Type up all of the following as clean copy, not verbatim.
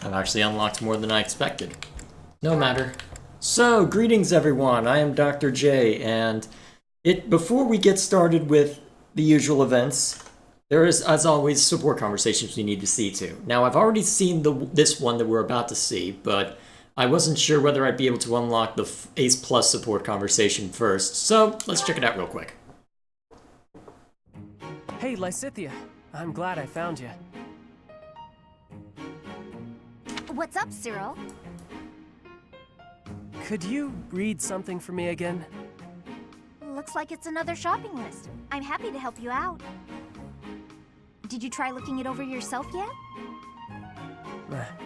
I've actually unlocked more than I expected. No matter. So, greetings everyone, I am Dr. J, and before we get started with the usual events, there is, as always, support conversations we need to see to. Now, I've already seen this one that we're about to see, but I wasn't sure whether I'd be able to unlock the Ace Plus support conversation first, so let's check it out real quick. Hey, Lysithea. I'm glad I found you. What's up, Cyril? Could you read something for me again? Looks like it's another shopping list. I'm happy to help you out. Did you try looking it over yourself yet?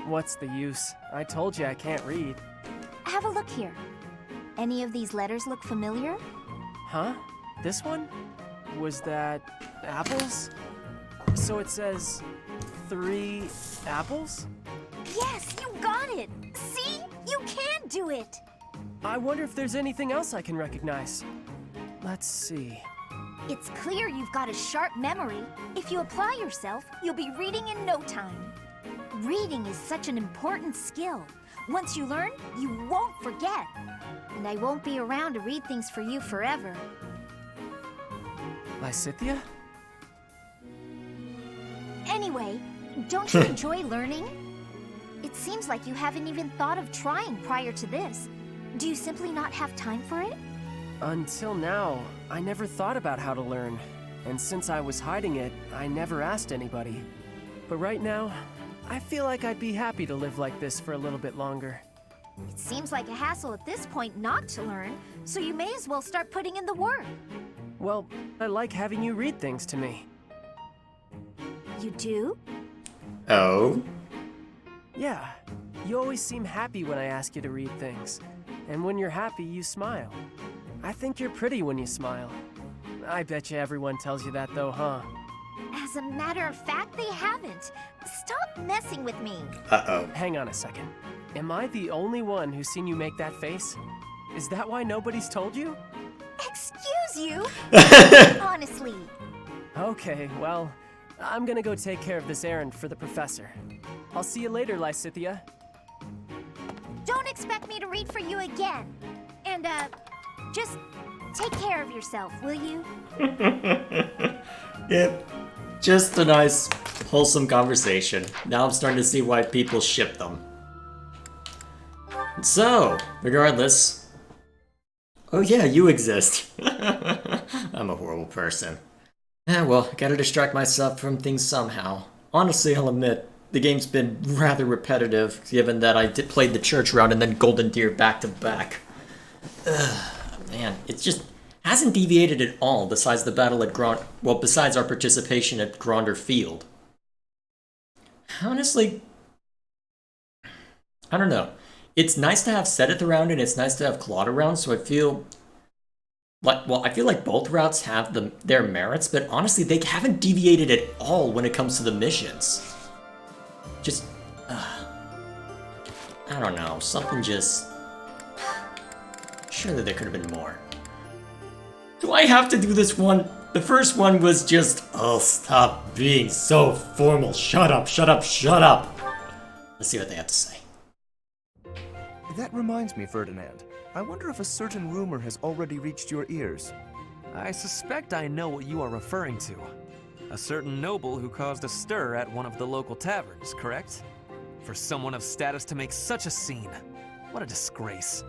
What's the use? I told you I can't read. Have a look here. Any of these letters look familiar? Huh? This one? Was that apples? So it says 3 apples? Yes, you got it! See? You can do it! I wonder if there's anything else I can recognize. Let's see. It's clear you've got a sharp memory. If you apply yourself, you'll be reading in no time. Reading is such an important skill. Once you learn, you won't forget. And I won't be around to read things for you forever. Lysithea? Anyway, don't you enjoy learning? It seems like you haven't even thought of trying prior to this. Do you simply not have time for it? Until now, I never thought about how to learn. And since I was hiding it, I never asked anybody. But right now, I feel like I'd be happy to live like this for a little bit longer. It seems like a hassle at this point not to learn, so you may as well start putting in the work. Well, I like having you read things to me. You do? Oh? Yeah, you always seem happy when I ask you to read things. And when you're happy, you smile. I think you're pretty when you smile. I bet you everyone tells you that though, huh? As a matter of fact, they haven't. Stop messing with me. Uh-oh. Hang on a second. Am I the only one who's seen you make that face? Is that why nobody's told you? Excuse you? Honestly. Okay, well, I'm gonna go take care of this errand for the professor. I'll see you later, Lysithea. Don't expect me to read for you again. And, just take care of yourself, will you? Yep. Just a nice, wholesome conversation. Now I'm starting to see why people ship them. So, regardless... Oh yeah, you exist. I'm a horrible person. Well, I gotta distract myself from things somehow. Honestly, I'll admit, the game's been rather repetitive, given that I played the church route and then Golden Deer back to back. Man, it just hasn't deviated at all besides the battle at besides our participation at Gronder Field. Honestly, I don't know. It's nice to have Seteth around and it's nice to have Claude around, so I feel like, well, I feel like both routes have their merits, but honestly, they haven't deviated at all when it comes to the missions. Just, I don't know, something just... Surely there could have been more. Do I have to do this one? The first one was just, oh, stop being so formal. Shut up, shut up, shut up. Let's see what they have to say. That reminds me, Ferdinand. I wonder if a certain rumor has already reached your ears. I suspect I know what you are referring to. A certain noble who caused a stir at one of the local taverns, correct? For someone of status to make such a scene. What a disgrace.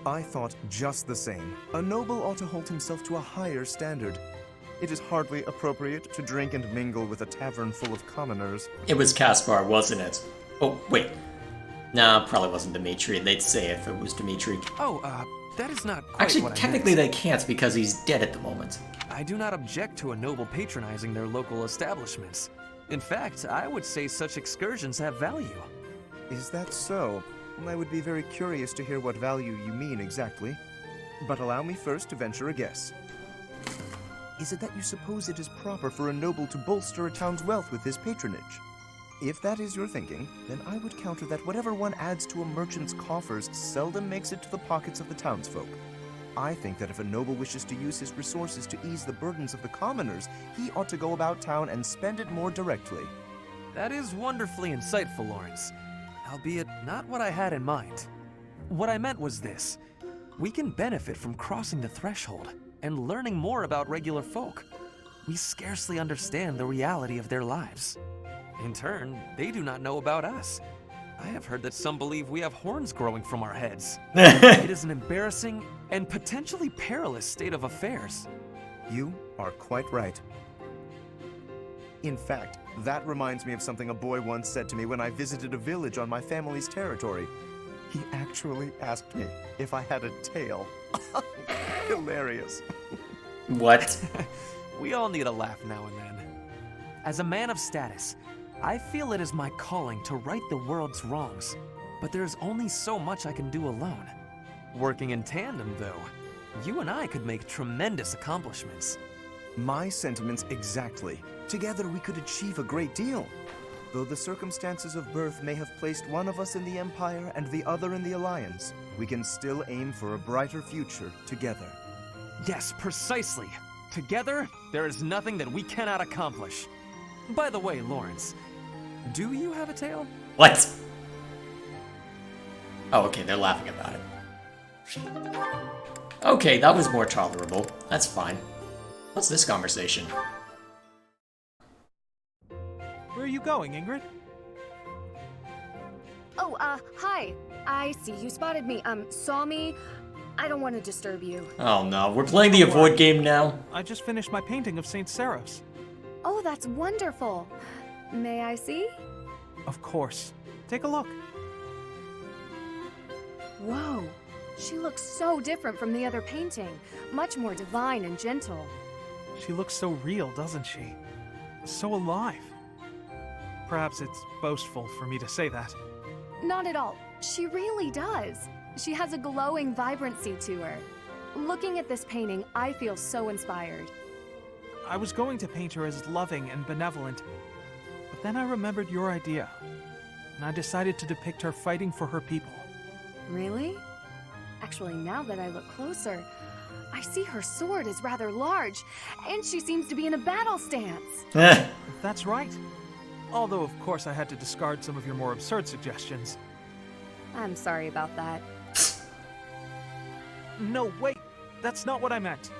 I thought just the same. A noble ought to hold himself to a higher standard. It is hardly appropriate to drink and mingle with a tavern full of commoners. It was Caspar, wasn't it? Oh, wait. Nah, probably wasn't Dimitri. They'd say it if it was Dimitri. Oh, that is not quite Actually, what I technically meant. they can't because he's dead at the moment. I do not object to a noble patronizing their local establishments. In fact, I would say such excursions have value. Is that so? I would be very curious to hear what value you mean exactly. But allow me first to venture a guess. Is it that you suppose it is proper for a noble to bolster a town's wealth with his patronage? If that is your thinking, then I would counter that whatever one adds to a merchant's coffers seldom makes it to the pockets of the townsfolk. I think that if a noble wishes to use his resources to ease the burdens of the commoners, he ought to go about town and spend it more directly. That is wonderfully insightful, Lawrence. albeit not what I had in mind. What I meant was this. We can benefit from crossing the threshold and learning more about regular folk. We scarcely understand the reality of their lives. In turn, they do not know about us. I have heard that some believe we have horns growing from our heads. It is an embarrassing and potentially perilous state of affairs. You are quite right. In fact, that reminds me of something a boy once said to me when I visited a village on my family's territory. He actually asked me if I had a tail. Hilarious. What? We all need a laugh now and then. As a man of status, I feel it is my calling to right the world's wrongs, but there's only so much I can do alone. Working in tandem, though, you and I could make tremendous accomplishments. My sentiments exactly. Together we could achieve a great deal. Though the circumstances of birth may have placed one of us in the Empire and the other in the Alliance, we can still aim for a brighter future together. Yes, precisely. Together, there is nothing that we cannot accomplish. By the way, Lawrence, do you have a tail? What? Oh, okay, they're laughing about it. Okay, that was more tolerable. That's fine. What's this conversation? Where are you going, Ingrid? Oh, hi. I see you spotted me. Saw me. I don't want to disturb you. Oh no, we're playing the avoid game now? I just finished my painting of St. Seros. Oh, that's wonderful. May I see? Of course. Take a look. Whoa. She looks so different from the other painting. Much more divine and gentle. She looks so real, doesn't she? So alive. Perhaps it's boastful for me to say that. Not at all. She really does. She has a glowing vibrancy to her. Looking at this painting, I feel so inspired. I was going to paint her as loving and benevolent, but then I remembered your idea, and I decided to depict her fighting for her people. Really? Actually, now that I look closer, I see her sword is rather large, and she seems to be in a battle stance. That's right. Although, of course, I had to discard some of your more absurd suggestions. I'm sorry about that. No, wait! That's not what I meant.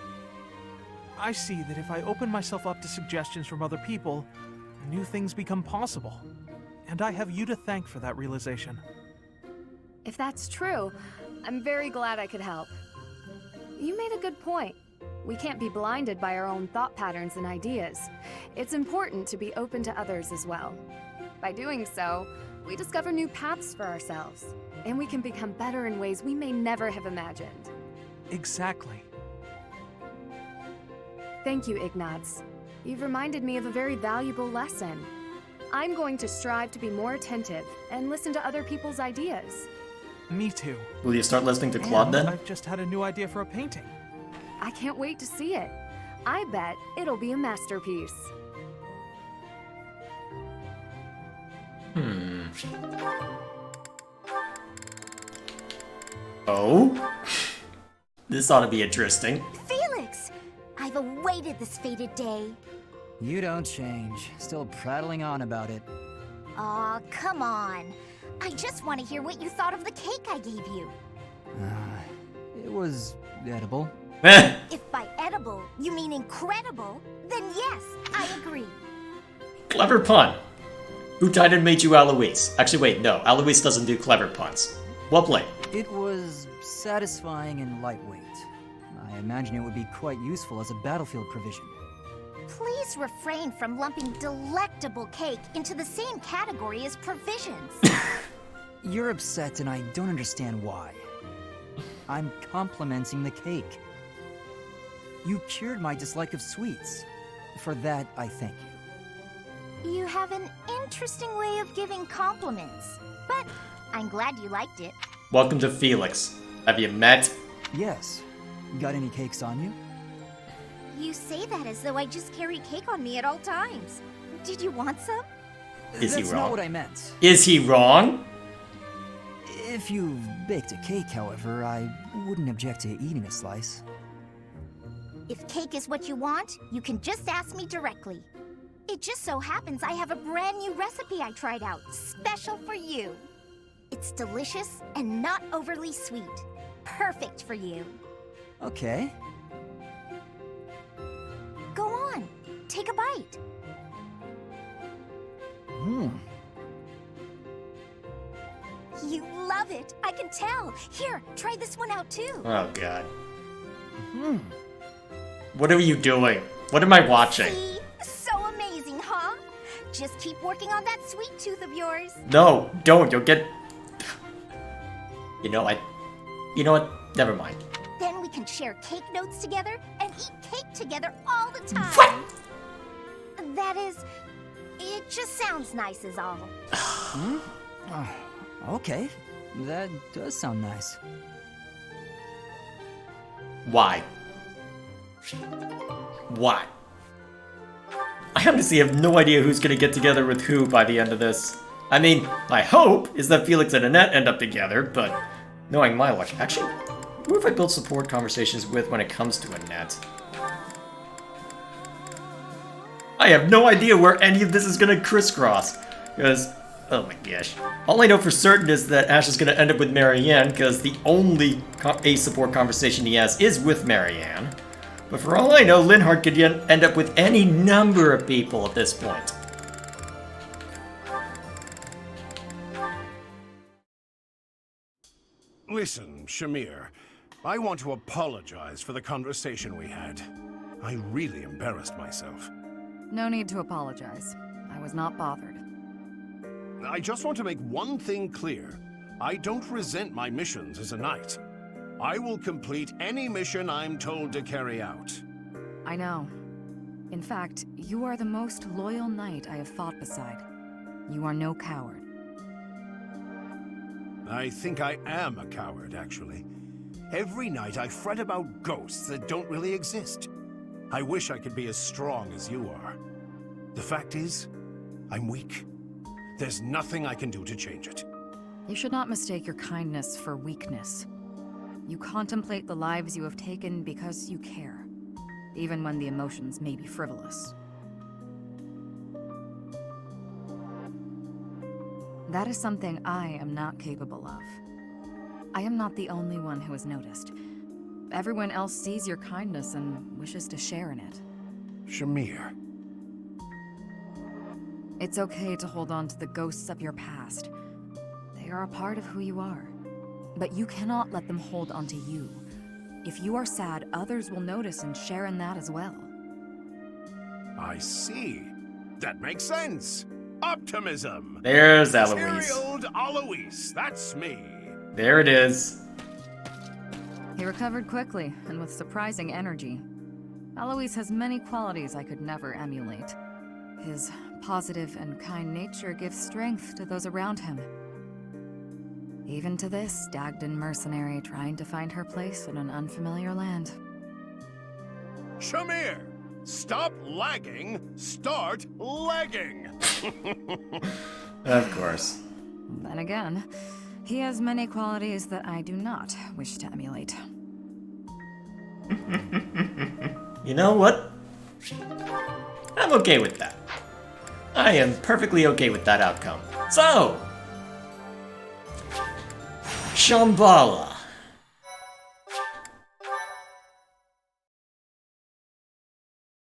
I see that if I open myself up to suggestions from other people, new things become possible. And I have you to thank for that realization. If that's true, I'm very glad I could help. You made a good point. We can't be blinded by our own thought patterns and ideas. It's important to be open to others as well. By doing so, we discover new paths for ourselves, and we can become better in ways we may never have imagined. Exactly. Thank you, Ignaz. You've reminded me of a very valuable lesson. I'm going to strive to be more attentive and listen to other people's ideas. Me too. Will you start listening to Claude And then? I've just had a new idea for a painting. I can't wait to see it. I bet it'll be a masterpiece. Oh? This ought to be interesting. Felix! I've awaited this fated day. You don't change. Still prattling on about it. Aw, come on. I just want to hear what you thought of the cake I gave you. It was edible. If by edible you mean incredible, then yes, I agree. Clever pun. Who died and made you Eloise? Actually, wait, no. Eloise doesn't do clever puns. Well played. It was satisfying and lightweight. I imagine it would be quite useful as a battlefield provision. Please refrain from lumping delectable cake into the same category as provisions. You're upset and I don't understand why. I'm complimenting the cake. You cured my dislike of sweets. For that, I thank you. You have an interesting way of giving compliments, but I'm glad you liked it. Welcome to Felix. Have you met? Yes. Got any cakes on you? You say that as though I just carry cake on me at all times. Did you want some? Is he That's wrong? not what I meant. Is he wrong? If you've baked a cake, however, I wouldn't object to eating a slice. If cake is what you want, you can just ask me directly. It just so happens I have a brand new recipe I tried out, special for you. It's delicious and not overly sweet. Perfect for you. Okay. Go on, take a bite. You love it, I can tell. Here, try this one out too. Oh god. What are you doing? What am I watching? See? So amazing, huh? Just keep working on that sweet tooth of yours. No, don't. You'll get. You know what? Never mind. Then we can share cake notes together and eat cake together all the time. What? That is, it just sounds nice is all. Okay. That does sound nice. Why? Why? I honestly have no idea who's gonna get together with who by the end of this. I mean, my hope is that Felix and Annette end up together, but knowing my luck, actually, who have I built support conversations with when it comes to Annette? I have no idea where any of this is gonna crisscross, because, oh my gosh. All I know for certain is that Ash is gonna end up with Marianne, because the only ace support conversation he has is with Marianne. But for all I know, Linhardt could end up with any number of people at this point. Listen, Shamir, I want to apologize for the conversation we had. I really embarrassed myself. No need to apologize. I was not bothered. I just want to make one thing clear. I don't resent my missions as a knight. I will complete any mission I'm told to carry out. I know. In fact, you are the most loyal knight I have fought beside. You are no coward. I think I am a coward, actually. Every night I fret about ghosts that don't really exist. I wish I could be as strong as you are. The fact is, I'm weak. There's nothing I can do to change it. You should not mistake your kindness for weakness. You contemplate the lives you have taken because you care, even when the emotions may be frivolous. That is something I am not capable of. I am not the only one who has noticed. Everyone else sees your kindness and wishes to share in it. Shamir. It's okay to hold on to the ghosts of your past. They are a part of who you are. But you cannot let them hold onto you. If you are sad, others will notice and share in that as well. I see. That makes sense. Optimism. There's Eloise. Cheery-old Alois. That's me. There it is. He recovered quickly, and with surprising energy. Alois has many qualities I could never emulate. His positive and kind nature gives strength to those around him. Even to this Dagdan mercenary trying to find her place in an unfamiliar land. Shamir! Stop lagging, start legging! Of course. Then again, he has many qualities that I do not wish to emulate. You know what? I'm okay with that. I am perfectly okay with that outcome. So, Shambhala.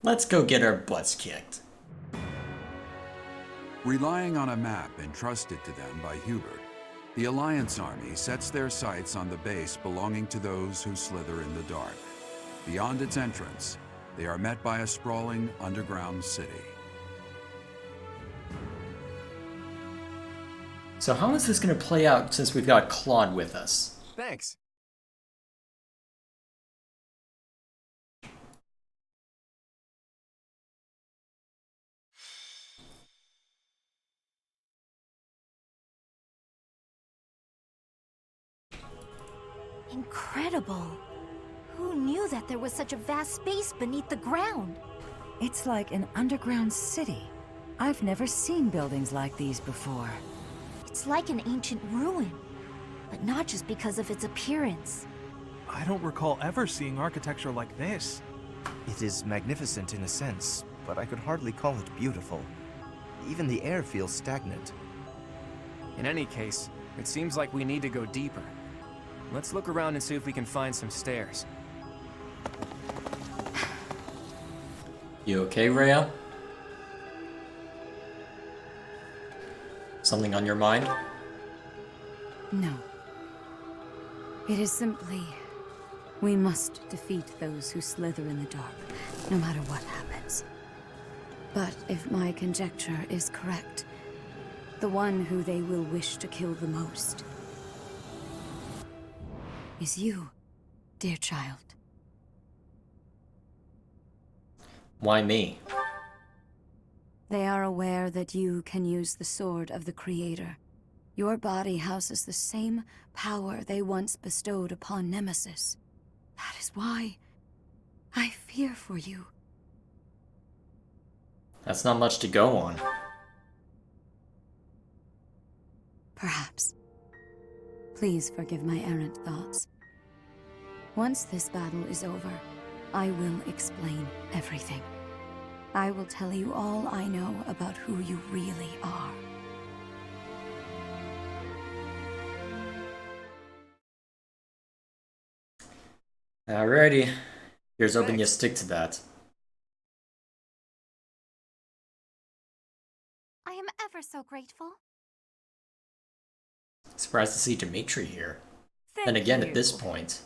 Let's go get our butts kicked. Relying on a map entrusted to them by Hubert, the Alliance army sets their sights on the base belonging to those who slither in the dark. Beyond its entrance, they are met by a sprawling underground city. So how is this going to play out since we've got Claude with us? Thanks. Incredible. Who knew that there was such a vast space beneath the ground? It's like an underground city. I've never seen buildings like these before. It's like an ancient ruin, but not just because of its appearance. I don't recall ever seeing architecture like this. It is magnificent in a sense, but I could hardly call it beautiful. Even the air feels stagnant. In any case, It seems like we need to go deeper. Let's look around and see if we can find some stairs. You okay, Rhea? Something on your mind? No. It is simply... we must defeat those who slither in the dark, no matter what happens. But if my conjecture is correct, the one who they will wish to kill the most is you, dear child. Why me? They are aware that you can use the sword of the Creator. Your body houses the same power they once bestowed upon Nemesis. That is why I fear for you. That's not much to go on. Perhaps. Please forgive my errant thoughts. Once this battle is over, I will explain everything. I will tell you all I know about who you really are. Alrighty. Here's hoping you Thanks. stick to that. I am ever so grateful. Surprised to see Dimitri here. Thank And again, you. at this point,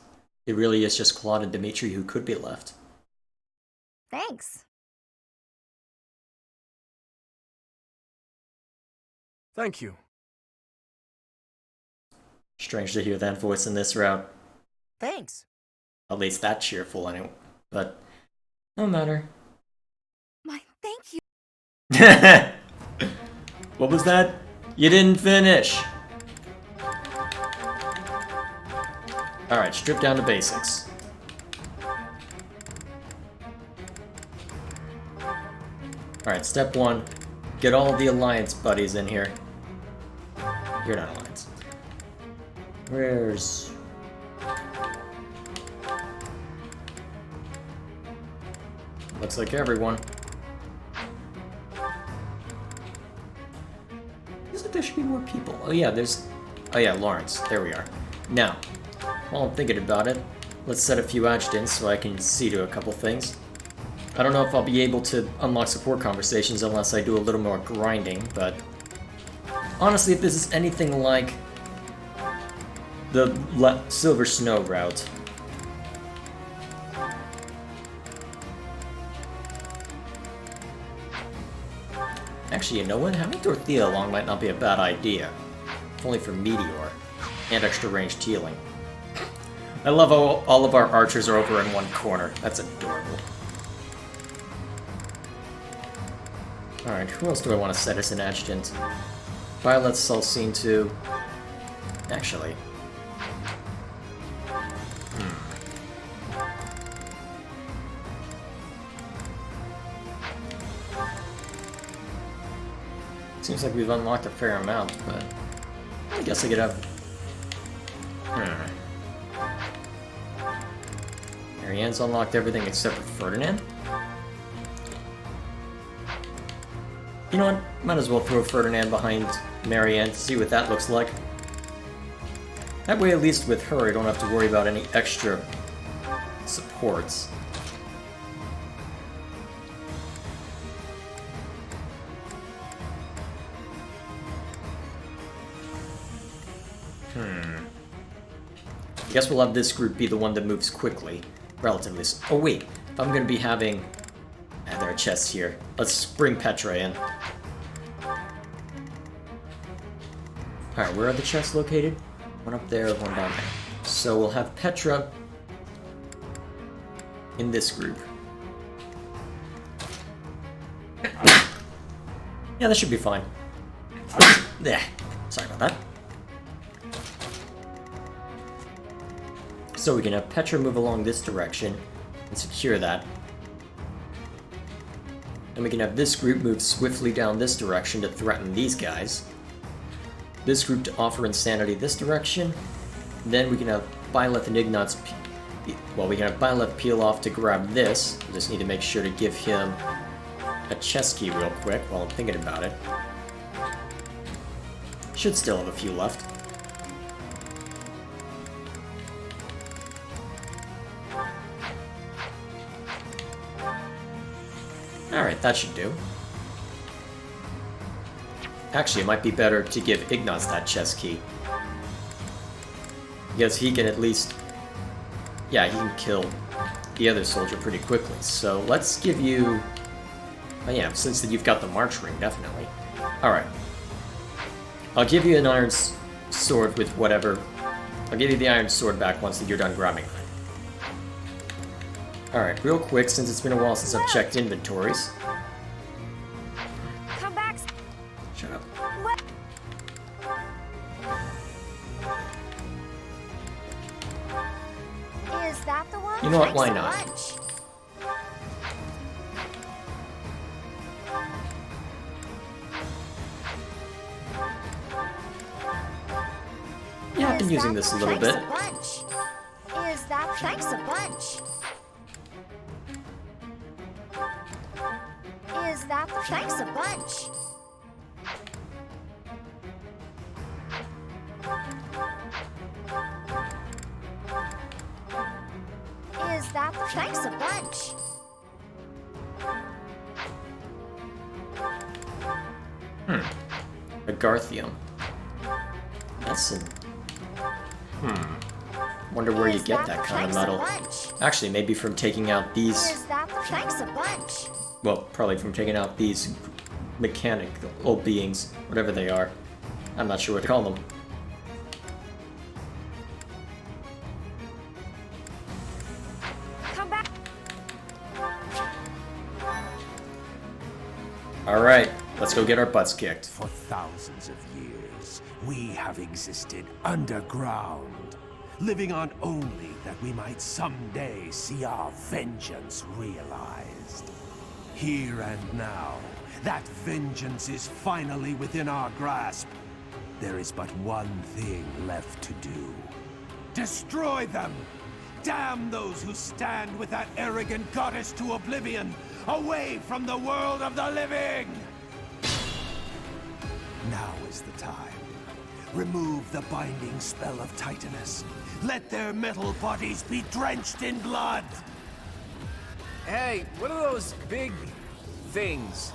it really is just Claude and Dimitri who could be left. Thanks. Thank you. Strange to hear that voice in this route. Thanks. At least that cheerful anyway. But, no matter. My thank you. What was that? You didn't finish! Alright, strip down to basics. Alright, step one. Get all the Alliance buddies in here. You're not Alliance. Where's... looks like everyone. Feels like there should be more people. Oh yeah, there's... oh yeah, Lawrence. There we are. Now, while I'm thinking about it, let's set a few adjutants so I can see to a couple things. I don't know if I'll be able to unlock support conversations unless I do a little more grinding, but... honestly, if this is anything like the Silver Snow route, actually, you know what? Having Dorothea along might not be a bad idea. If only for Meteor and extra ranged healing. I love how all of our archers are over in one corner. That's adorable. Alright, who else do I want to set as an adjutant? Violet's Sulcine too. Actually. Seems like we've unlocked a fair amount, but I guess I could have... Marianne's unlocked everything except for Ferdinand? You know what? Might as well throw Ferdinand behind Marianne to see what that looks like. That way, at least with her, I don't have to worry about any extra supports. I guess we'll have this group be the one that moves quickly. Relatively. Oh wait, if I'm gonna be having... ah, there are chests here. Let's bring Petra in. Alright, where are the chests located? One up there, one down there. So we'll have Petra in this group. Yeah, that should be fine. Yeah, sorry about that. So we can have Petra move along this direction and secure that. And we can have this group move swiftly down this direction to threaten these guys. This group to offer insanity this direction. Then we can have Byleth and Ignatz... well, we can have Byleth peel off to grab this. We just need to make sure to give him a chest key real quick while I'm thinking about it. Should still have a few left. That should do. Actually, it might be better to give Ignaz that chest key. Because he can at least... Yeah, he can kill the other soldier pretty quickly. So let's give you... Oh yeah, since you've got the March Ring, definitely. Alright. I'll give you an iron sword with whatever... I'll give you the iron sword back once you're done grabbing it. Alright, real quick, since it's been a while since I've checked inventories. Come back. Shut up. What? Is that the one? You know what, Thanks why a not? bunch. Yeah, I've been Is using that this a the little thanks bit. A bunch? Is that thanks a bunch? Is that the thanks a bunch? Is that the thanks a bunch? Agarthium. That's a... Wonder where you Is get that that the kind of thanks a metal. bunch? Actually, maybe from taking out these... Is that the thanks a bunch? Well, probably from taking out these mechanical beings, whatever they are. I'm not sure what to call them. Come back. Alright, let's go get our butts kicked. For thousands of years, we have existed underground, living on only that we might someday see our vengeance realized. Here and now, that vengeance is finally within our grasp. There is but one thing left to do. Destroy them! Damn those who stand with that arrogant goddess to oblivion, away from the world of the living! Now is the time. Remove the binding spell of Titanus. Let their metal bodies be drenched in blood! Hey, what are those big things?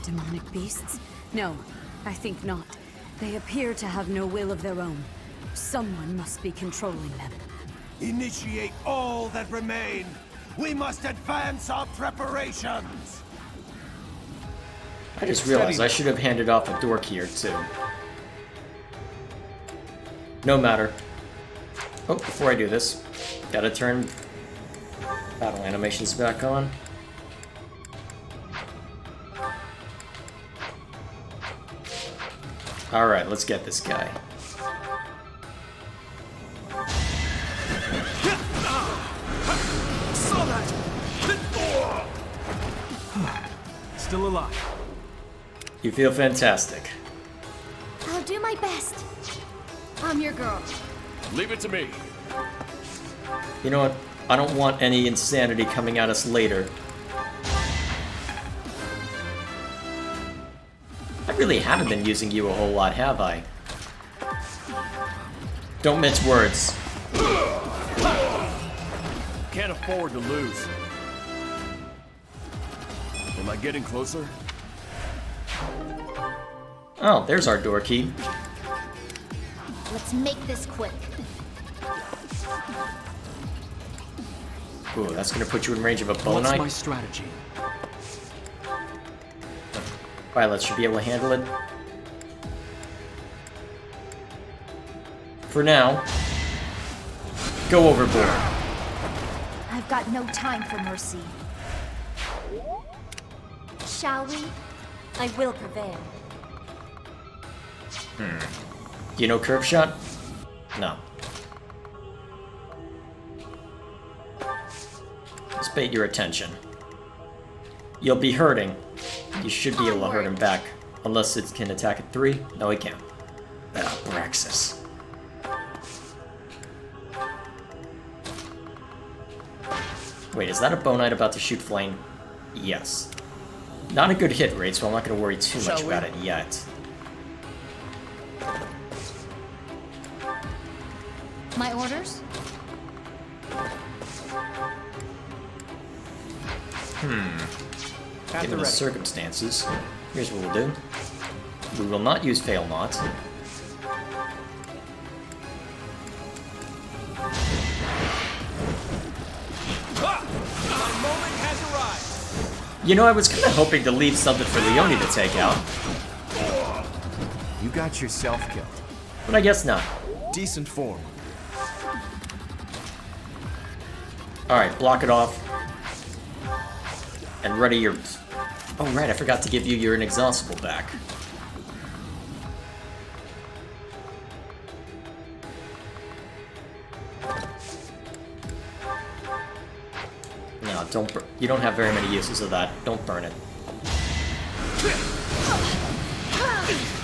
Demonic beasts? No, I think not. They appear to have no will of their own. Someone must be controlling them. Initiate all that remain! We must advance our preparations! I just realized I should have handed off a door key or two. No matter. Oh, before I do this, gotta turn battle animations back on. Alright, let's get this guy. Still alive. You feel fantastic. I'll do my best. I'm your girl. Leave it to me. You know what? I don't want any insanity coming at us later. I really haven't been using you a whole lot, have I? Don't mince words. Can't afford to lose. Am I getting closer? Oh, there's our door key. Let's make this quick. Ooh, that's gonna put you in range of a bow What's knight. my strategy? Violet should be able to handle it. For now, go overboard. I've got no time for mercy. Shall we? I will prevail. Do you know curve shot? No. Let's bait your attention. You'll be hurting. You should be able to hurt him back. Unless it can attack at 3? No, it can't. Braxis. Wait, is that a bow knight about to shoot flame? Yes. Not a good hit rate, so I'm not going to worry too much about it yet. My orders? Given the circumstances, here's what we'll do. We will not use Fail Not. You know, I was kind of hoping to leave something for Leone to take out. You got yourself killed. But I guess not. Decent form. Alright, block it off. And ready your... Oh right, I forgot to give you your inexhaustible back. No, don't burn. You don't have very many uses of that. Don't burn it.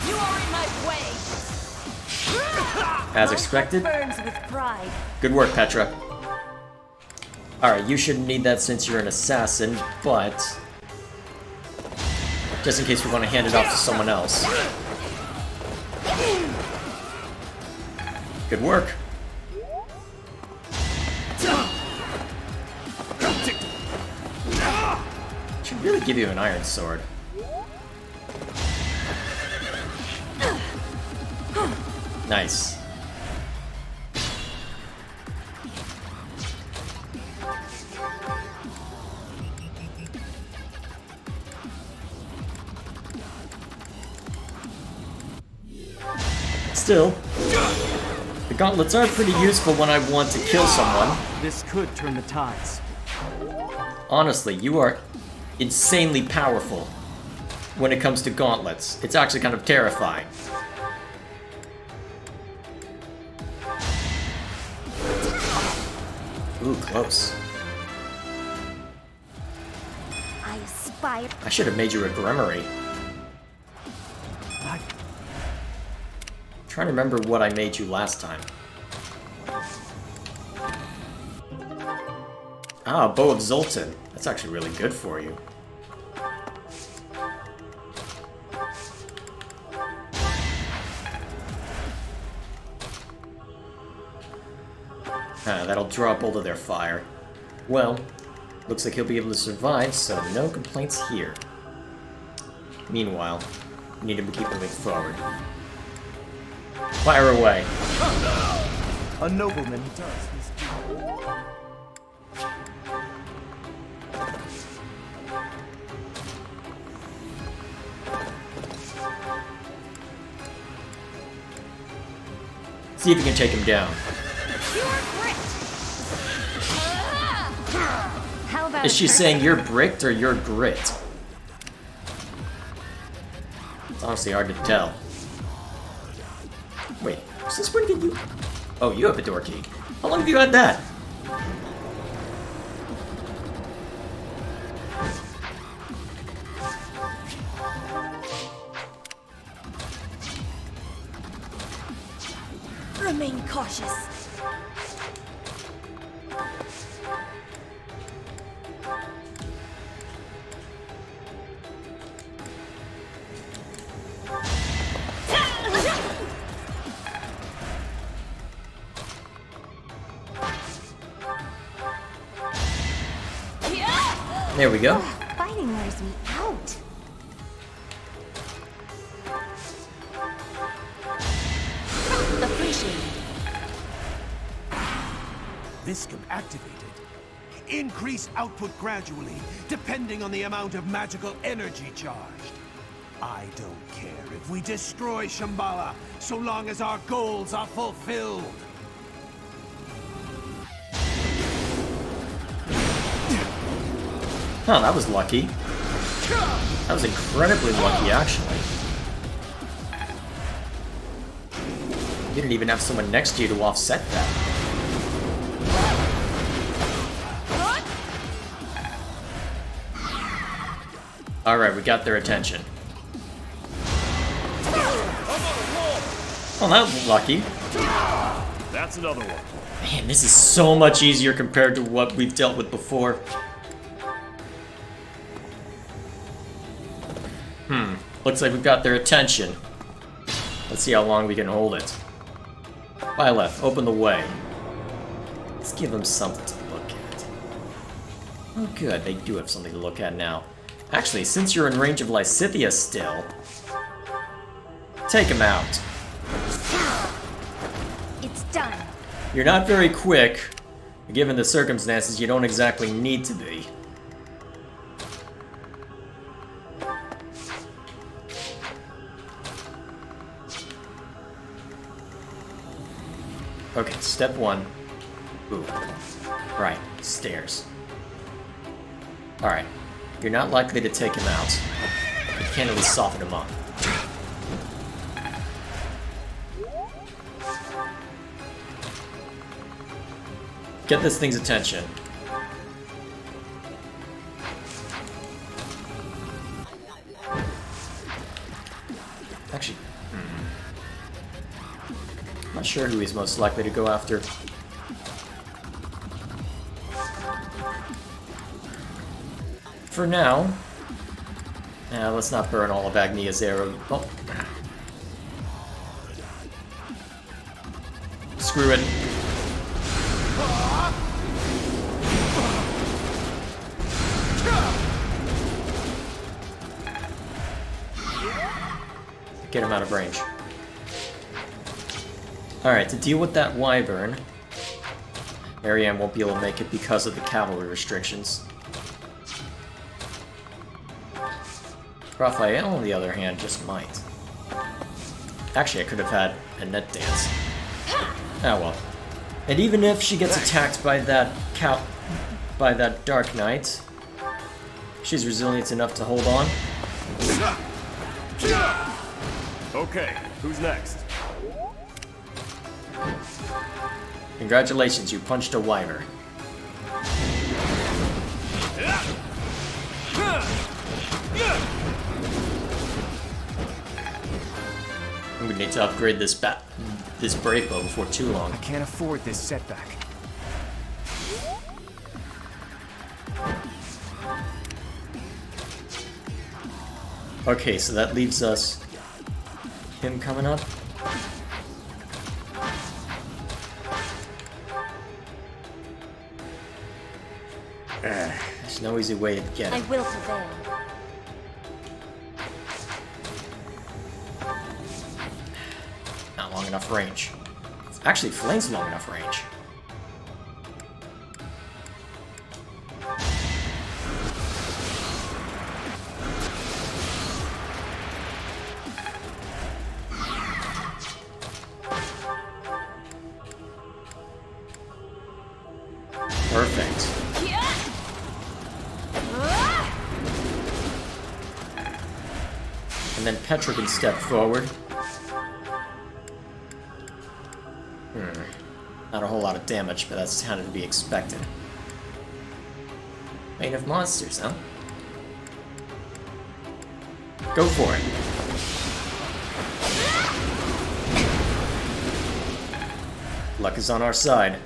You are in my way. As expected. Burns with pride. Good work, Petra. Alright, you shouldn't need that since you're an assassin, but... just in case we want to hand it off to someone else. Good work. Should really give you an iron sword. Nice. Still, the gauntlets are pretty useful when I want to kill someone. This could turn the tides. Honestly, you are insanely powerful when it comes to gauntlets. It's actually kind of terrifying. Ooh, close. I aspire. I should have made you a Grimory. Trying to remember what I made you last time. Ah, Bow of Zoltan. That's actually really good for you. That'll draw bolt of their fire. Well, looks like he'll be able to survive, so no complaints here. Meanwhile, we need him to keep moving forward. Fire away. A nobleman does his duty. See if you can take him down. How about Is she saying you're bricked or you're grit? It's honestly hard to tell. Wait, since when did you... Oh, you have a door key. How long have you had that? Remain cautious. There we go. Fighting wears me out. Appreciate it. Viscum activated. Increase output gradually, depending on the amount of magical energy charged. I don't care if we destroy Shambhala, so long as our goals are fulfilled. Huh, that was lucky. That was incredibly lucky, actually. You didn't even have someone next to you to offset that. Alright, we got their attention. Oh, that was lucky. That's another one. Man, this is so much easier compared to what we've dealt with before. Looks like we've got their attention. Let's see how long we can hold it. Byleth, open the way. Let's give them something to look at. Oh good, they do have something to look at now. Actually, since you're in range of Lysithea still, take him out. It's done. You're not very quick. Given the circumstances, you don't exactly need to be. Okay, step one. Ooh. Right, stairs. Alright. You're not likely to take him out. You can't really soften him up. Get this thing's attention. Actually, I'm not sure who he's most likely to go after. For now, let's not burn all of Agnia's arrow. Oh. Screw it. Get him out of range. Alright, to deal with that wyvern, Marianne won't be able to make it because of the cavalry restrictions. Raphael, on the other hand, just might. Actually, I could have had a net dance. Ah well. And even if she gets attacked by that Dark Knight, she's resilient enough to hold on. Okay, who's next? Congratulations, you punched a wyvern. We need to upgrade this brave bow before too long. I can't afford this setback. Okay, so that leaves us him coming up. There's no easy way to get I him. will prevail. Not long enough range. Actually, Flame's long enough range. Perfect. And then Petra can step forward. Not a whole lot of damage, but that's kind of to be expected. Made of monsters, huh? Go for it. Luck is on our side.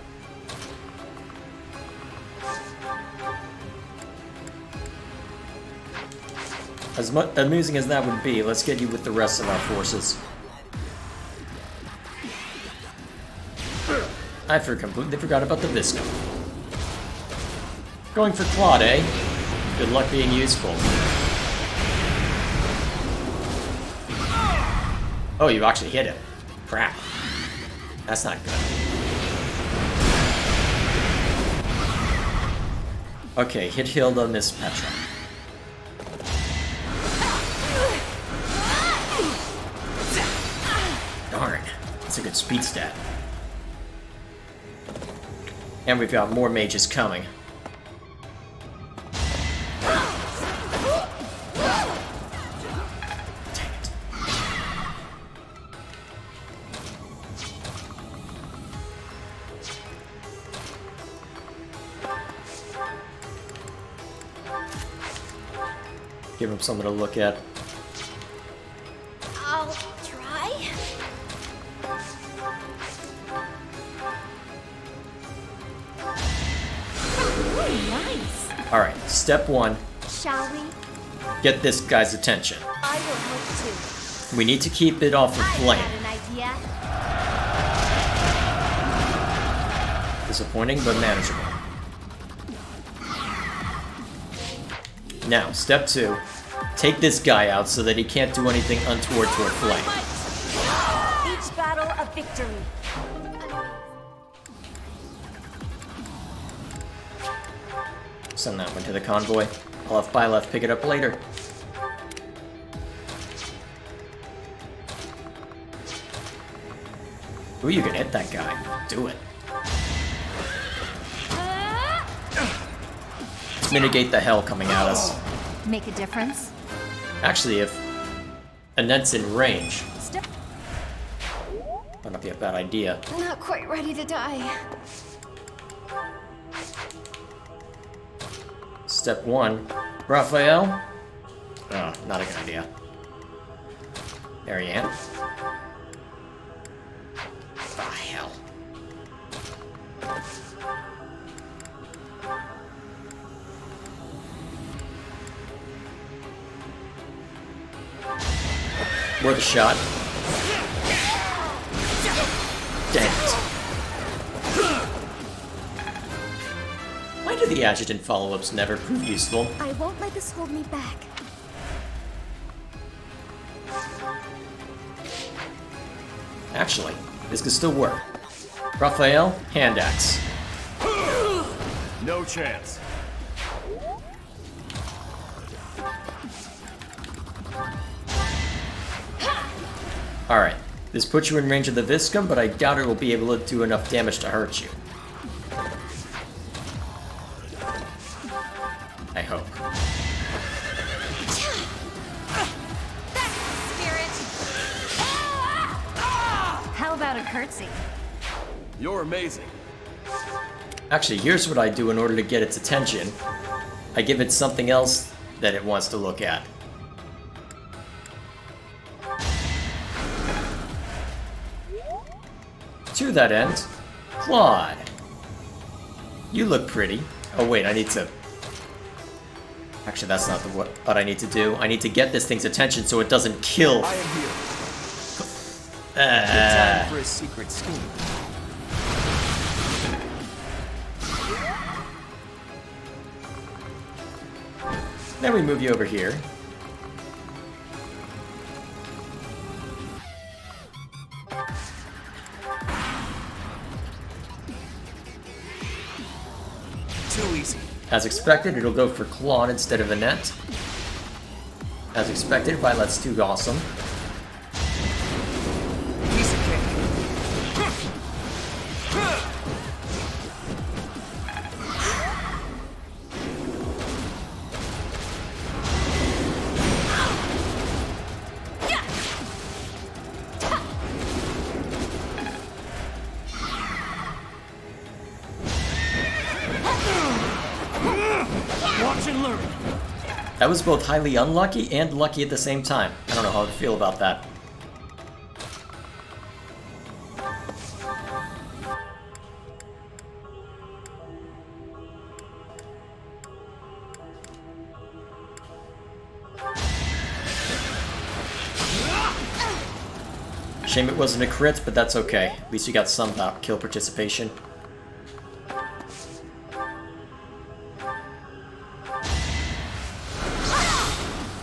As amusing as that would be, let's get you with the rest of our forces. I completely forgot about the Visco. Going for Claude, eh? Good luck being useful. Oh, you actually hit him. Crap. That's not good. Okay, hit Hilda, miss Petra. Darn, that's a good speed stat. And we've got more mages coming. Dang it. Give him something to look at. I'll try. Nice. Alright, step one. Shall we? Get this guy's attention. I will help too. We need to keep it off of I Flame. had an idea. Disappointing, but manageable. Now, step 2. Take this guy out so that he can't do anything untoward toward Flame. Each battle a victory. Send that one to the convoy. I'll have Byleth pick it up later. Ooh, you can hit that guy. Do it. Let's mitigate the hell coming at us. Make a difference? Actually, if Annette's in range, Step. might not be a bad idea. Not quite ready to die. Step 1. Raphael? Oh, not a good idea. There you am. Ah, hell. Worth a shot. Damn it. Why do the adjutant follow-ups never prove useful? I won't let this hold me back. Actually, this could still work. Raphael, hand axe. No chance. Alright, this puts you in range of the Viscum, but I doubt it will be able to do enough damage to hurt you. I hope. How about a curtsy? You're amazing. Actually, here's what I do in order to get its attention. I give it something else that it wants to look at. To that end, Claude. You look pretty. Oh wait, I need to... Actually, that's not what I need to do. I need to get this thing's attention so it doesn't kill. I am here. Good time for a secret scheme. Then we move you over here. Too easy. As expected, it'll go for Claude instead of Annette. As expected, Violet's too awesome. Piece of cake. Watch and learn. That was both highly unlucky and lucky at the same time. I don't know how to feel about that. Shame it wasn't a crit, but that's okay. At least you got some kill participation.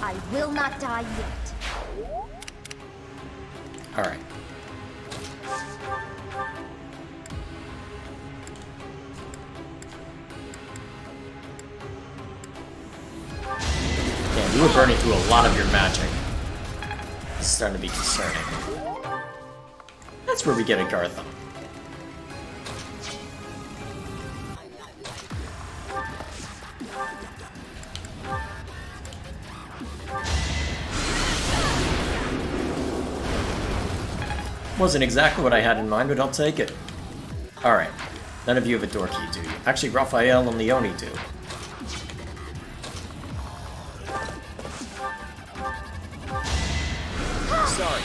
I will not die yet. Alright. Yeah, you were burning through a lot of your magic. This is starting to be concerning. That's where we get a Gartham. Wasn't exactly what I had in mind, but I'll take it. Alright. None of you have a door key, do you? Actually, Raphael and Leone do. Sorry.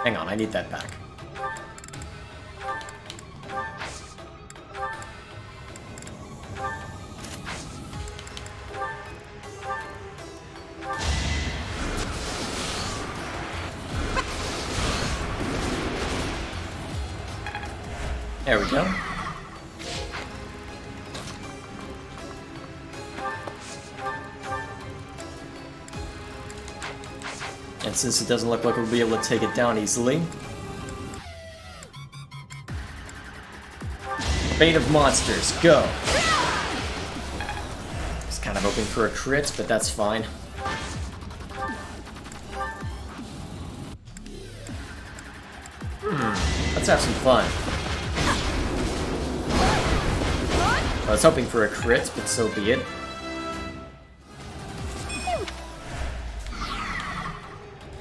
Hang on, I need that back. There we go. And since it doesn't look like we'll be able to take it down easily, Bane of Monsters, go! Just kind of hoping for a crit, but that's fine. Let's have some fun. I was hoping for a crit, but so be it.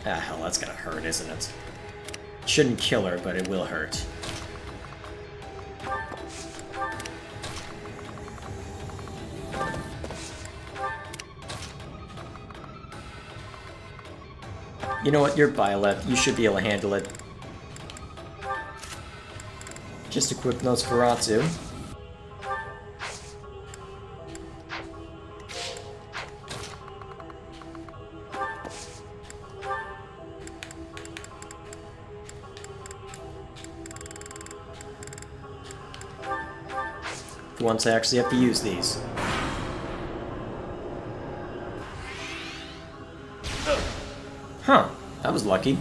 Ah, hell, that's gonna hurt, isn't it? Shouldn't kill her, but it will hurt. You know what, you're Violet. You should be able to handle it. Just equip Nosferatu. Once I actually have to use these. Huh, that was lucky.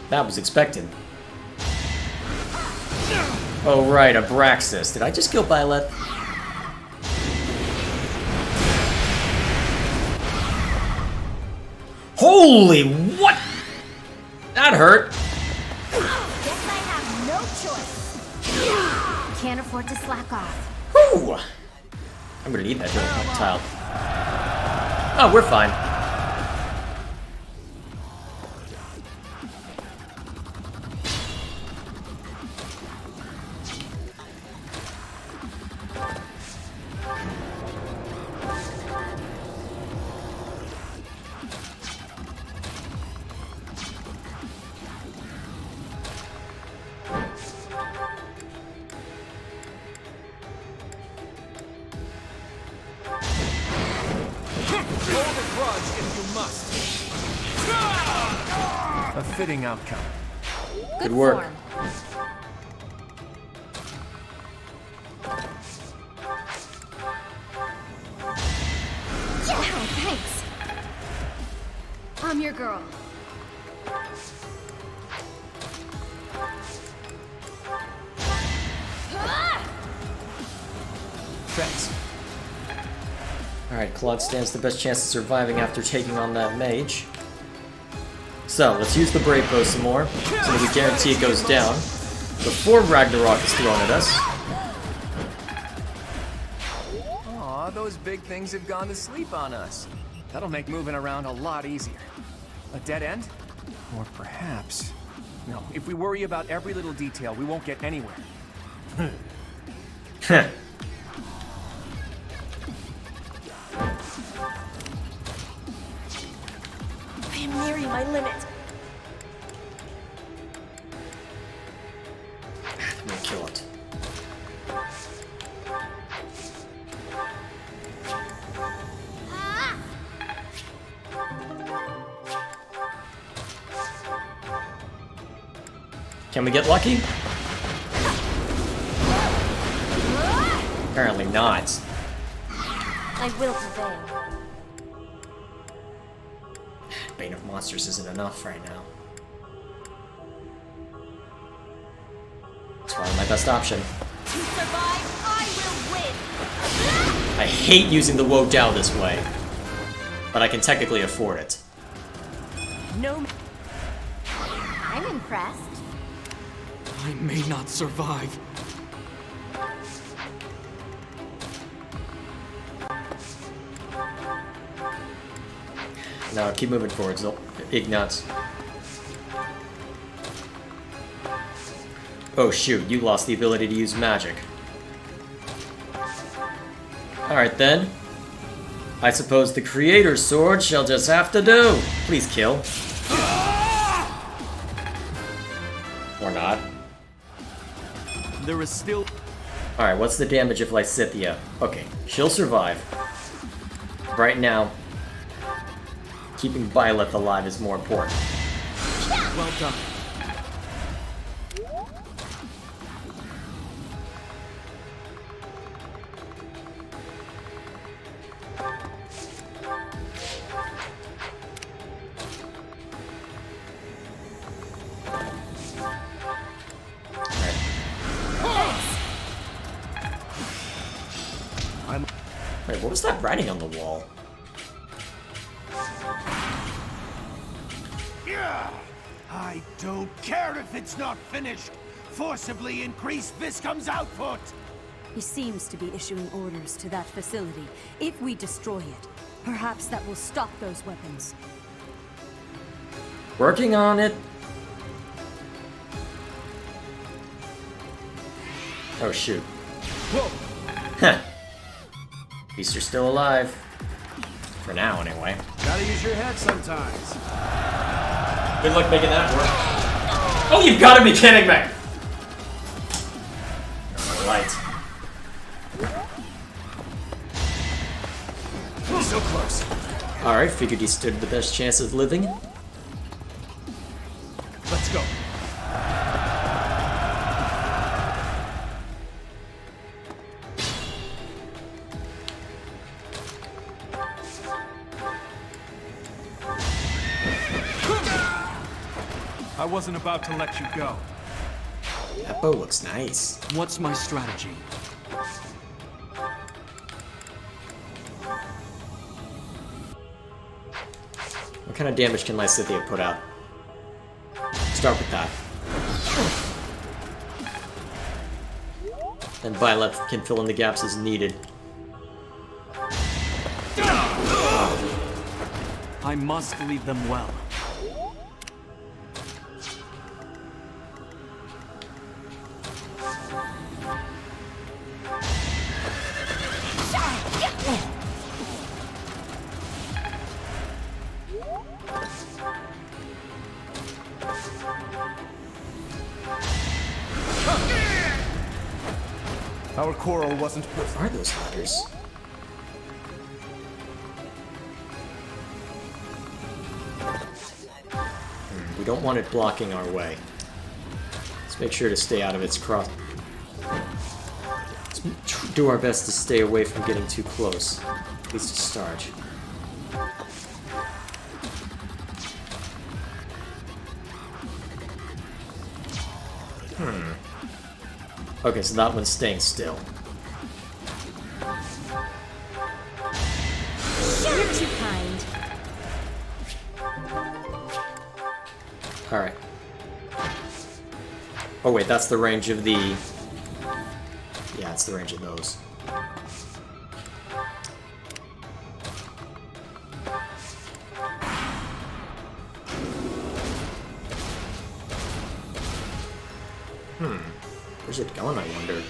That was expected. Oh right, Abraxas. Did I just kill Violet? Holy what? That hurt. Guess I have no choice. Can't afford to slack off. Whew. I'm gonna need that tile. Oh, we're fine. A fitting outcome. Good work. Form. Yeah, thanks. I'm your girl. Thanks. Alright, Claude stands the best chance of surviving after taking on that mage. So, let's use the Brave Bow some more, so that we guarantee it goes down before Ragnarok is thrown at us. Aw, those big things have gone to sleep on us. That'll make moving around a lot easier. A dead end? Or perhaps... No, if we worry about every little detail, we won't get anywhere. Heh. I am nearing my limit. I'm gonna kill it. Can we get lucky? Apparently not. I will prevail. Bane of Monsters isn't enough right now. It's probably my best option. To survive, I will win. I hate using the Woe Dow this way, but I can technically afford it. No. I'm impressed. I may not survive. No, keep moving forward, Ignatz. Oh shoot, you lost the ability to use magic. Alright then. I suppose the Creator's Sword shall just have to do. Please kill. Or not. There is still... Alright, what's the damage of Lysithea? Okay, she'll survive. Right now, keeping Violet alive is more important. Well done. What was that writing on the wall? Yeah! I don't care if it's not finished. Forcibly increase Viscum's output. He seems to be issuing orders to that facility. If we destroy it, perhaps that will stop those weapons. Working on it. Oh shoot. Whoa! Heh. At least you're still alive. For now, anyway. Gotta use your head sometimes. Good luck making that work. Oh, you've got to be kidding me! Light. So close. Alright, figured he stood the best chance of living. Let's go. I wasn't about to let you go. That bow looks nice. What's my strategy? What kind of damage can Lysithea put out? Start with that. Then Byleth can fill in the gaps as needed. I must lead them well. Our quarrel wasn't What are those letters? We don't want it blocking our way. Let's make sure to stay out of its cross. Let's do our best to stay away from getting too close. At least to start. Okay, so that one's staying still. You're too kind. Alright. Oh wait, that's the range of the... Yeah, it's the range of those. Where's it going, I wonder?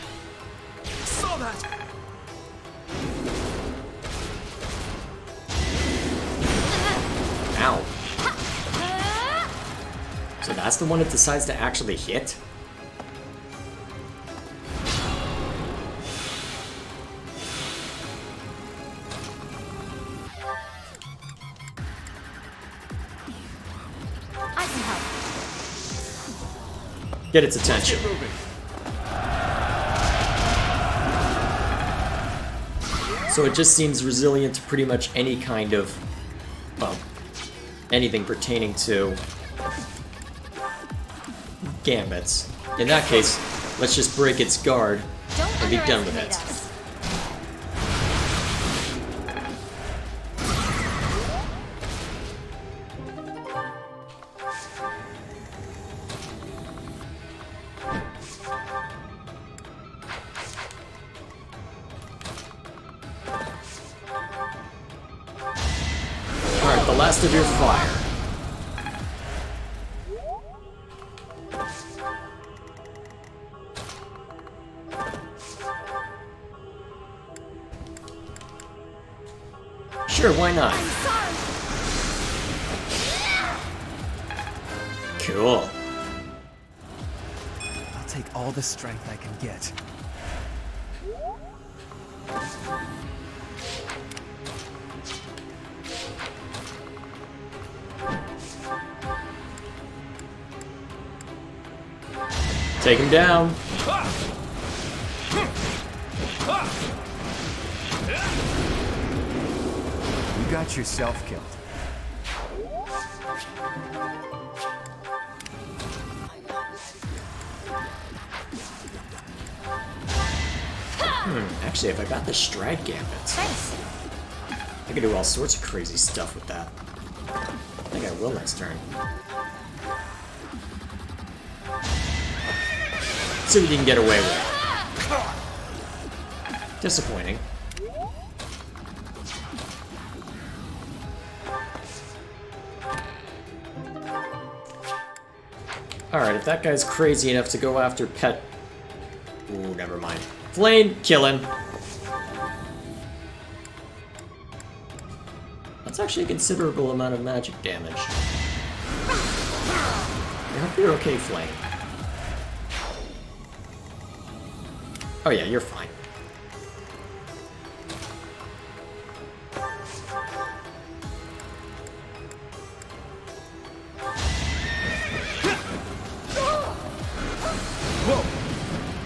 Saw that! Ow. So that's the one that decides to actually hit? I can help. Get its attention. Get moving. So it just seems resilient to pretty much any kind of, well, anything pertaining to gambits. In that case, let's just break its guard and be done with it. Us. Alright, the last of your fire. Sure, why not? Cool. I'll take all the strength I can get. Take him down. You got yourself killed. Actually, if I got the stride gambits. Thanks. can do all sorts of crazy stuff with that. I think I will next turn. See what you can get away with. Disappointing. Alright, if that guy's crazy enough to go after Pet... Ooh, never mind. Flame, kill him. That's actually a considerable amount of magic damage. I hope you're okay, Flame. Oh yeah, you're fine.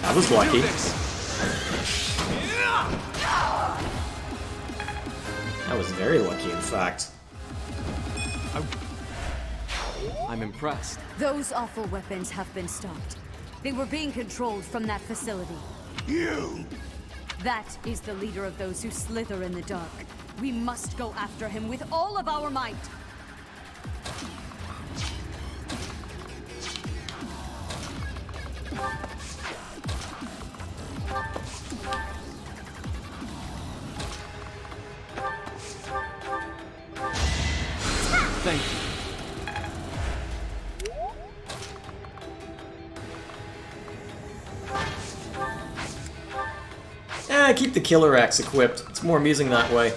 That was lucky. That was very lucky, in fact. I'm impressed. Those awful weapons have been stopped. They were being controlled from that facility. You! That is the leader of those who slither in the dark. We must go after him with all of our might. Thank you. Keep the killer axe equipped. It's more amusing that way.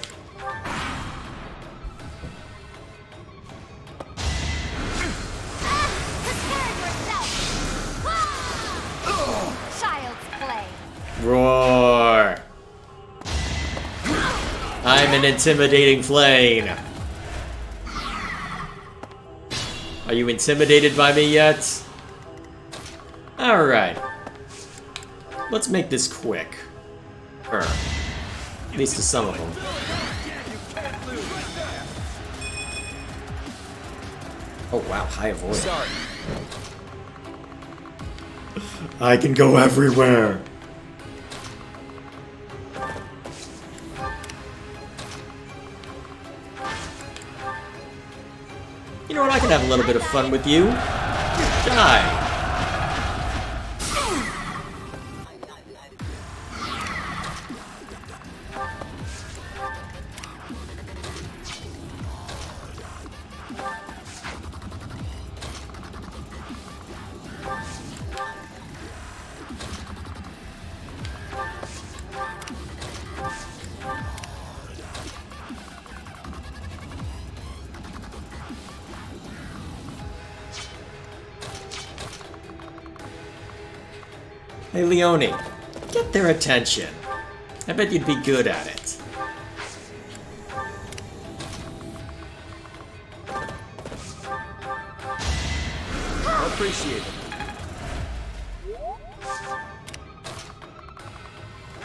Child's play. Roar! I'm an intimidating flame. Are you intimidated by me yet? Alright. Let's make this quick. At least to some of them. Oh wow, high avoid. Sorry. I can go everywhere. You know what? I can have a little bit of fun with you. Die. Hey, Leone, get their attention. I bet you'd be good at it. Appreciate it.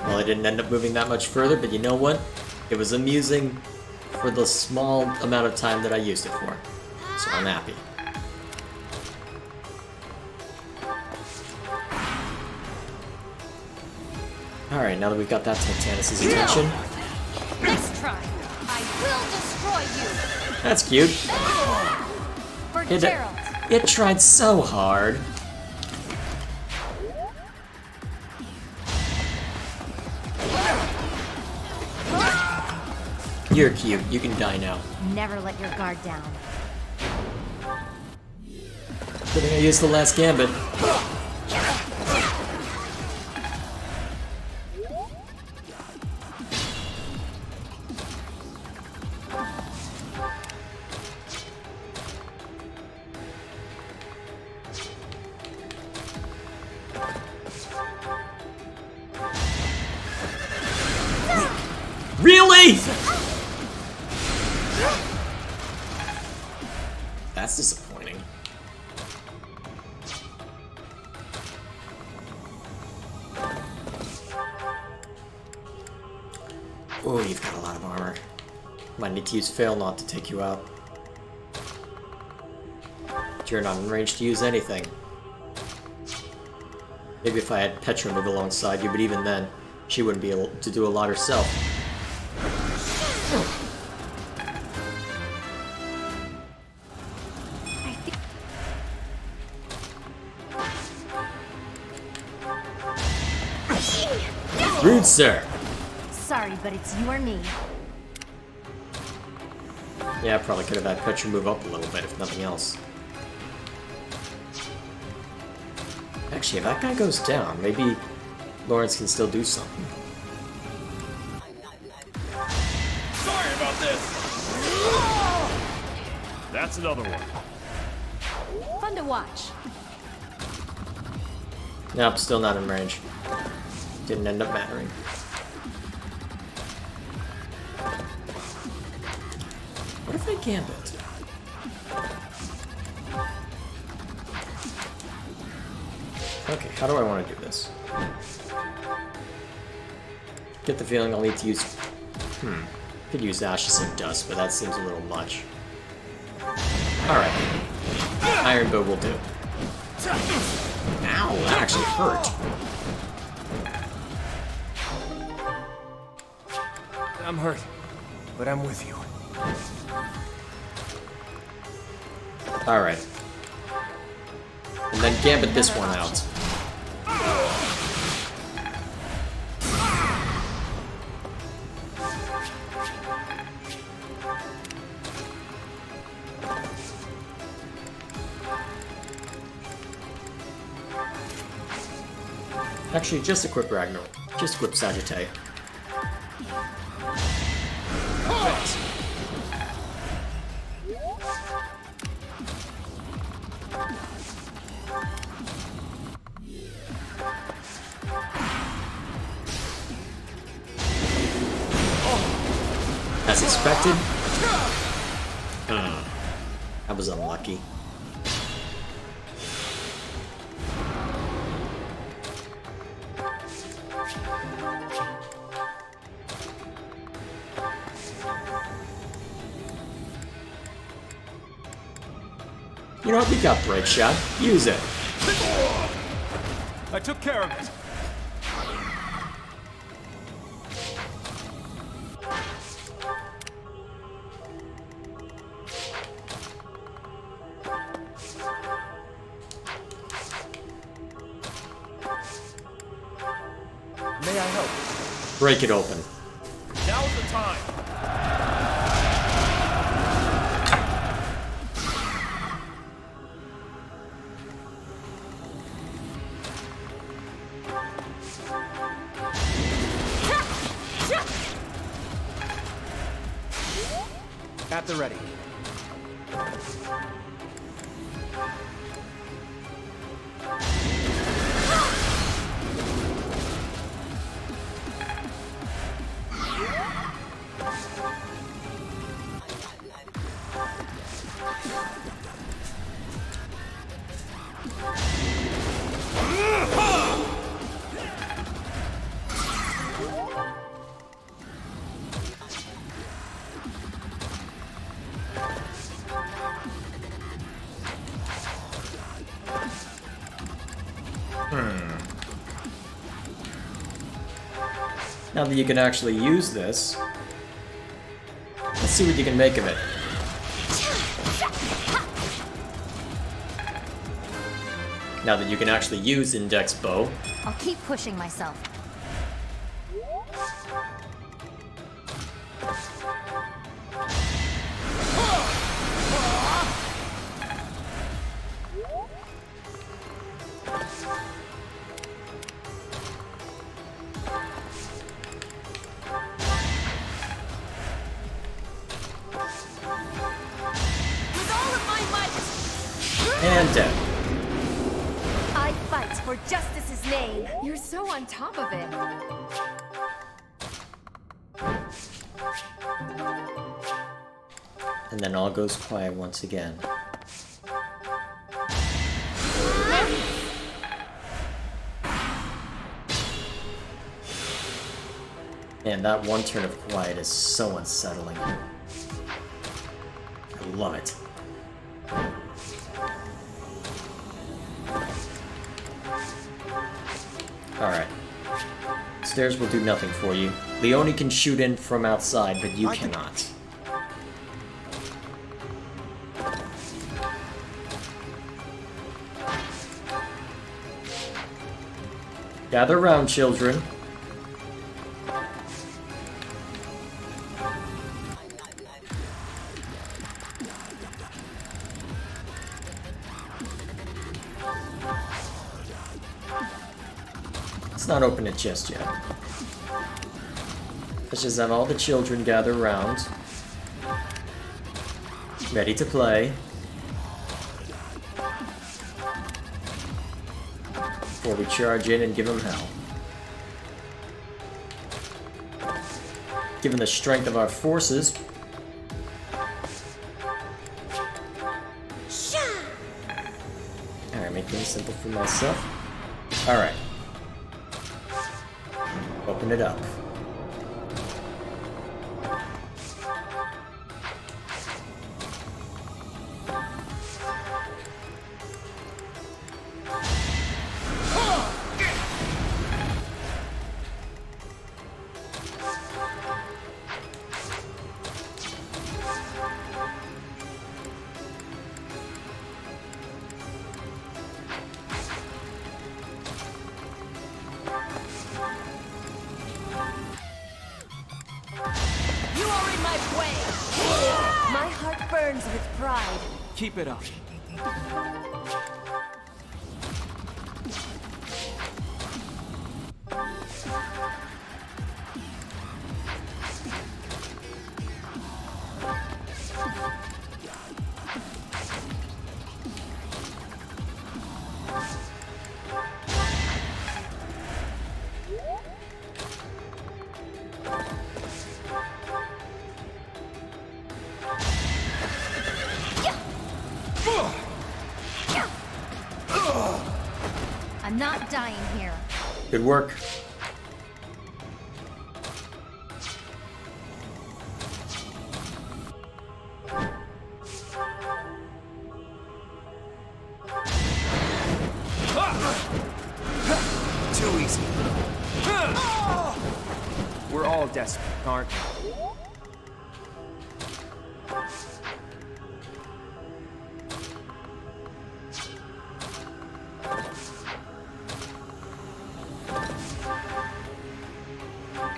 Well, I didn't end up moving that much further, but you know what? It was amusing for the small amount of time that I used it for. So I'm happy. Alright, now that we've got that Titanis' attention. Next try, I will destroy you. That's cute. For It, Gerald. it tried so hard. You're cute. You can die now. Never let your guard down. Good thing I used the last gambit. Really? That's disappointing. Oh, you've got a lot of armor. Might need to use fail not to take you out. But you're not in range to use anything. Maybe if I had Petra move alongside you, but even then, she wouldn't be able to do a lot herself. Rude, sir. Sorry, but it's you or me. Yeah, I probably could have had Petra move up a little bit, if nothing else. Actually, if that guy goes down, maybe Lawrence can still do something. Sorry about this! That's another one. Fun to watch. Nope, still not in range. Didn't end up mattering. What if I gambit? Okay, how do I want to do this? Get the feeling I'll need to use... Could use Ashes and Dust, but that seems a little much. Alright. Iron Bow will do. Ow, that actually hurt. I'm hurt, but I'm with you. Alright. And then gambit this one out. Actually, just equip Ragnarok. Just equip Sagittae. As expected. I was unlucky. You know what? We got Break Shot. Use it. I took care of it. May I help? Break it open. Now's the time. At the ready. Now that you can actually use this, let's see what you can make of it. Now that you can actually use Index Bow, I'll keep pushing myself. With all of my might, and dead. I fight for justice's name. You're so on top of it. And then all goes quiet once again. Man, that one turn of quiet is so unsettling. I love it. Alright. Stairs will do nothing for you. Leone can shoot in from outside, but you cannot. Gather round, children. Let's not open it just yet. Let's just have all the children gather around. Ready to play. Before we charge in and give them hell. Given the strength of our forces. Alright, make things simple for myself. Alright. Open it up. My heart burns with pride. Keep it up. I'm not dying here. Good work. Too easy. We're all desperate, aren't we?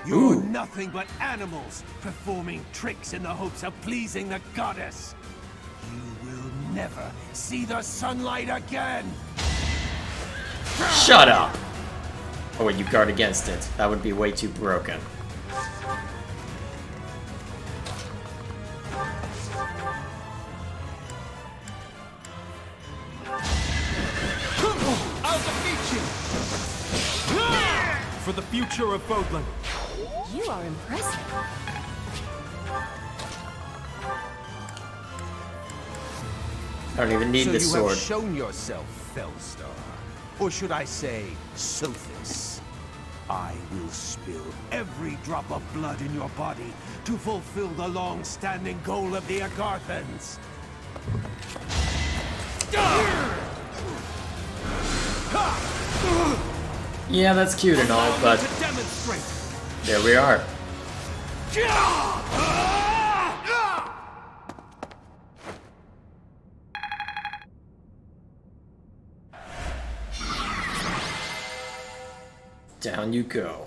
You're nothing but animals, performing tricks in the hopes of pleasing the goddess. You will never see the sunlight again! Shut up! Oh wait, you guard against it. That would be way too broken. I'll defeat you! For the future of Fodlan. You are impressive. I don't even need so this you sword. have shown yourself, Felstar. Or should I say, Sophis. I will spill every drop of blood in your body to fulfill the long-standing goal of the Agarthans. Yeah, that's cute and all, but there we are. Down you go.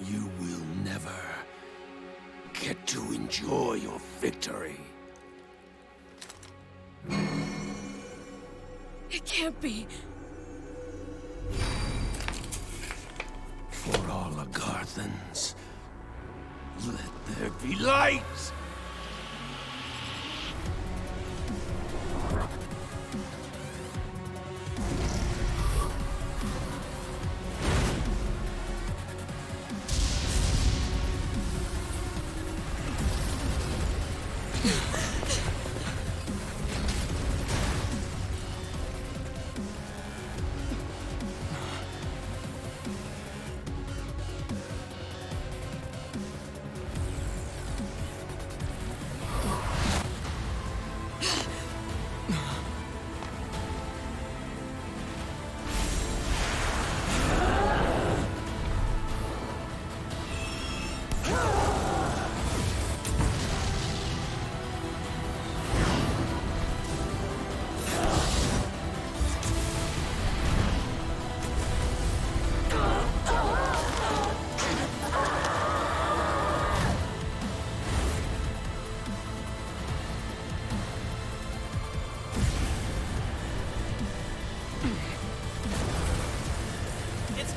You will never get to enjoy your victory. It can't be. For all Agarthans, let there be light!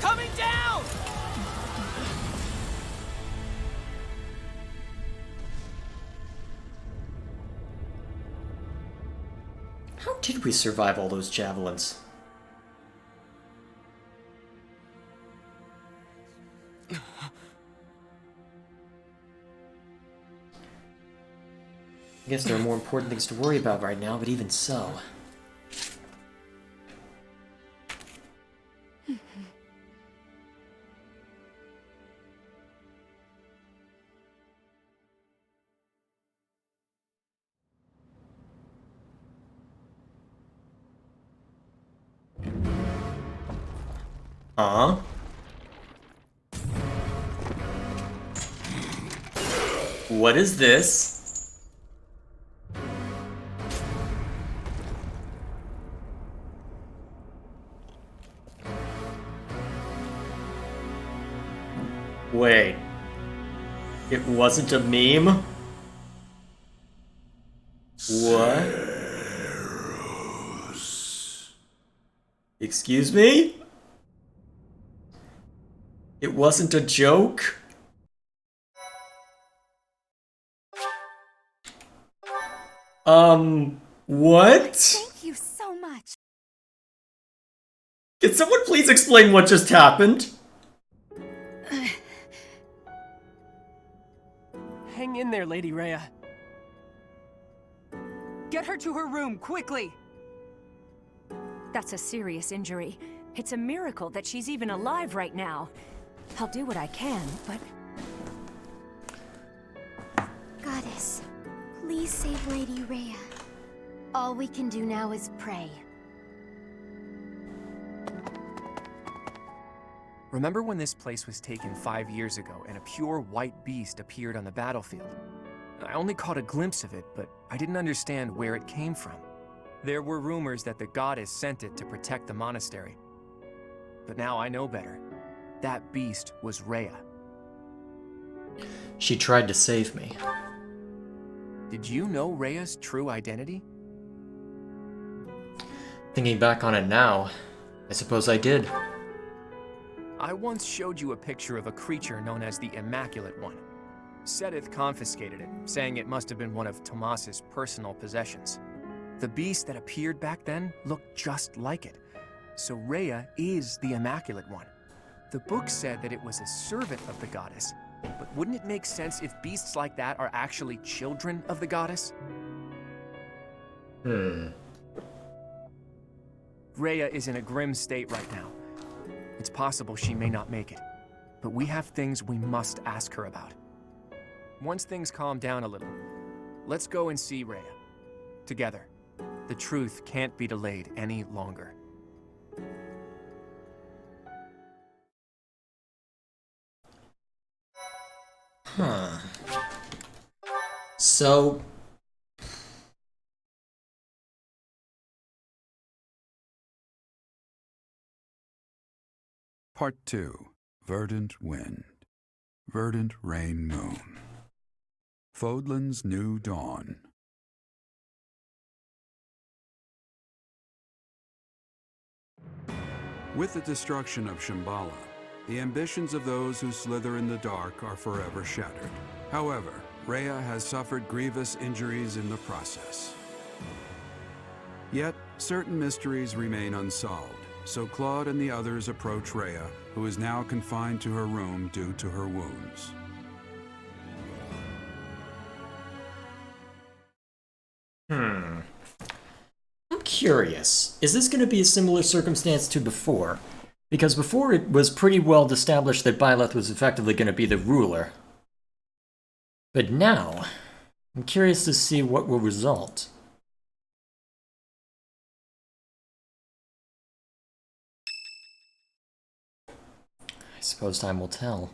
coming down! How did we survive all those javelins? I guess there are more important things to worry about right now, but even so. Huh? What is this? Wait. It wasn't a meme? What? Excuse me? It wasn't a joke? What? Thank you so much. Can someone please explain what just happened? Hang in there, Lady Rhea. Get her to her room, quickly! That's a serious injury. It's a miracle that she's even alive right now. I'll do what I can, but... Goddess, please save Lady Rhea. All we can do now is pray. Remember when this place was taken 5 years ago and a pure white beast appeared on the battlefield? I only caught a glimpse of it, but I didn't understand where it came from. There were rumors that the goddess sent it to protect the monastery. But now I know better. That beast was Rhea. She tried to save me. Did you know Rhea's true identity? Thinking back on it now, I suppose I did. I once showed you a picture of a creature known as the Immaculate One. Sedith confiscated it, saying it must have been one of Tomas's personal possessions. The beast that appeared back then looked just like it. So Rhea is the Immaculate One. The book said that it was a servant of the goddess, but wouldn't it make sense if beasts like that are actually children of the goddess? Rhea is in a grim state right now. It's possible she may not make it, but we have things we must ask her about. Once things calm down a little, let's go and see Rhea. Together. The truth can't be delayed any longer. Huh. So... Part 2. Verdant Wind. Verdant Rain Moon. Fodlan's New Dawn. With the destruction of Shambhala, the ambitions of those who slither in the dark are forever shattered. However, Rhea has suffered grievous injuries in the process. Yet, certain mysteries remain unsolved, so Claude and the others approach Rhea, who is now confined to her room due to her wounds. I'm curious. Is this going to be a similar circumstance to before? Because before it was pretty well established that Byleth was effectively going to be the ruler. But now, I'm curious to see what will result. I suppose time will tell.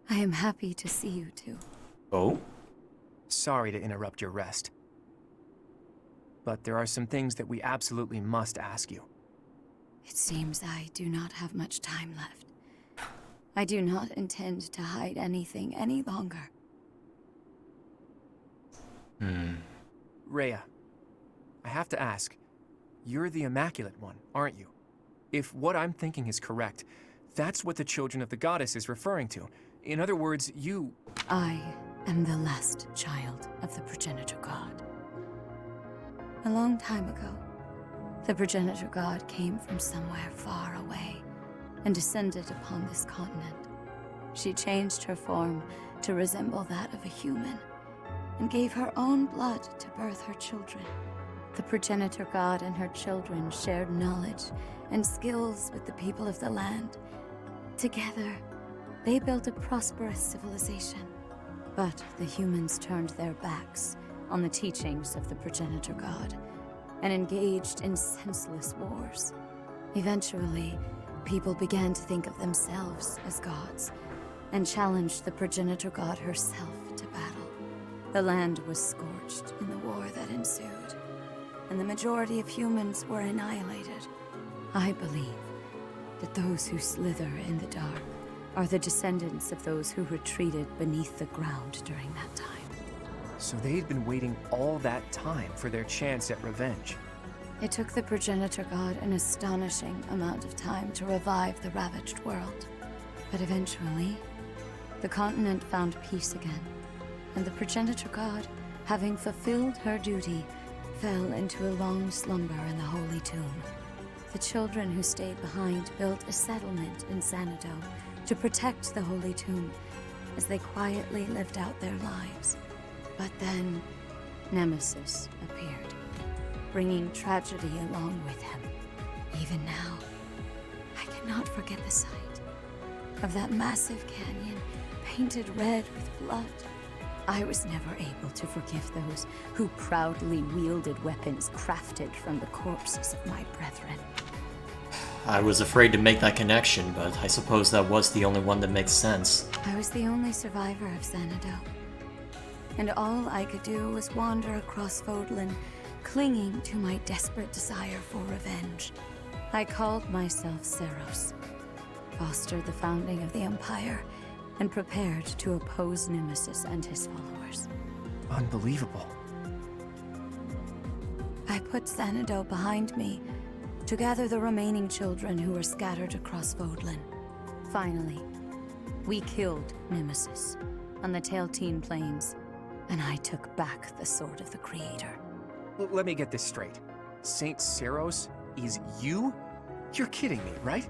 I am happy to see you two. Oh? Sorry to interrupt your rest. But there are some things that we absolutely must ask you. It seems I do not have much time left. I do not intend to hide anything any longer. Rhea, I have to ask. You're the Immaculate One, aren't you? If what I'm thinking is correct, that's what the children of the goddess is referring to. In other words, you... I am the last child of the progenitor god. A long time ago, the progenitor god came from somewhere far away and descended upon this continent. She changed her form to resemble that of a human and gave her own blood to birth her children. The progenitor god and her children shared knowledge and skills with the people of the land. Together, they built a prosperous civilization. But the humans turned their backs on the teachings of the progenitor god and engaged in senseless wars. Eventually, people began to think of themselves as gods and challenged the progenitor god herself to battle. The land was scorched in the war that ensued, and the majority of humans were annihilated. I believe that those who slither in the dark are the descendants of those who retreated beneath the ground during that time. So they'd been waiting all that time for their chance at revenge. It took the progenitor god an astonishing amount of time to revive the ravaged world. But eventually, the continent found peace again, and the progenitor god, having fulfilled her duty, fell into a long slumber in the holy tomb. The children who stayed behind built a settlement in Xanadu to protect the holy tomb as they quietly lived out their lives. But then, Nemesis appeared, bringing tragedy along with him. Even now, I cannot forget the sight of that massive canyon painted red with blood. I was never able to forgive those who proudly wielded weapons crafted from the corpses of my brethren. I was afraid to make that connection, but I suppose that was the only one that makes sense. I was the only survivor of Xanadu, and all I could do was wander across Fodlan, clinging to my desperate desire for revenge. I called myself Seros, fostered the founding of the Empire, and prepared to oppose Nemesis and his followers. Unbelievable. I put Xanadu behind me to gather the remaining children who were scattered across Fodlan. Finally, we killed Nemesis on the Tailteen Plains, and I took back the Sword of the Creator. Let me get this straight. Saint Seros is you? You're kidding me, right?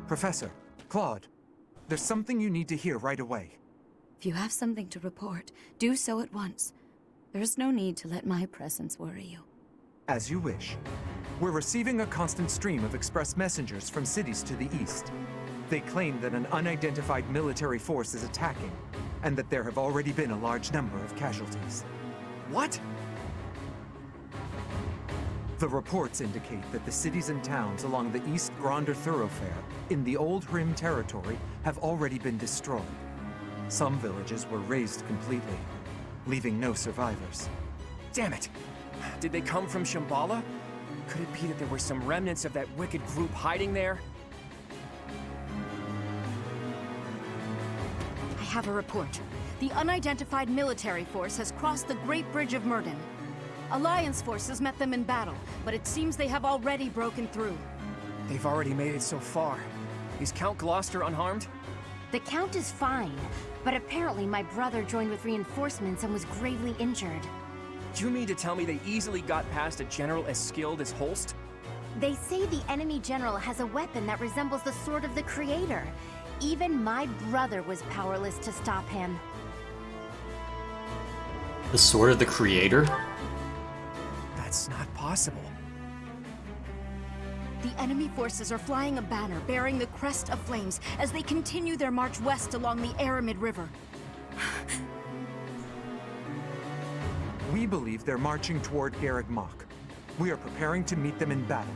Professor, Claude, there's something you need to hear right away. If you have something to report, do so at once. There is no need to let my presence worry you. As you wish. We're receiving a constant stream of express messengers from cities to the east. They claim that an unidentified military force is attacking, and that there have already been a large number of casualties. What? The reports indicate that the cities and towns along the East Gronder thoroughfare in the Old Rim territory have already been destroyed. Some villages were razed completely, leaving no survivors. Damn it! Did they come from Shambhala? Could it be that there were some remnants of that wicked group hiding there? I have a report. The unidentified military force has crossed the Great Bridge of Myrden. Alliance forces met them in battle, but it seems they have already broken through. They've already made it so far. Is Count Gloucester unharmed? The Count is fine, but apparently my brother joined with reinforcements and was gravely injured. Do you mean to tell me they easily got past a general as skilled as Holst? They say the enemy general has a weapon that resembles the Sword of the Creator. Even my brother was powerless to stop him. The Sword of the Creator? That's not possible. The enemy forces are flying a banner bearing the crest of flames as they continue their march west along the Aramid River. We believe they're marching toward Garreg Mach. We are preparing to meet them in battle.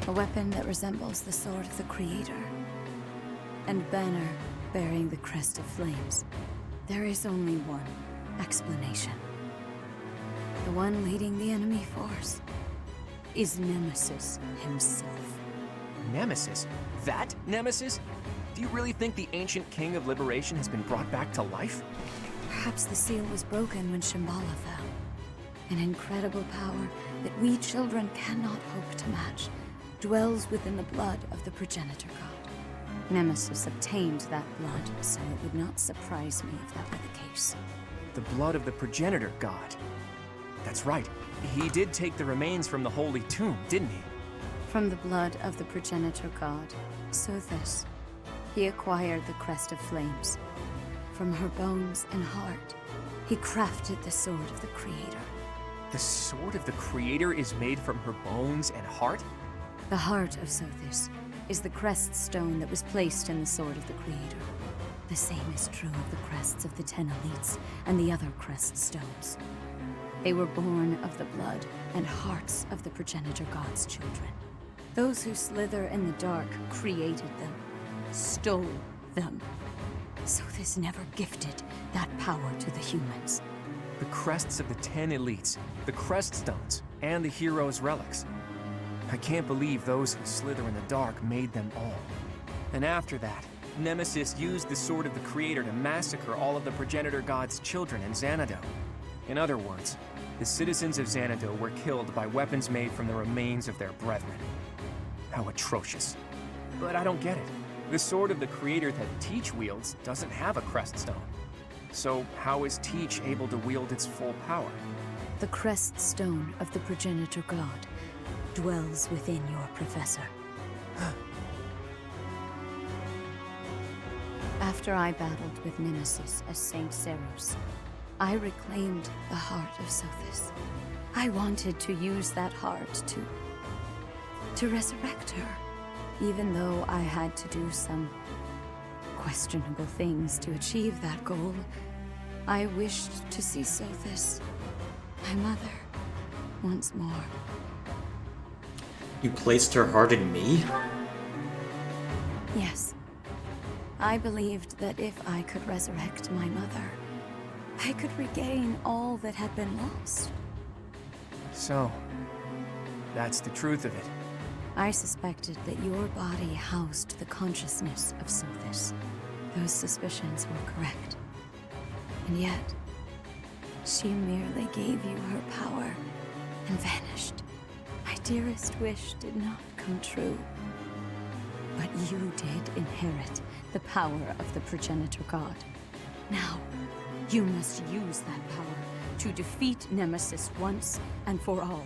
A weapon that resembles the Sword of the Creator. And banner bearing the crest of flames. There is only one explanation. The one leading the enemy force is Nemesis himself. Nemesis? That Nemesis? Do you really think the ancient king of liberation has been brought back to life? Perhaps the seal was broken when Shambhala fell. An incredible power that we children cannot hope to match dwells within the blood of the progenitor god. Nemesis obtained that blood, so it would not surprise me if that were the case. The blood of the progenitor god. That's right. He did take the remains from the holy tomb, didn't he? From the blood of the progenitor god, Sothis, he acquired the Crest of Flames. From her bones and heart, he crafted the Sword of the Creator. The Sword of the Creator is made from her bones and heart? The heart of Sothis is the crest stone that was placed in the Sword of the Creator. The same is true of the crests of the 10 elites and the other crest stones. They were born of the blood and hearts of the progenitor god's children. Those who slither in the dark created them, stole them. Sothis never gifted that power to the humans. The crests of the 10 elites, the crest stones, and the heroes' relics. I can't believe those who slither in the dark made them all. And after that, Nemesis used the Sword of the Creator to massacre all of the progenitor god's children in Xanadu. In other words, the citizens of Xanadu were killed by weapons made from the remains of their brethren. How atrocious. But I don't get it. The Sword of the Creator that Teach wields doesn't have a crest stone. So how is Teach able to wield its full power? The crest stone of the progenitor god dwells within your professor. After I battled with Nemesis as Saint Seros, I reclaimed the heart of Sothis. I wanted to use that heart to resurrect her, even though I had to do some questionable things to achieve that goal. I wished to see Sothis, my mother, once more. You placed her heart in me? Yes. I believed that if I could resurrect my mother, I could regain all that had been lost. So, that's the truth of it. I suspected that your body housed the consciousness of Sothis. Those suspicions were correct. And yet, she merely gave you her power and vanished. My dearest wish did not come true. But you did inherit the power of the progenitor god. Now, you must use that power to defeat Nemesis once and for all.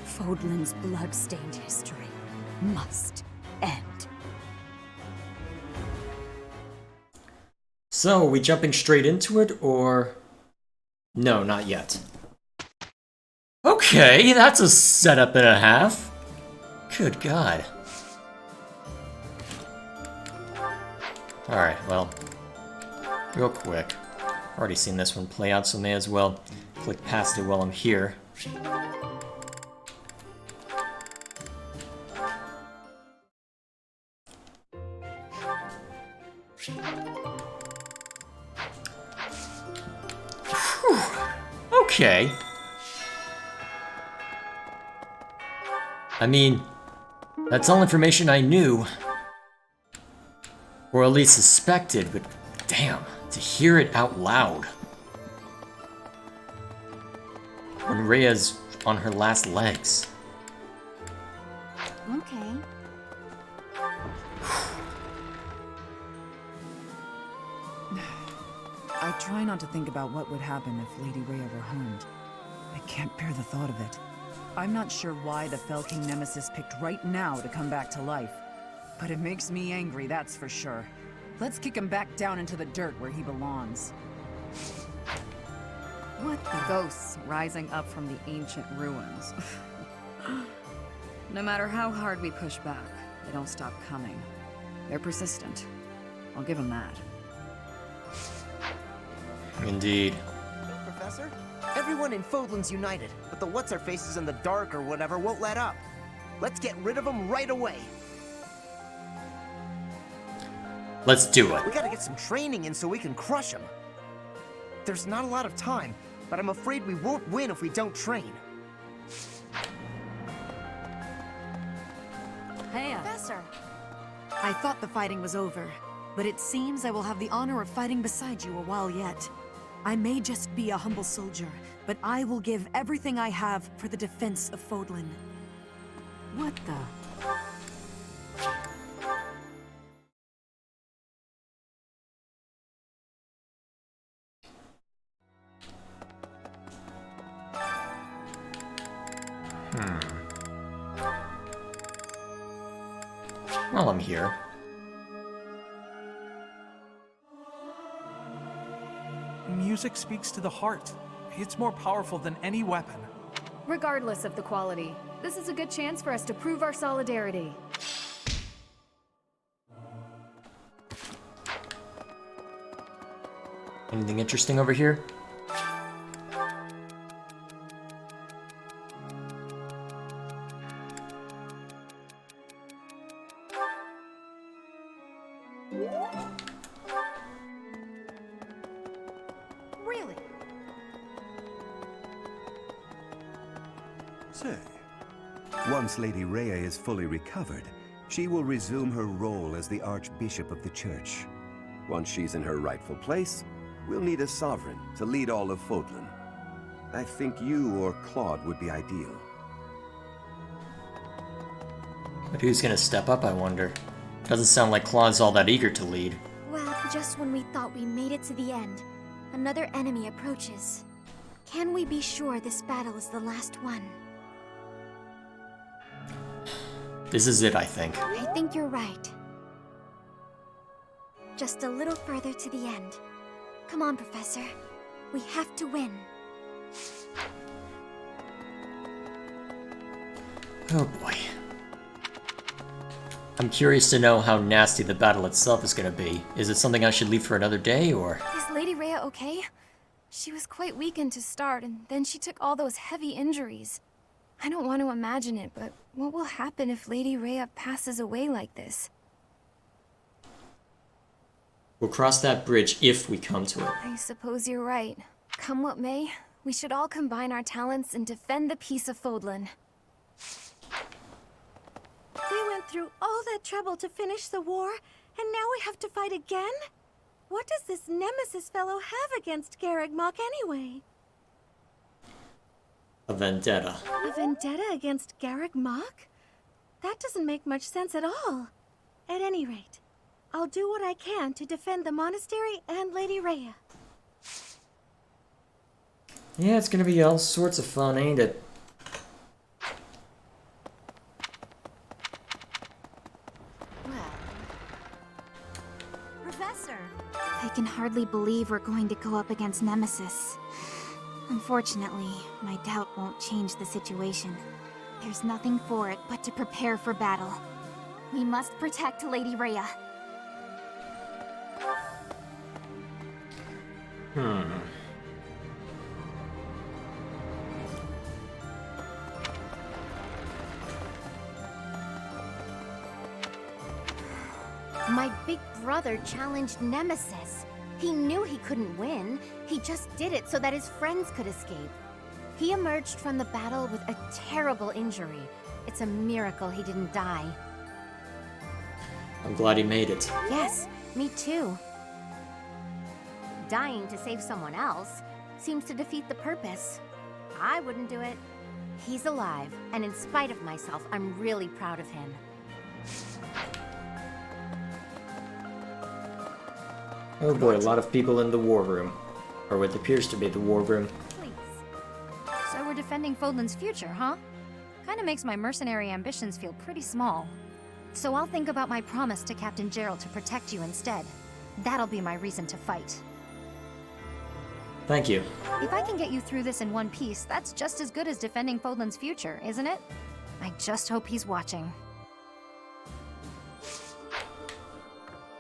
Fodlan's blood-stained history must end. So, are we jumping straight into it, or... No, not yet. Okay, that's a setup and a half. Good God. Alright, well, real quick. Already seen this one play out, so may as well click past it while I'm here. Whew. Okay. I mean, that's all information I knew. Or at least suspected, but damn, to hear it out loud. When Rhea's on her last legs. Okay. I try not to think about what would happen if Lady Rhea were harmed. I can't bear the thought of it. I'm not sure why the Fell King Nemesis picked right now to come back to life. But it makes me angry, that's for sure. Let's kick him back down into the dirt where he belongs. What the ghosts rising up from the ancient ruins. No matter how hard we push back, they don't stop coming. They're persistent. I'll give them that. Indeed. Professor? Everyone in Fodlan's united, but the what's-her-faces in the dark or whatever won't let up. Let's get rid of them right away. Let's do it. We gotta get some training in so we can crush them. There's not a lot of time, but I'm afraid we won't win if we don't train. Hey, Professor! I thought the fighting was over, but it seems I will have the honor of fighting beside you a while yet. I may just be a humble soldier, but I will give everything I have for the defense of Fodlan. What the? Well, I'm here. Music speaks to the heart. It's more powerful than any weapon. Regardless of the quality, this is a good chance for us to prove our solidarity. Anything interesting over here? Really? Say, once Lady Rhea is fully recovered, she will resume her role as the Archbishop of the Church. Once she's in her rightful place, we'll need a sovereign to lead all of Fodlan. I think you or Claude would be ideal. But who's gonna step up, I wonder? Doesn't sound like Claude's all that eager to lead. Well, just when we thought we made it to the end, another enemy approaches. Can we be sure this battle is the last one? This is it, I think. I think you're right. Just a little further to the end. Come on, Professor. We have to win. Oh boy. I'm curious to know how nasty the battle itself is gonna be. Is it something I should leave for another day, or...? Is Lady Rhea okay? She was quite weakened to start, and then she took all those heavy injuries. I don't want to imagine it, but what will happen if Lady Rhea passes away like this? We'll cross that bridge if we come to it. I suppose you're right. Come what may, we should all combine our talents and defend the peace of Fodlan. We went through all that trouble to finish the war, and now we have to fight again? What does this Nemesis fellow have against Garreg Mach anyway? A vendetta. A vendetta against Garreg Mach? That doesn't make much sense at all. At any rate, I'll do what I can to defend the monastery and Lady Rhea. Yeah, it's gonna be all sorts of fun, ain't it? Professor! I can hardly believe we're going to go up against Nemesis. Unfortunately, my doubt won't change the situation. There's nothing for it but to prepare for battle. We must protect Lady Rhea. My big brother challenged Nemesis. He knew he couldn't win. He just did it so that his friends could escape. He emerged from the battle with a terrible injury. It's a miracle he didn't die. I'm glad he made it. Yes, me too. Dying to save someone else seems to defeat the purpose. I wouldn't do it. He's alive, and in spite of myself, I'm really proud of him. Oh boy, a lot of people in the war room. Or what appears to be the war room. So we're defending Fodlan's future, huh? Kinda makes my mercenary ambitions feel pretty small. So I'll think about my promise to Captain Gerald to protect you instead. That'll be my reason to fight. Thank you. If I can get you through this in one piece, that's just as good as defending Fodlan's future, isn't it? I just hope he's watching.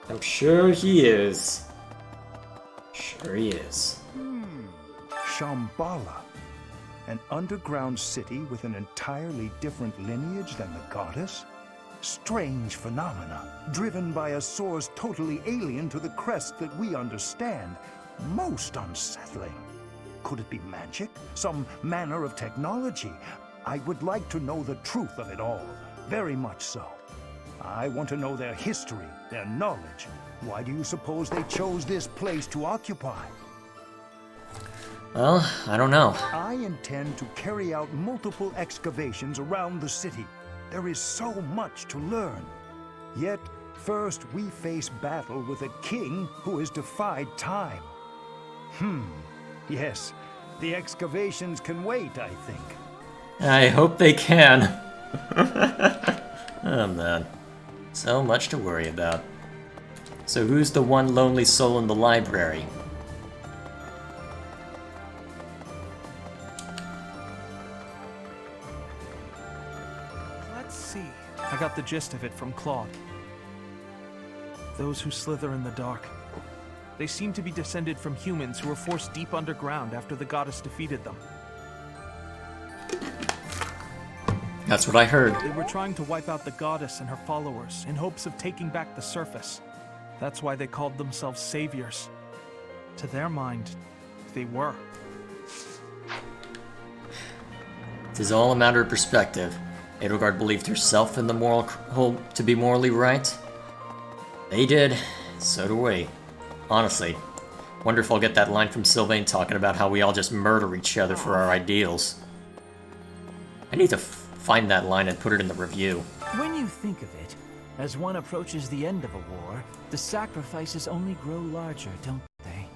I'm sure he is. Sure he is. Shambhala. An underground city with an entirely different lineage than the goddess? Strange phenomena, driven by a source totally alien to the crest that we understand. Most unsettling. Could it be magic? Some manner of technology? I would like to know the truth of it all. Very much so. I want to know their history, their knowledge. Why do you suppose they chose this place to occupy? Well, I don't know. I intend to carry out multiple excavations around the city. There is so much to learn. Yet, first we face battle with a king who has defied time. Yes, the excavations can wait, I think. I hope they can. Oh man. So much to worry about. So who's the one lonely soul in the library? Let's see. I got the gist of it from Claude. Those who slither in the dark. They seem to be descended from humans who were forced deep underground after the goddess defeated them. That's what I heard. They were trying to wipe out the goddess and her followers in hopes of taking back the surface. That's why they called themselves saviors. To their mind, they were. It is all a matter of perspective. Edelgard believed herself in the moral to be morally right. They did. So do we. Honestly, wonder if I'll get that line from Sylvain talking about how we all just murder each other for our ideals. I need to find that line and put it in the review. When you think of it, as one approaches the end of a war, the sacrifices only grow larger, don't they?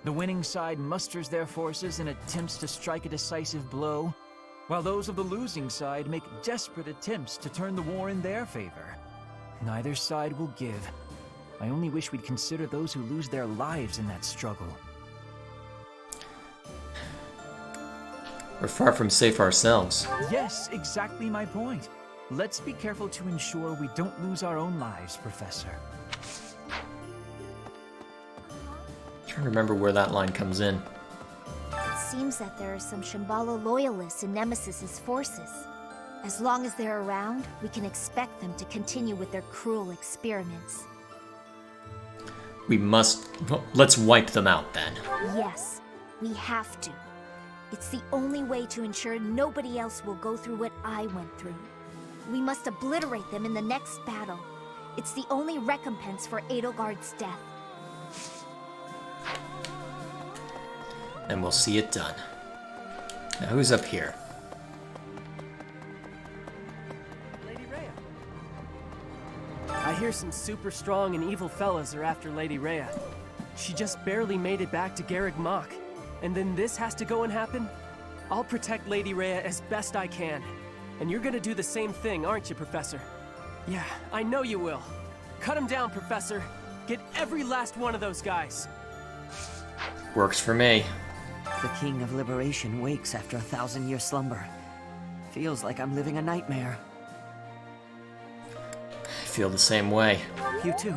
The winning side musters their forces and attempts to strike a decisive blow, while those of the losing side make desperate attempts to turn the war in their favor. Neither side will give. I only wish we'd consider those who lose their lives in that struggle. We're far from safe ourselves. Yes, exactly my point. Let's be careful to ensure we don't lose our own lives, Professor. Trying to remember where that line comes in. It seems that there are some Shambhala loyalists in Nemesis's forces. As long as they're around, we can expect them to continue with their cruel experiments. We must... let's wipe them out, then. Yes, we have to. It's the only way to ensure nobody else will go through what I went through. We must obliterate them in the next battle. It's the only recompense for Edelgard's death. And we'll see it done. Now who's up here? Lady Rhea. I hear some super strong and evil fellas are after Lady Rhea. She just barely made it back to Garreg Mach. And then this has to go and happen? I'll protect Lady Rhea as best I can. And you're gonna do the same thing, aren't you, Professor? Yeah, I know you will. Cut him down, Professor. Get every last one of those guys. Works for me. The King of Liberation wakes after 1,000-year slumber. Feels like I'm living a nightmare. I feel the same way. You too.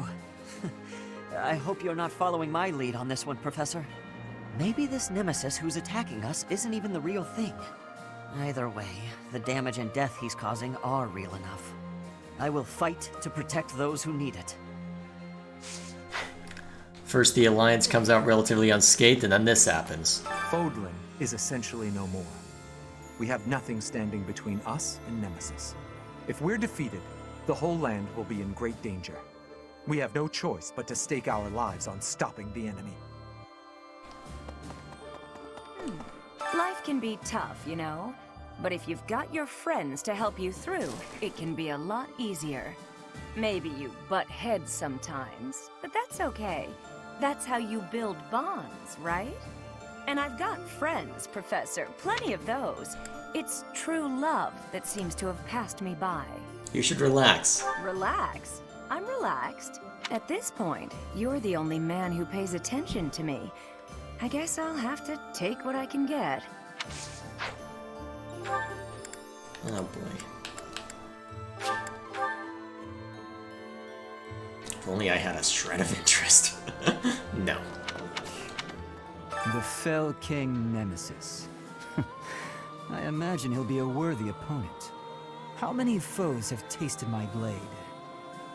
I hope you're not following my lead on this one, Professor. Maybe this Nemesis who's attacking us isn't even the real thing. Either way, the damage and death he's causing are real enough. I will fight to protect those who need it. First the Alliance comes out relatively unscathed, and then this happens. Fodlan is essentially no more. We have nothing standing between us and Nemesis. If we're defeated, the whole land will be in great danger. We have no choice but to stake our lives on stopping the enemy. Life can be tough, you know? But if you've got your friends to help you through, it can be a lot easier. Maybe you butt heads sometimes, but that's okay. That's how you build bonds, right? And I've got friends, Professor, plenty of those. It's true love that seems to have passed me by. You should relax. Relax? I'm relaxed. At this point, you're the only man who pays attention to me. I guess I'll have to take what I can get. Oh boy. If only I had a shred of interest. No. The fell King Nemesis. I imagine he'll be a worthy opponent. How many foes have tasted my blade?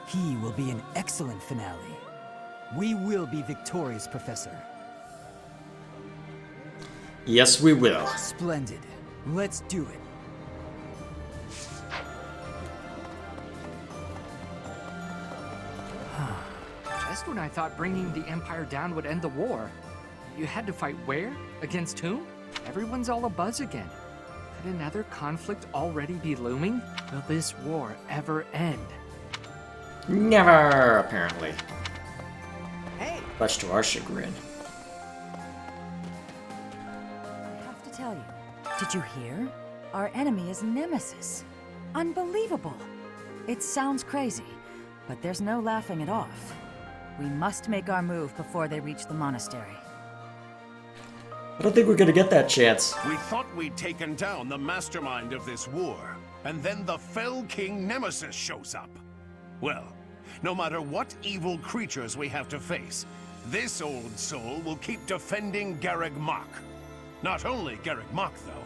He will be an excellent finale. We will be victorious, Professor. Yes, we will. Splendid. Let's do it. Just when I thought bringing the Empire down would end the war, You had to fight where? Against whom? Everyone's all abuzz again. Could another conflict already be looming? Will this war ever end? Never, apparently. Hey! Much to our chagrin. I have to tell you, did you hear? Our enemy is Nemesis. Unbelievable. It sounds crazy, but there's no laughing it off. We must make our move before they reach the monastery. I don't think we're gonna get that chance. We thought we'd taken down the mastermind of this war, and then the fell king Nemesis shows up. Well, no matter what evil creatures we have to face, this old soul will keep defending Garreg Mach. Not only Garreg Mach, though.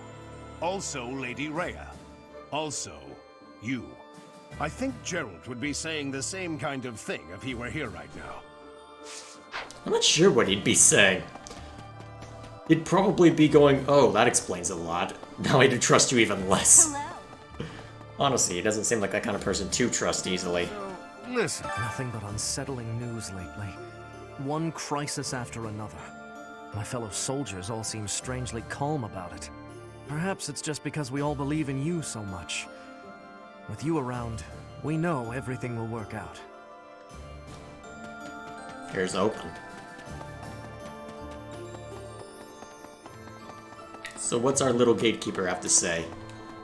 Also Lady Rhea. Also, you. I think Gerald would be saying the same kind of thing if he were here right now. I'm not sure what he'd be saying. He'd probably be going, oh, that explains a lot. Now I do trust you even less. Hello. Honestly, he doesn't seem like that kind of person to trust easily. Listen. Nothing but unsettling news lately. One crisis after another. My fellow soldiers all seem strangely calm about it. Perhaps it's just because we all believe in you so much. With you around, we know everything will work out. Here's open. So what's our little gatekeeper have to say?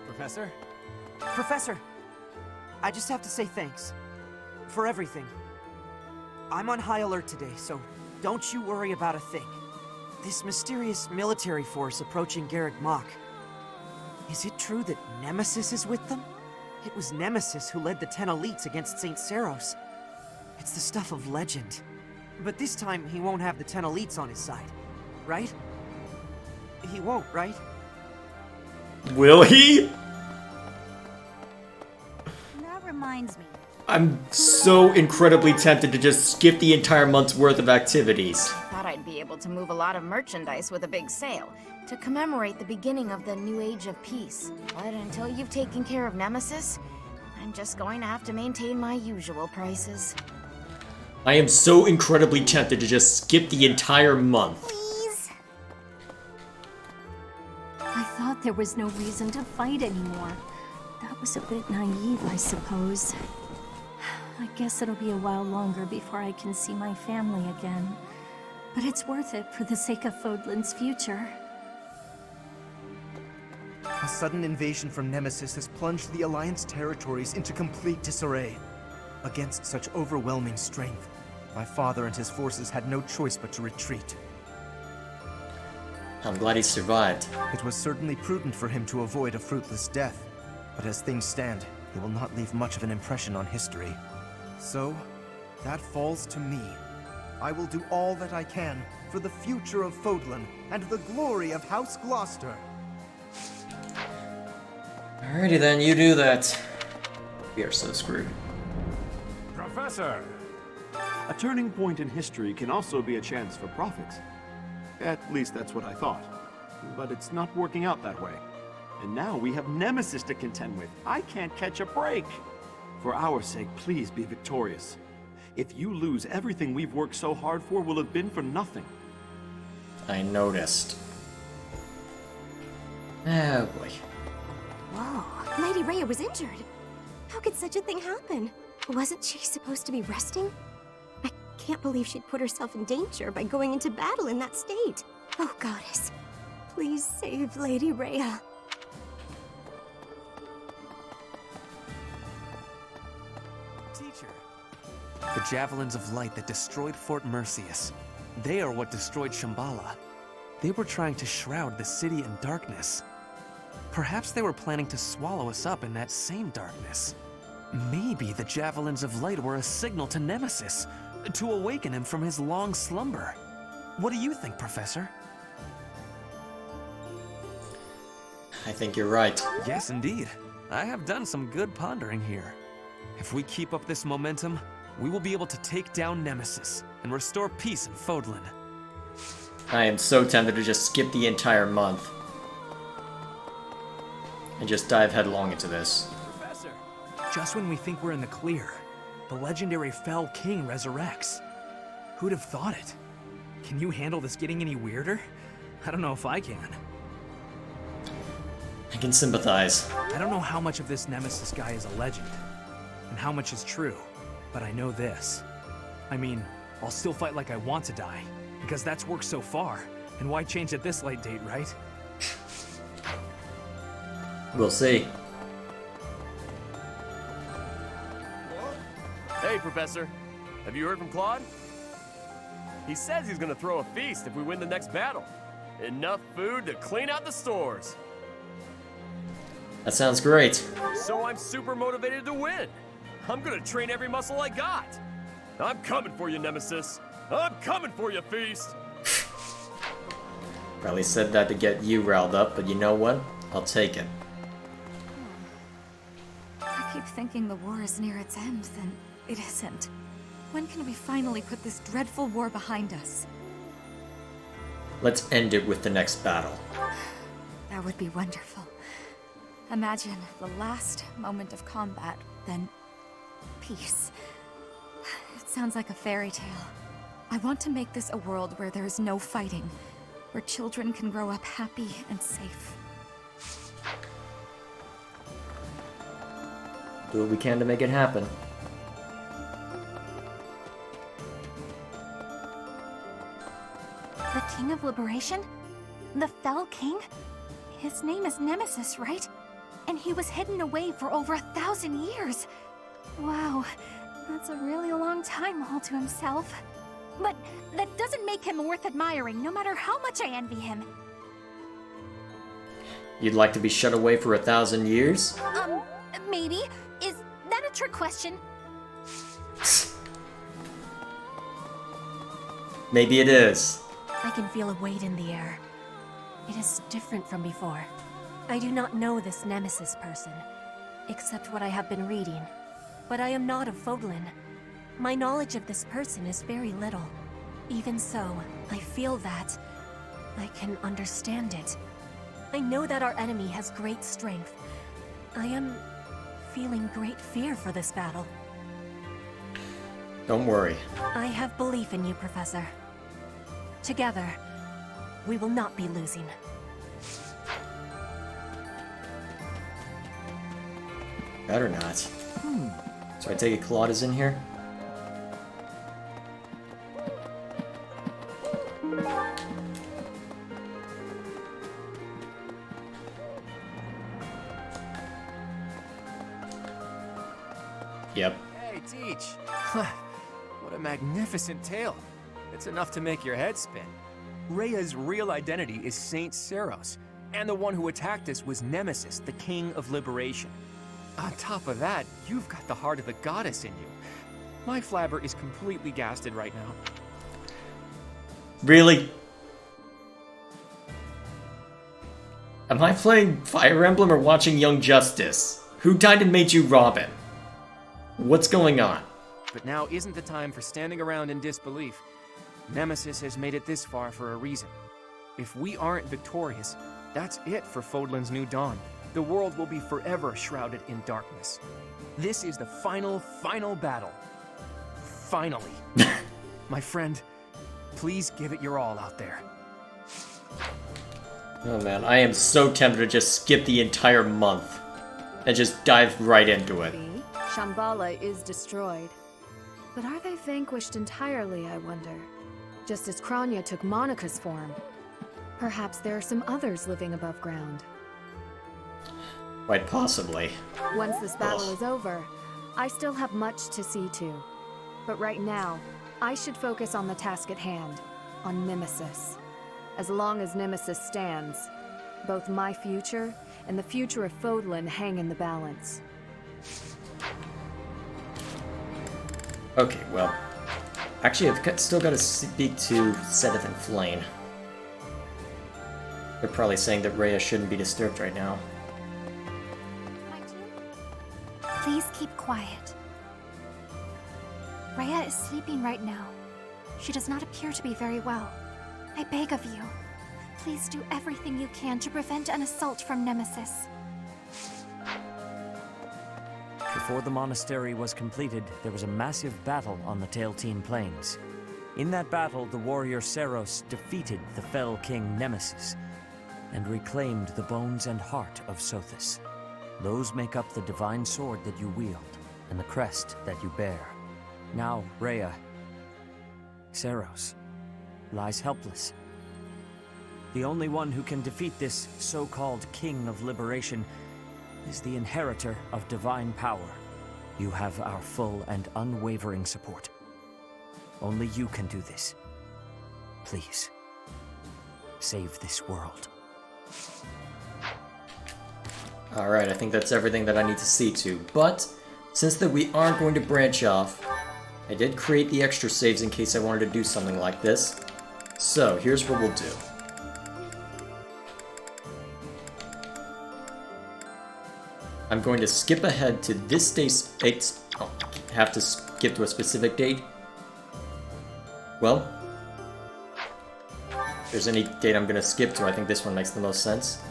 Professor? Professor! I just have to say thanks. For everything. I'm on high alert today, so don't you worry about a thing. This mysterious military force approaching Garreg Mach. Is it true that Nemesis is with them? It was Nemesis who led the 10 elites against St. Saros. It's the stuff of legend. But this time, he won't have the 10 elites on his side, right? He won't, right? Will he? That reminds me. I'm so incredibly tempted to just skip the entire month's worth of activities. Thought I'd be able to move a lot of merchandise with a big sale to commemorate the beginning of the new age of peace. But until you've taken care of Nemesis, I'm just going to have to maintain my usual prices. I am so incredibly tempted to just skip the entire month. Please? I thought there was no reason to fight anymore. That was a bit naive, I suppose. I guess it'll be a while longer before I can see my family again. But it's worth it for the sake of Fodlan's future. A sudden invasion from Nemesis has plunged the Alliance territories into complete disarray. Against such overwhelming strength, my father and his forces had no choice but to retreat. I'm glad he survived. It was certainly prudent for him to avoid a fruitless death, but as things stand, he will not leave much of an impression on history. So, that falls to me. I will do all that I can for the future of Fodlan and the glory of House Gloucester. Alrighty then, you do that. We are so screwed. Professor! A turning point in history can also be a chance for profit. At least that's what I thought. But it's not working out that way. And now we have Nemesis to contend with. I can't catch a break. For our sake, please be victorious. If you lose, everything we've worked so hard for will have been for nothing. I noticed. Oh boy. Whoa, Lady Rhea was injured. How could such a thing happen? Wasn't she supposed to be resting? I can't believe she'd put herself in danger by going into battle in that state. Oh, Goddess, please save Lady Rhea. Teacher. The javelins of light that destroyed Fort Mercius. They are what destroyed Shambhala. They were trying to shroud the city in darkness. Perhaps they were planning to swallow us up in that same darkness. Maybe the javelins of light were a signal to Nemesis, to awaken him from his long slumber. What do you think, Professor? I think you're right. Yes, indeed. I have done some good pondering here. If we keep up this momentum, we will be able to take down Nemesis and restore peace in Fodlan. I am so tempted to just skip the entire month and just dive headlong into this. Professor! Just when we think we're in the clear, the legendary Fell King resurrects. Who'd have thought it? Can you handle this getting any weirder? I don't know if I can. I can sympathize. I don't know how much of this Nemesis guy is a legend, and how much is true, but I know this. I mean, I'll still fight like I want to die, because that's worked so far, and why change at this late date, right? We'll see. Hey, Professor. Have you heard from Claude? He says he's gonna throw a feast if we win the next battle. Enough food to clean out the stores. That sounds great. So I'm super motivated to win. I'm gonna train every muscle I got. I'm coming for you, Nemesis. I'm coming for you, Feast. Probably said that to get you riled up, but you know what? I'll take it. I keep thinking the war is near its end, then it isn't. When can we finally put this dreadful war behind us? Let's end it with the next battle. That would be wonderful. Imagine the last moment of combat, then peace. It sounds like a fairy tale. I want to make this a world where there is no fighting, where children can grow up happy and safe. Do what we can to make it happen. The King of Liberation? The Fell King? His name is Nemesis, right? And he was hidden away for over 1,000 years. Wow, that's a really long time all to himself. But that doesn't make him worth admiring, no matter how much I envy him. You'd like to be shut away for 1,000 years? Maybe. Is that a trick question? Maybe it is. I can feel a weight in the air. It is different from before. I do not know this Nemesis person, except what I have been reading. But I am not of Fodlan. My knowledge of this person is very little. Even so, I feel that I can understand it. I know that our enemy has great strength. I am feeling great fear for this battle. Don't worry. I have belief in you, Professor. Together, we will not be losing. Better not. So I take it Claude is in here? Yep. Hey, Teach. What a magnificent tale. It's enough to make your head spin. Rhea's real identity is Saint Seros, and the one who attacked us was Nemesis, the King of Liberation. On top of that, you've got the heart of the goddess in you. My flabber is completely gasted right now. Really? Am I playing Fire Emblem or watching Young Justice? Who died and made you Robin? What's going on? But now isn't the time for standing around in disbelief. Nemesis has made it this far for a reason. If we aren't victorious, that's it for Fodlan's New Dawn. The world will be forever shrouded in darkness. This is the final battle. Finally. My friend, please give it your all out there. Oh man, I am so tempted to just skip the entire month and just dive right into it. Shambhala is destroyed. But are they vanquished entirely, I wonder? Just as Kranya took Monica's form. Perhaps there are some others living above ground. Quite possibly. Once this battle is over, I still have much to see to. But right now, I should focus on the task at hand, on Nemesis. As long as Nemesis stands, both my future and the future of Fodlan hang in the balance. Okay, well, actually I've still got to speak to Sedith and Flame. They're probably saying that Rhea shouldn't be disturbed right now. Please keep quiet. Rhea is sleeping right now. She does not appear to be very well. I beg of you, please do everything you can to prevent an assault from Nemesis. Before the monastery was completed, there was a massive battle on the Tailtean Plains. In that battle, the warrior Seros defeated the fell king Nemesis and reclaimed the bones and heart of Sothis. Those make up the divine sword that you wield and the crest that you bear. Now, Rhea, Seros lies helpless. The only one who can defeat this so-called King of Liberation is the inheritor of divine power. You have our full and unwavering support. Only you can do this. Please, save this world. Alright, I think that's everything that I need to see to, but since that we aren't going to branch off, I did create the extra saves in case I wanted to do something like this. So, here's what we'll do. I'm going to skip ahead to this day's... Oh, have to skip to a specific date? Well, if there's any date I'm going to skip to, I think this one makes the most sense.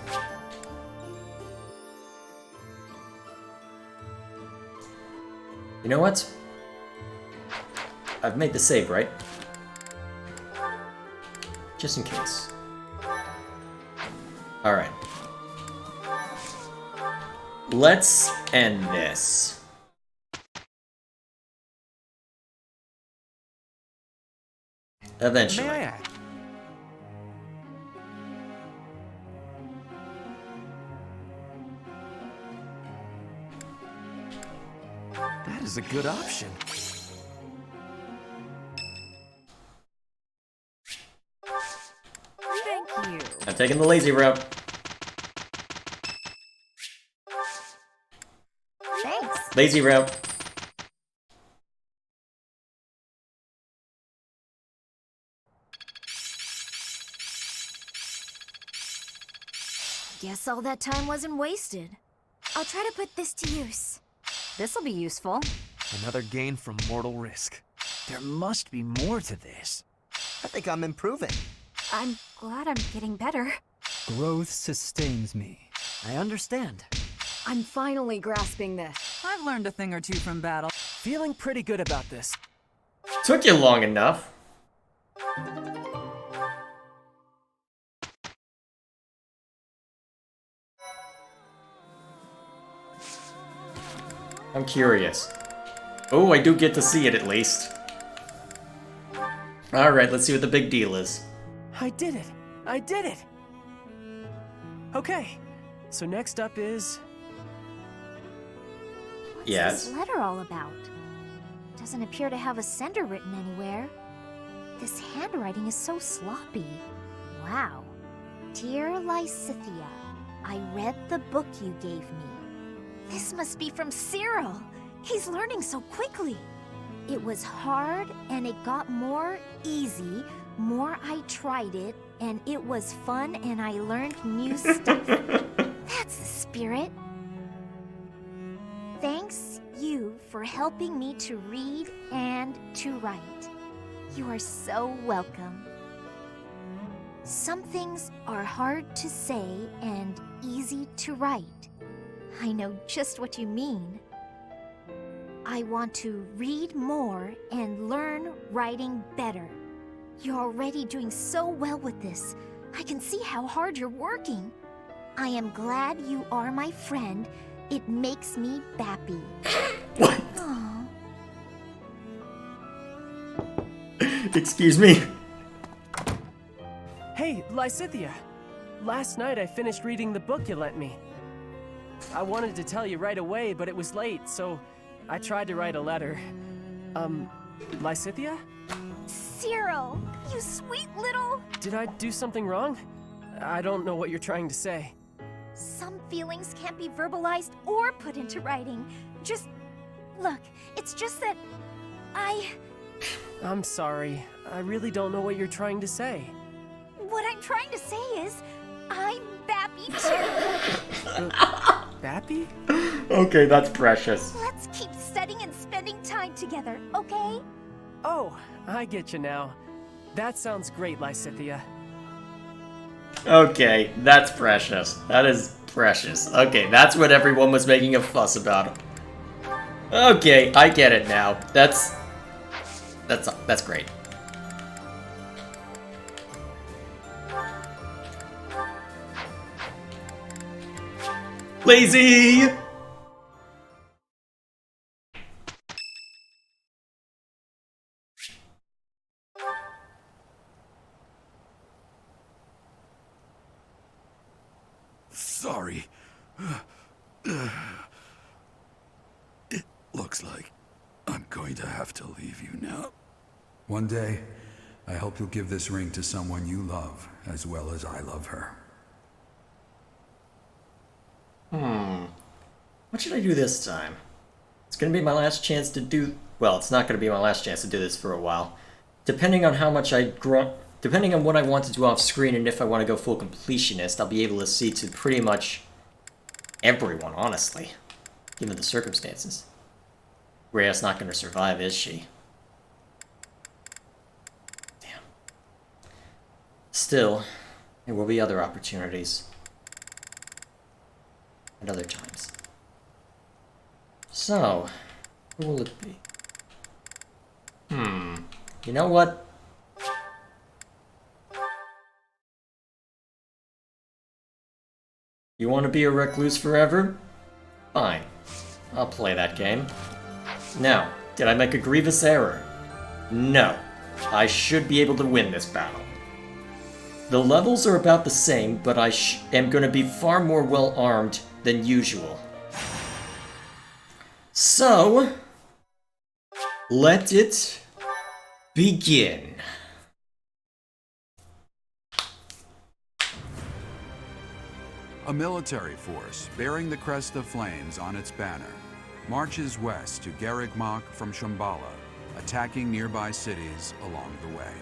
You know what? I've made the save, right? Just in case. Alright. Let's end this. Eventually. May I add? That is a good option. Thank you. I'm taking the lazy route. Thanks. Lazy route. Guess all that time wasn't wasted. I'll try to put this to use. This'll be useful. Another gain from mortal risk. There must be more to this. I think I'm improving. I'm glad I'm getting better. Growth sustains me. I understand. I'm finally grasping this. I've learned a thing or two from battle. Feeling pretty good about this. Took you long enough. I'm curious. Oh, I do get to see it at least. Alright, let's see what the big deal is. I did it! I did it! Okay, so next up is... What's Yes. this letter all about? Doesn't appear to have a sender written anywhere. This handwriting is so sloppy. Wow. Dear Lysithea, I read the book you gave me. This must be from Cyril. He's learning so quickly. It was hard and it got more easy. More I tried it and it was fun and I learned new stuff. That's the spirit. Thanks you for helping me to read and to write. You are so welcome. Some things are hard to say and easy to write. I know just what you mean. I want to read more and learn writing better. You're already doing so well with this. I can see how hard you're working. I am glad you are my friend. It makes me happy. What? Aw. Excuse me. Hey, Lysithea! Last night I finished reading the book you lent me. I wanted to tell you right away, but it was late, so I tried to write a letter. Lysithea? Cyril, you sweet little... Did I do something wrong? I don't know what you're trying to say. Some feelings can't be verbalized or put into writing. Just... Look, it's just that... I'm sorry. I really don't know what you're trying to say. What I'm trying to say is... I'm Bappy too. Bappy? Okay, that's precious. Let's keep studying and spending time together, okay? Oh, I get you now. That sounds great, Lysithea. Okay, that's precious. That is precious. Okay, that's what everyone was making a fuss about. Okay, I get it now. That's great. Lazy! Sorry. It looks like I'm going to have to leave you now. One day, I hope you'll give this ring to someone you love as well as I love her. What should I do this time? It's gonna be my last chance to do... Well, it's not gonna be my last chance to do this for a while. Depending on how much depending on what I want to do off screen and if I want to go full completionist, I'll be able to see to pretty much everyone, honestly. Given the circumstances. Rhea's not gonna survive, is she? Damn. Still, there will be other opportunities. At other times. So, who will it be? You know what? You want to be a recluse forever? Fine. I'll play that game. Now, did I make a grievous error? No. I should be able to win this battle. The levels are about the same, but I am going to be far more well-armed than usual. So, let it begin. A military force bearing the crest of flames on its banner marches west to Garrigmach from Shambhala, attacking nearby cities along the way.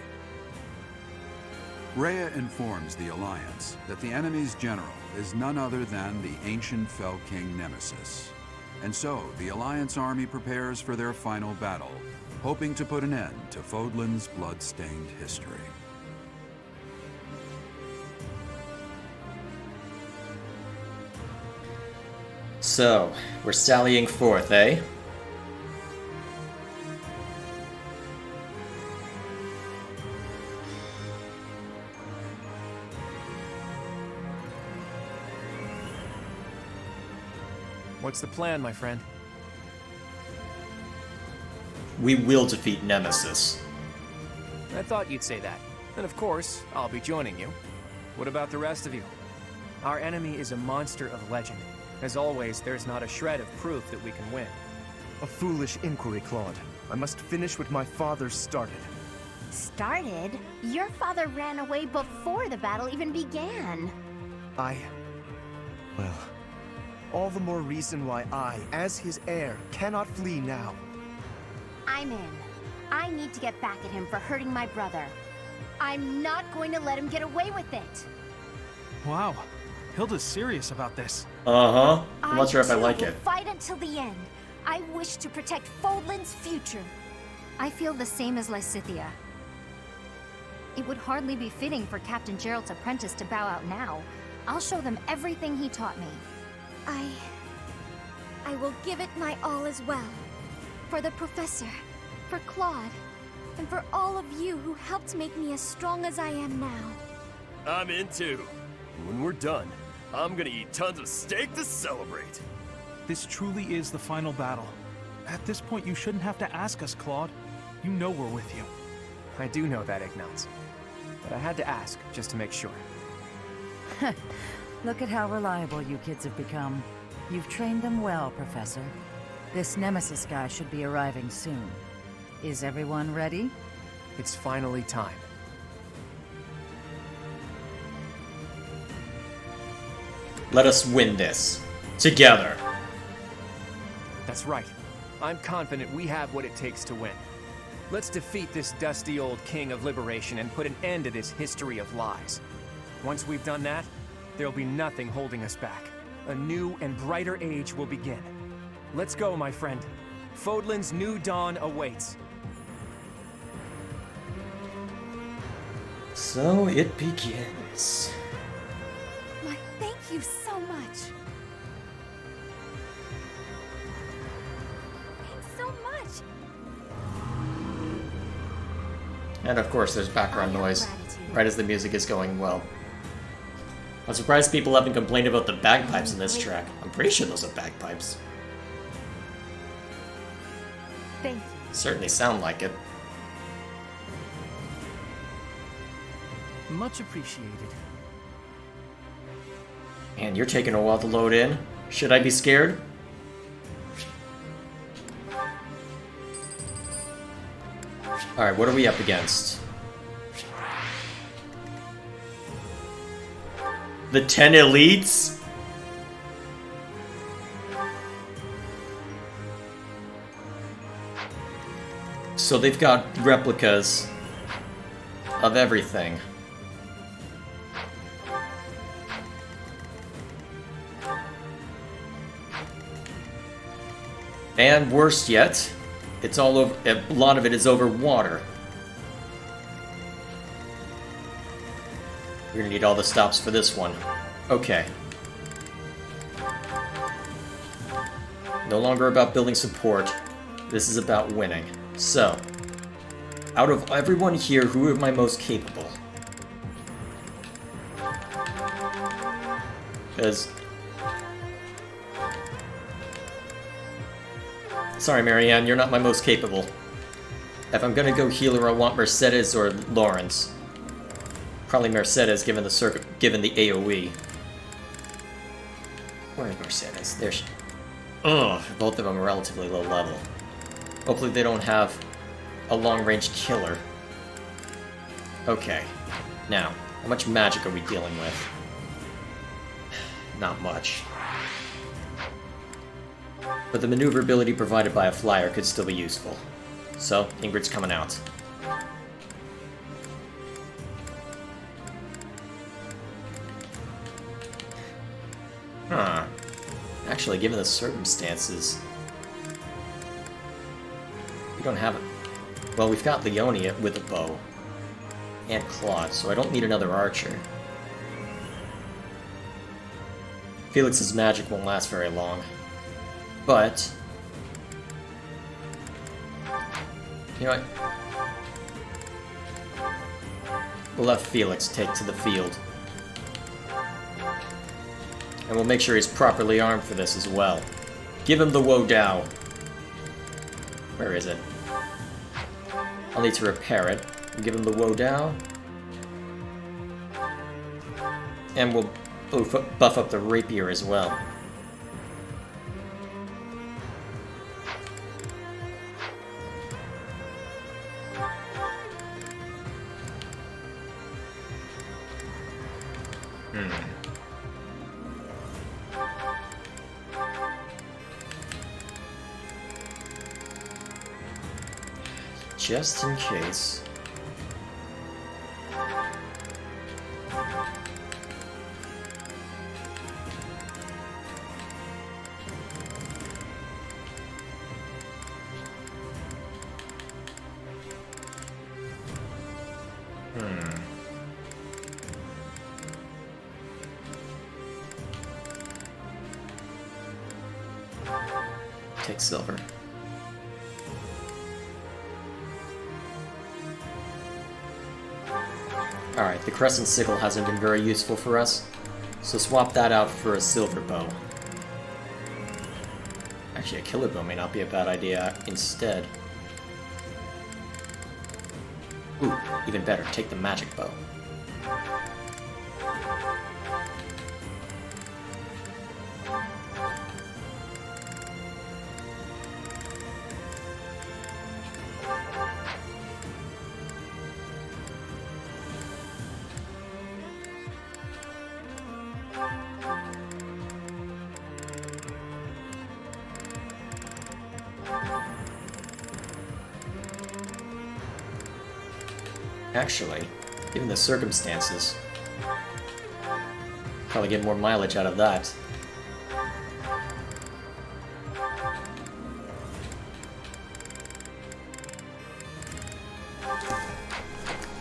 Rhea informs the Alliance that the enemy's general is none other than the ancient Fell King Nemesis. And so, the Alliance army prepares for their final battle, hoping to put an end to Fodlan's blood-stained history. So, we're sallying forth, eh? What's the plan, my friend? We will defeat Nemesis. I thought you'd say that. And of course, I'll be joining you. What about the rest of you? Our enemy is a monster of legend. As always, there's not a shred of proof that we can win. A foolish inquiry, Claude. I must finish what my father started. Started? Your father ran away before the battle even began. Well, all the more reason why I, as his heir, cannot flee now. I'm in. I need to get back at him for hurting my brother. I'm not going to let him get away with it. Wow. Hilda's serious about this. Uh-huh. I'm not sure if I like it. Fight until the end. I wish to protect Fodlan's future. I feel the same as Lysithea. It would hardly be fitting for Captain Gerald's apprentice to bow out now. I'll show them everything he taught me. I will give it my all as well. For the Professor, for Claude, and for all of you who helped make me as strong as I am now. I'm in too. When we're done, I'm gonna eat tons of steak to celebrate. This truly is the final battle. At this point, you shouldn't have to ask us, Claude. You know we're with you. I do know that, Ignatz. But I had to ask, just to make sure. Look at how reliable you kids have become. You've trained them well, Professor. This Nemesis guy should be arriving soon. Is everyone ready? It's finally time. Let us win this. Together. That's right. I'm confident we have what it takes to win. Let's defeat this dusty old king of liberation and put an end to this history of lies. Once we've done that, there'll be nothing holding us back. A new and brighter age will begin. Let's go, my friend. Fodlan's new dawn awaits. So it begins. Thank you so much. Thanks so much. And of course there's background noise right as the music is going well. I'm surprised people haven't complained about the bagpipes in this track. I'm pretty sure those are bagpipes. Thank you. Certainly sound like it. Much appreciated. Man, you're taking a while to load in. Should I be scared? Alright, what are we up against? The 10 elites? So they've got replicas of everything. And worse yet, it's all over. A lot of it is over water. We're gonna need all the stops for this one. Okay. No longer about building support. This is about winning. So, out of everyone here, who am I most capable? Because... Sorry, Marianne, you're not my most capable. If I'm gonna go healer, I want Mercedes or Lawrence. Probably Mercedes, given the AoE. Where is Mercedes? There she... Ugh, both of them are relatively low level. Hopefully they don't have a long-range killer. Okay. Now, how much magic are we dealing with? Not much. But the maneuverability provided by a flyer could still be useful. So, Ingrid's coming out. Huh. Actually, given the circumstances... We don't have it. Well, we've got Leonia with a bow. And Claude, so I don't need another archer. Felix's magic won't last very long. But... You know what? We'll have Felix take to the field. And we'll make sure he's properly armed for this as well. Give him the Wo Dao. Where is it? I'll need to repair it. Give him the Wo Dao. And we'll buff up the rapier as well. Just in case. Take silver. Alright, the Crescent Sickle hasn't been very useful for us, so swap that out for a silver bow. Actually, a killer bow may not be a bad idea instead. Ooh, even better, take the magic bow. Actually, given the circumstances, probably get more mileage out of that.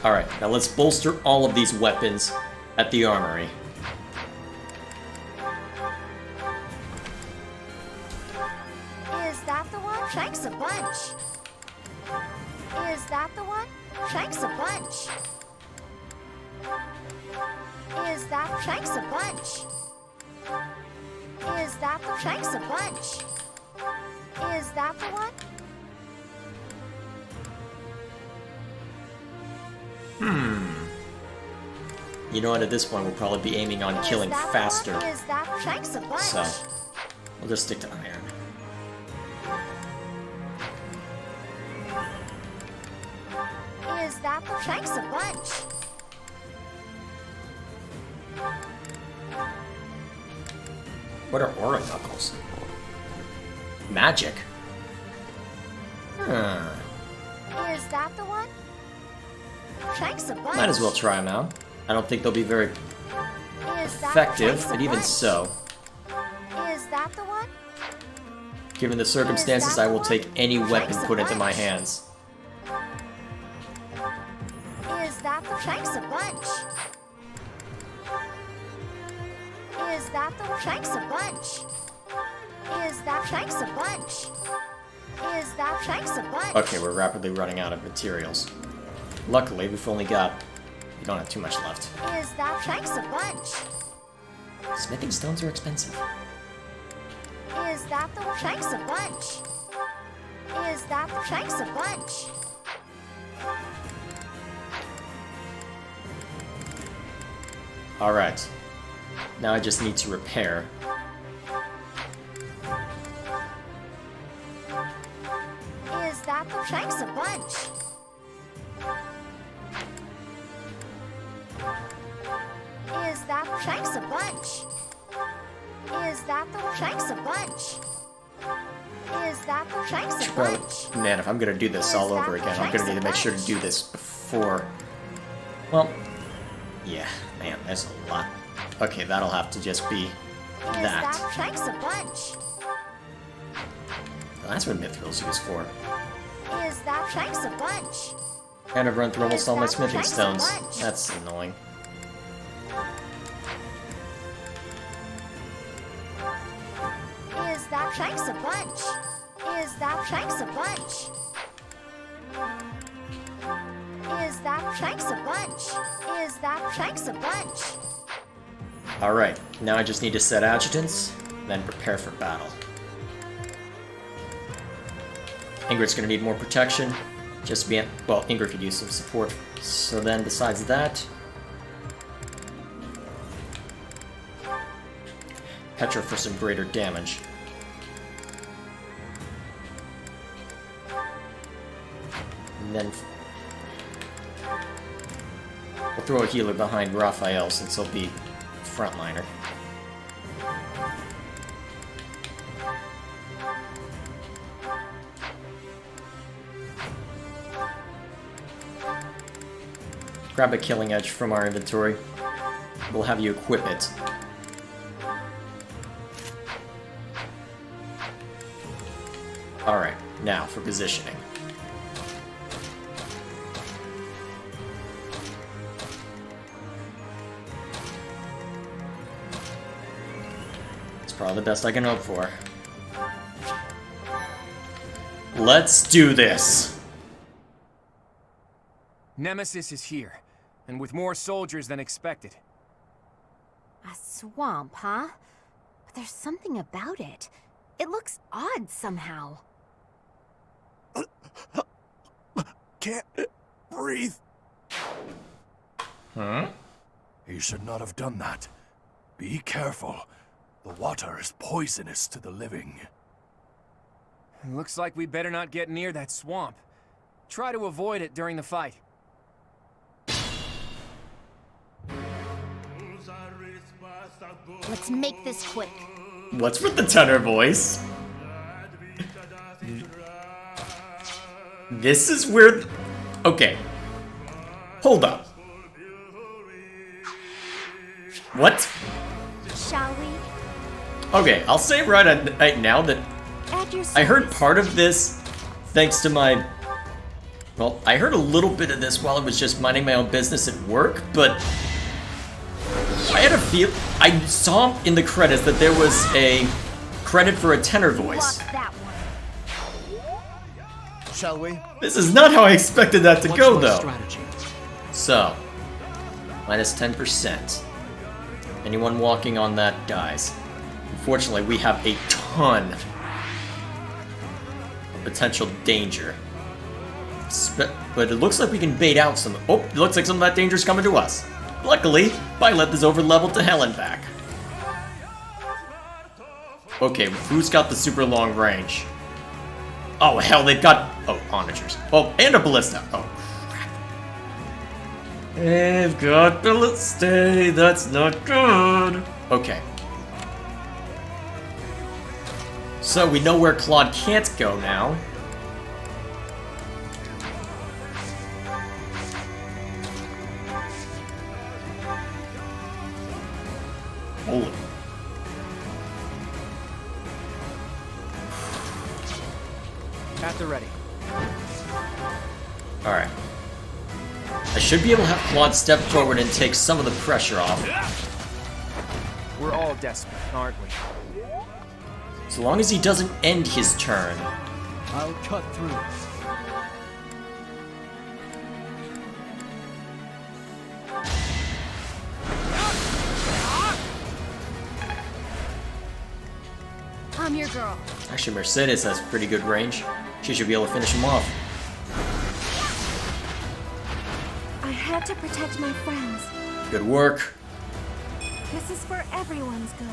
Alright, now let's bolster all of these weapons at the armory. Is that the one? Thanks a bunch. Is that the one? Thanks a bunch. Is that thanks a bunch? Is that the thanks a bunch? Is that the one? You know what, at this point we'll probably be aiming on killing faster. Is that thanks a bunch? So, we'll just stick to iron. Is that the thanks a bunch? What are aura knuckles? Magic? Huh. Is that the one? Thanks a bunch. Might as well try them out. I don't think they'll be very Is that effective, thanks a but even bunch? so, Is that the one? given the circumstances, I will take any weapon put into my hands. Is that the thanks a bunch? Is that the thanks a bunch? Is that thanks a bunch? Is that thanks a bunch? Okay, we're rapidly running out of materials. Luckily, we don't have too much left. Is that thanks a bunch? Smithing stones are expensive. Is that the thanks a bunch? Is that the thanks a bunch? Alright. Now I just need to repair. Is that the thanks a bunch? Is that the thanks a bunch? Is that the thanks a bunch? Is that the thanks a bunch? Man, if I'm gonna do this all over again, I'm gonna need to make sure to do this before... Well, yeah, man, there's a lot. Okay, that'll have to just be Is that. that thanks a bunch? Well, that's what Mithril's used for. Is that thanks a bunch? And I've run through almost all my Is that smithing thanks a stones. bunch? That's annoying. Is that thanks a bunch? Is that thanks a bunch? Is that thanks a bunch? Is that thanks a bunch? Alright, now I just need to set adjutants, then prepare for battle. Ingrid's gonna need more protection. Just be well, Ingrid could use some support. So then, besides that, Petra for some greater damage. And then we'll throw a healer behind Raphael since he'll be frontliner. Grab a killing edge from our inventory. We'll have you equip it. Alright, now for positioning. It's probably the best I can hope for. Let's do this! Nemesis is here, and with more soldiers than expected. A swamp, huh? But there's something about it. It looks odd somehow. Can't breathe. Huh? He should not have done that. Be careful. The water is poisonous to the living. Looks like we better not get near that swamp. Try to avoid it during the fight. Let's make this quick. What's with the tenor voice? This is where... Okay. Hold up. What? Shall we? Okay, I'll say right now that At your I heard service. part of this thanks to my... Well, I heard a little bit of this while I was just minding my own business at work, but... I had a feel... I saw in the credits that there was a credit for a tenor voice. That one. Shall we? This is not how I expected that to What's go, your though. strategy? So, minus 10%. Anyone walking on that dies. Unfortunately, we have a ton of potential danger. But it looks like we can bait out some... Oh, it looks like some of that danger's coming to us. Luckily, Byleth is over-leveled to hell and back. Okay, who's got the super long range? Oh, hell, they've got... Oh, onagers. Oh, and a ballista. Oh, crap. They've got ballista. That's not good. Okay. So, we know where Claude can't go now. Holy. At the ready. Alright. I should be able to have Claude step forward and take some of the pressure off. We're all desperate, aren't we? So long as he doesn't end his turn. I'll cut through. I'm your girl. Actually, Mercedes has pretty good range. She should be able to finish him off. I had to protect my friends. Good work. This is for everyone's good.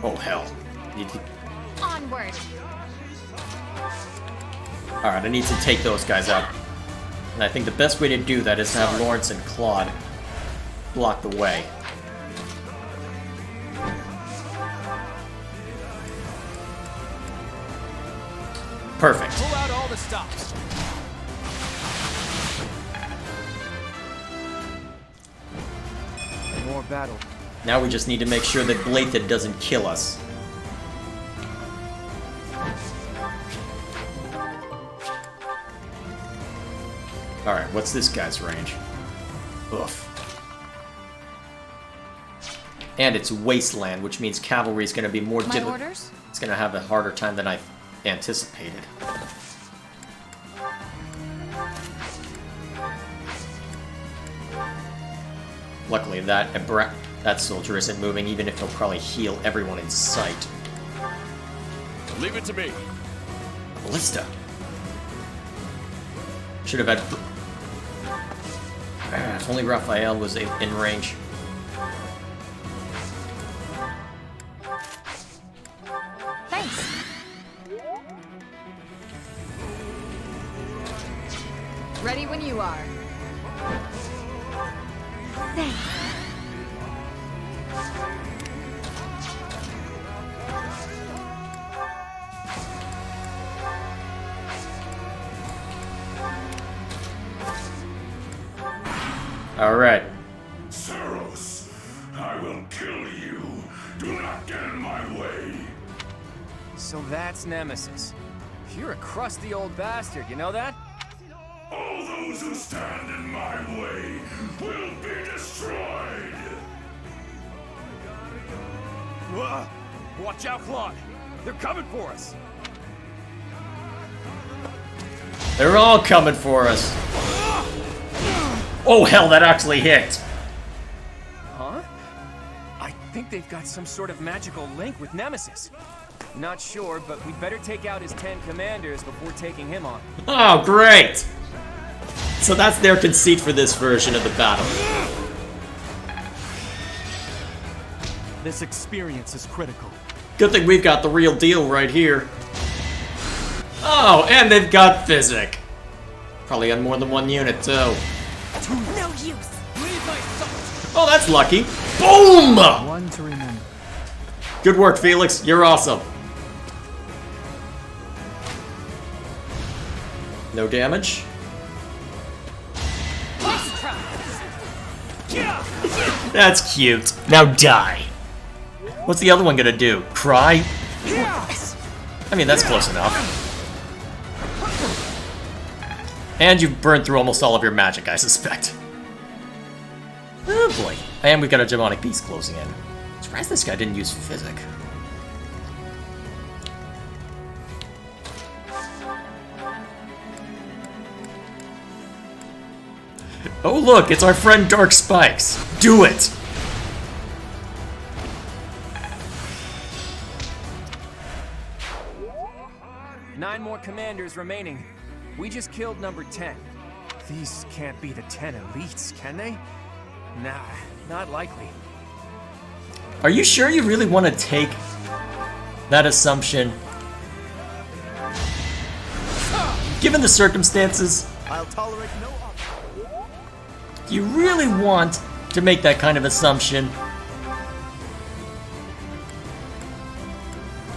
Oh, hell. Onward. Alright, I need to take those guys out. And I think the best way to do that is to have Lawrence and Claude block the way. Perfect. Pull out all the stops. More battle. Now we just need to make sure that Blathed doesn't kill us. Alright, what's this guy's range? Oof. And it's wasteland, which means cavalry is going to be more difficult. It's going to have a harder time than I anticipated. Luckily, that soldier isn't moving, even if he'll probably heal everyone in sight. Leave it to me. A ballista. Should have had... if only Raphael was in range. Thanks. Ready when you are. Thanks. All right. Saros, I will kill you. Do not get in my way. So that's Nemesis. You're a crusty old bastard, you know that? All those who stand in my way will be destroyed. Watch out, Claude. They're coming for us. They're all coming for us. Oh, hell, that actually hit. Huh? I think they've got some sort of magical link with Nemesis. Not sure, but we'd better take out his 10 commanders before taking him on. Oh, great. So that's their conceit for this version of the battle. This experience is critical. Good thing we've got the real deal right here. Oh, and they've got Physic. Probably on more than one unit, too. No use. Oh, that's lucky. Boom! One to remember. Good work, Felix. You're awesome. No damage. That's cute. Now die. What's the other one gonna do? Cry? I mean, that's close enough. And you've burned through almost all of your magic, I suspect. Oh boy. And we've got a demonic beast closing in. Surprised this guy didn't use Physic. Oh look, it's our friend Dark Spikes. Do it! Nine more commanders remaining. We just killed number 10. These can't be the 10 elites, can they? Nah, not likely. Are you sure you really want to take that assumption? Given the circumstances, I'll tolerate no do you really want to make that kind of assumption?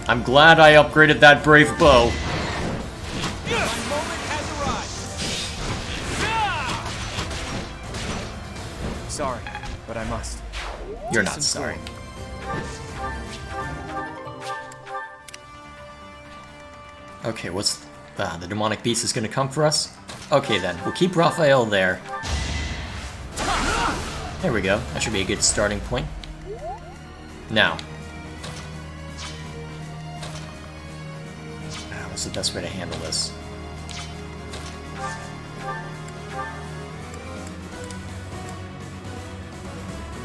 I'm glad I upgraded that brave bow. Sorry, but I must. You're not sorry. Okay, what's... the demonic beast is gonna come for us? Okay then, we'll keep Raphael there. There we go, that should be a good starting point. Now. What's the best way to handle this?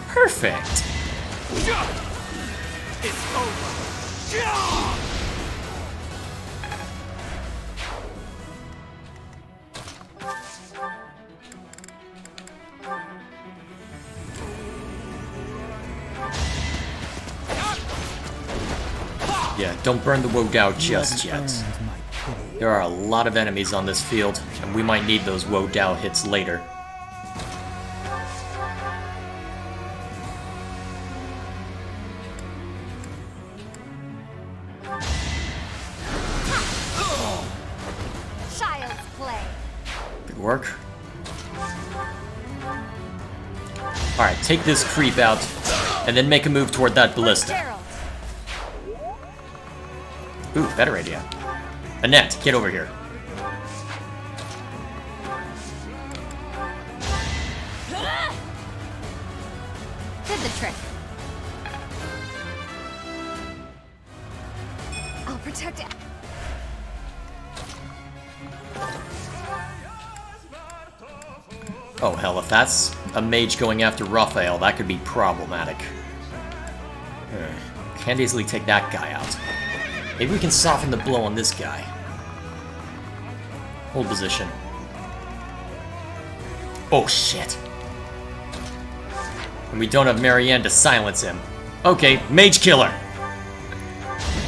Perfect! It's over. Yeah, don't burn the woad out just yet. There are a lot of enemies on this field, and we might need those woad out hits later. Child's play. Good work. Alright, take this creep out, and then make a move toward that ballista. Ooh, better idea. Annette, get over here. Did the trick. I'll protect it. Oh hell, if that's a mage going after Raphael, that could be problematic. Can't easily take that guy out. Maybe we can soften the blow on this guy. Hold position. Oh shit. And we don't have Marianne to silence him. Okay, mage killer.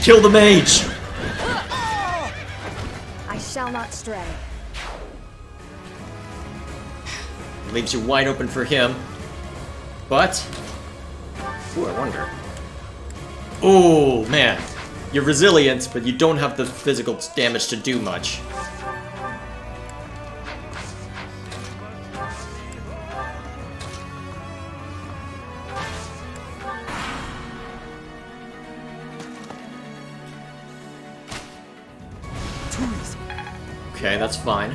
Kill the mage! I shall not stray. Leaves you wide open for him. But... ooh, I wonder. Oh, man. You're resilient, but you don't have the physical damage to do much. Okay, that's fine.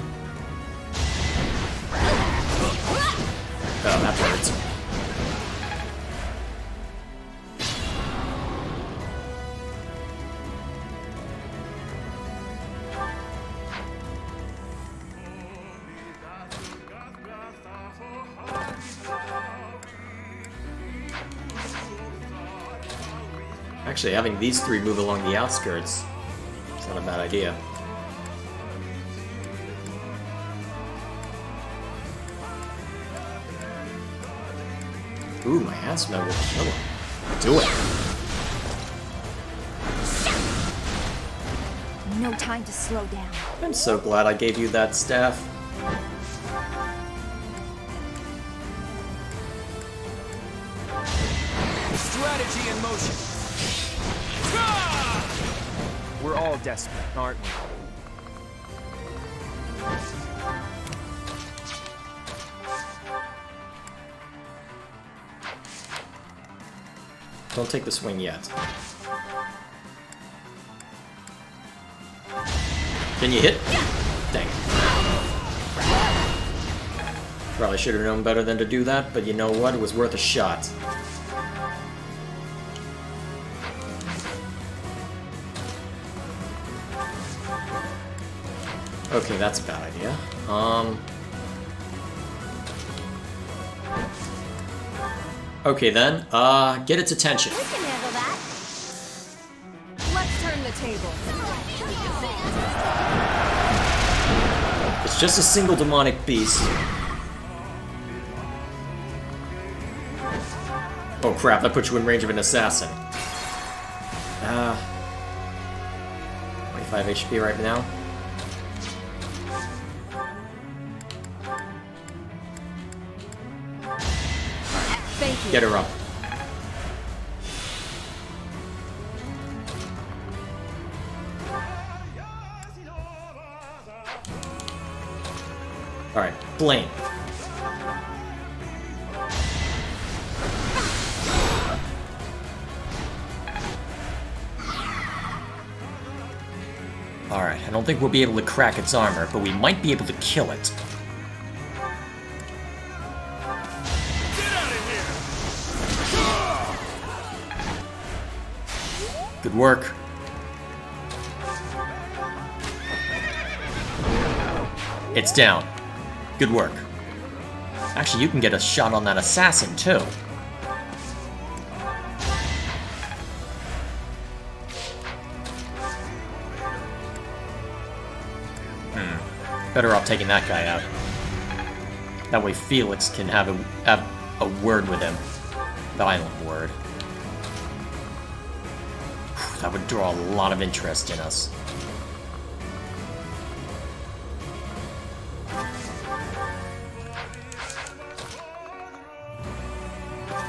Oh, that hurts. Actually, having these three move along the outskirts is not a bad idea. Ooh, my hand smell will kill him. Do it. No time to slow down. I'm so glad I gave you that staff. Strategy in motion. We're all desperate, aren't we? Don't take the swing yet. Can you hit? Dang it. Probably should have known better than to do that, but you know what? It was worth a shot. Okay, that's a bad idea. Okay then, get its attention. We can handle that. Let's turn the table. It's just a single demonic beast. Oh crap, that puts you in range of an assassin. 25 HP right now. Thank you. Get her up. Alright, Blaine. Alright, I don't think we'll be able to crack its armor, but we might be able to kill it. Good work. It's down. Good work. Actually, you can get a shot on that assassin, too. Better off taking that guy out. That way Felix can have a word with him. Violent word. That would draw a lot of interest in us.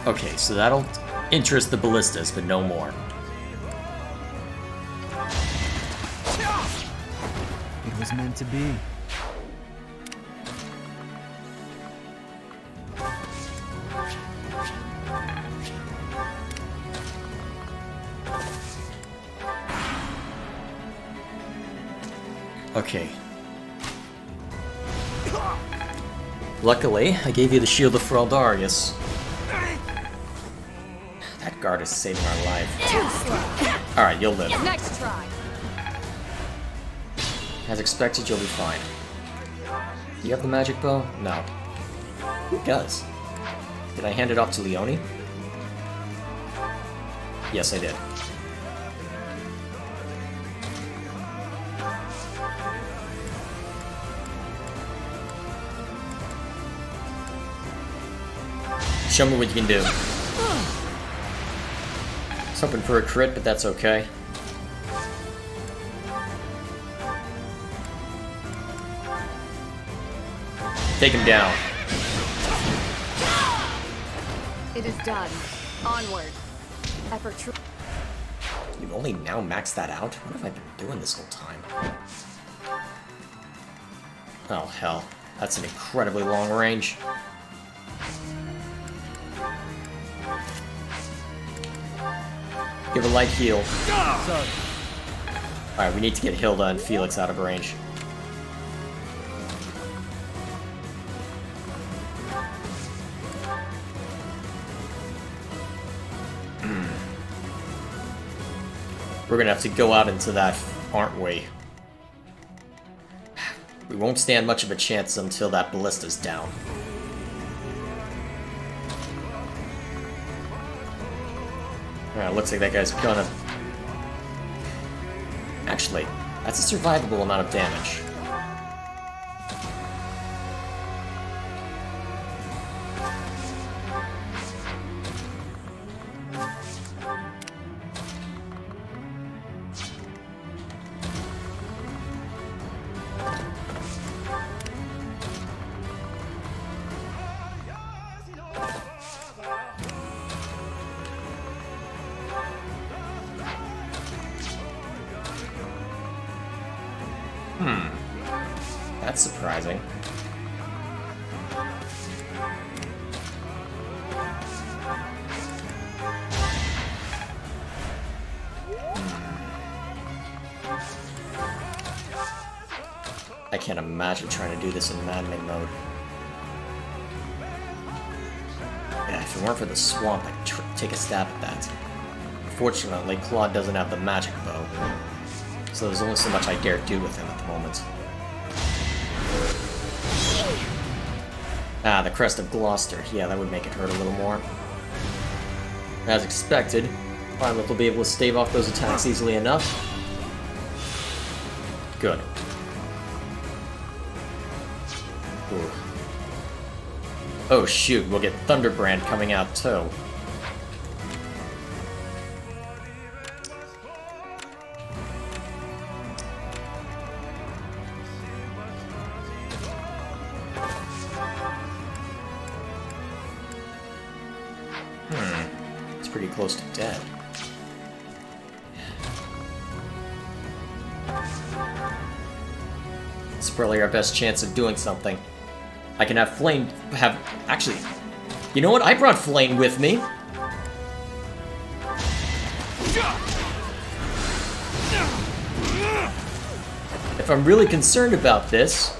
Okay, so that'll interest the ballistas, but no more. It was meant to be. Okay. Luckily, I gave you the Shield of Feraldarius. That guard is saving our life. Alright, you'll live. Next try. As expected, you'll be fine. Do you have the magic bow? No. Who does? Did I hand it off to Leone? Yes, I did. Show me what you can do. I was hoping for a crit, but that's okay. Take him down. It is done. Onward. Effort true. You've only now maxed that out? What have I been doing this whole time? Oh, hell. That's an incredibly long range. Give a light heal. Alright, we need to get Hilda and Felix out of range. We're gonna have to go out into that, aren't we? We won't stand much of a chance until that ballista's down. Alright, looks like that guy's gonna... Actually, that's a survivable amount of damage. That's surprising. I can't imagine trying to do this in maddening mode. Yeah, if it weren't for the swamp, I'd take a stab at that. Unfortunately, Claude doesn't have the magic bow, so there's only so much I dare do with him at the moment. Ah, the Crest of Gloucester. Yeah, that would make it hurt a little more. As expected, Violet will be able to stave off those attacks easily enough. Good. Ooh. Oh shoot, we'll get Thunderbrand coming out too. It's pretty close to dead. It's probably our best chance of doing something. I can have Flame actually, you know what? I brought Flame with me. If I'm really concerned about this,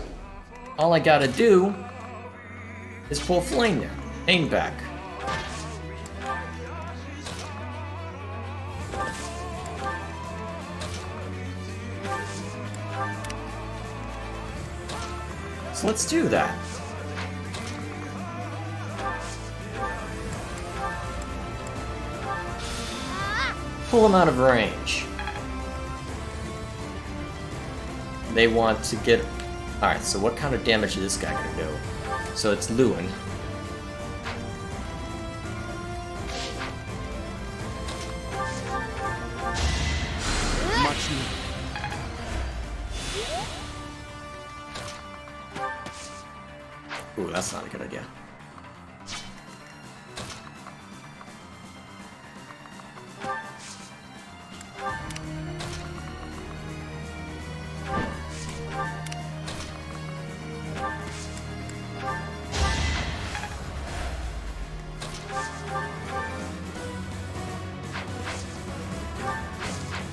all I gotta do is pull Flame there. Aim back. So let's do that. Pull them out of range. They want to get... Alright, so what kind of damage is this guy gonna do? So it's Lewin. Much needed. Ooh, that's not a good idea.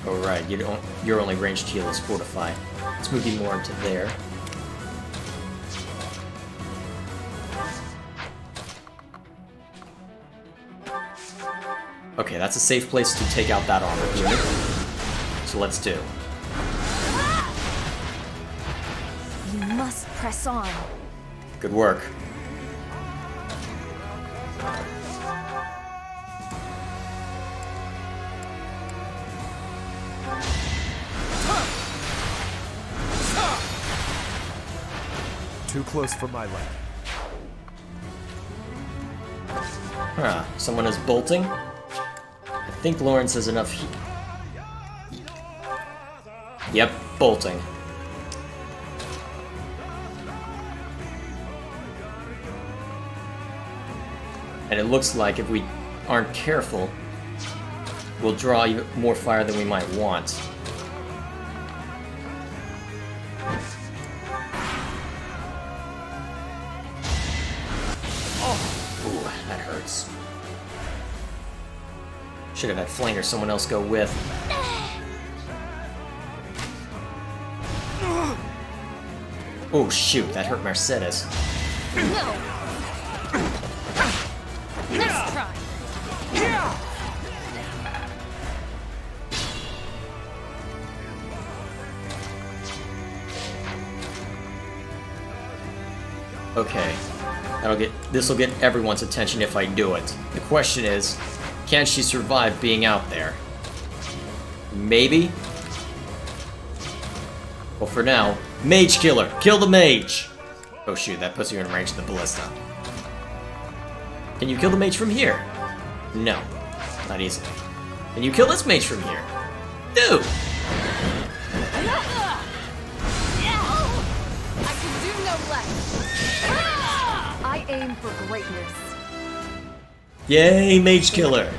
Oh right, your only ranged heal is Fortify. Let's move you more into there. Okay, that's a safe place to take out that armor unit. So let's do. You must press on. Good work. Too close for my liking. Huh, someone is bolting? I think Lawrence has enough heat. Yep, bolting. And it looks like if we aren't careful, we'll draw even more fire than we might want. Ooh, that hurts. Should have had Flame or someone else go with. Oh shoot, that hurt Mercedes. No. Nice try. Okay. This'll get everyone's attention if I do it. The question is, can she survive being out there? Maybe? Well, for now, Mage Killer! Kill the mage! Oh shoot, that puts you in range of the ballista. Can you kill the mage from here? No. Not easily. Can you kill this mage from here? No! I can do no less. I aim for greatness. Yay, Mage Killer!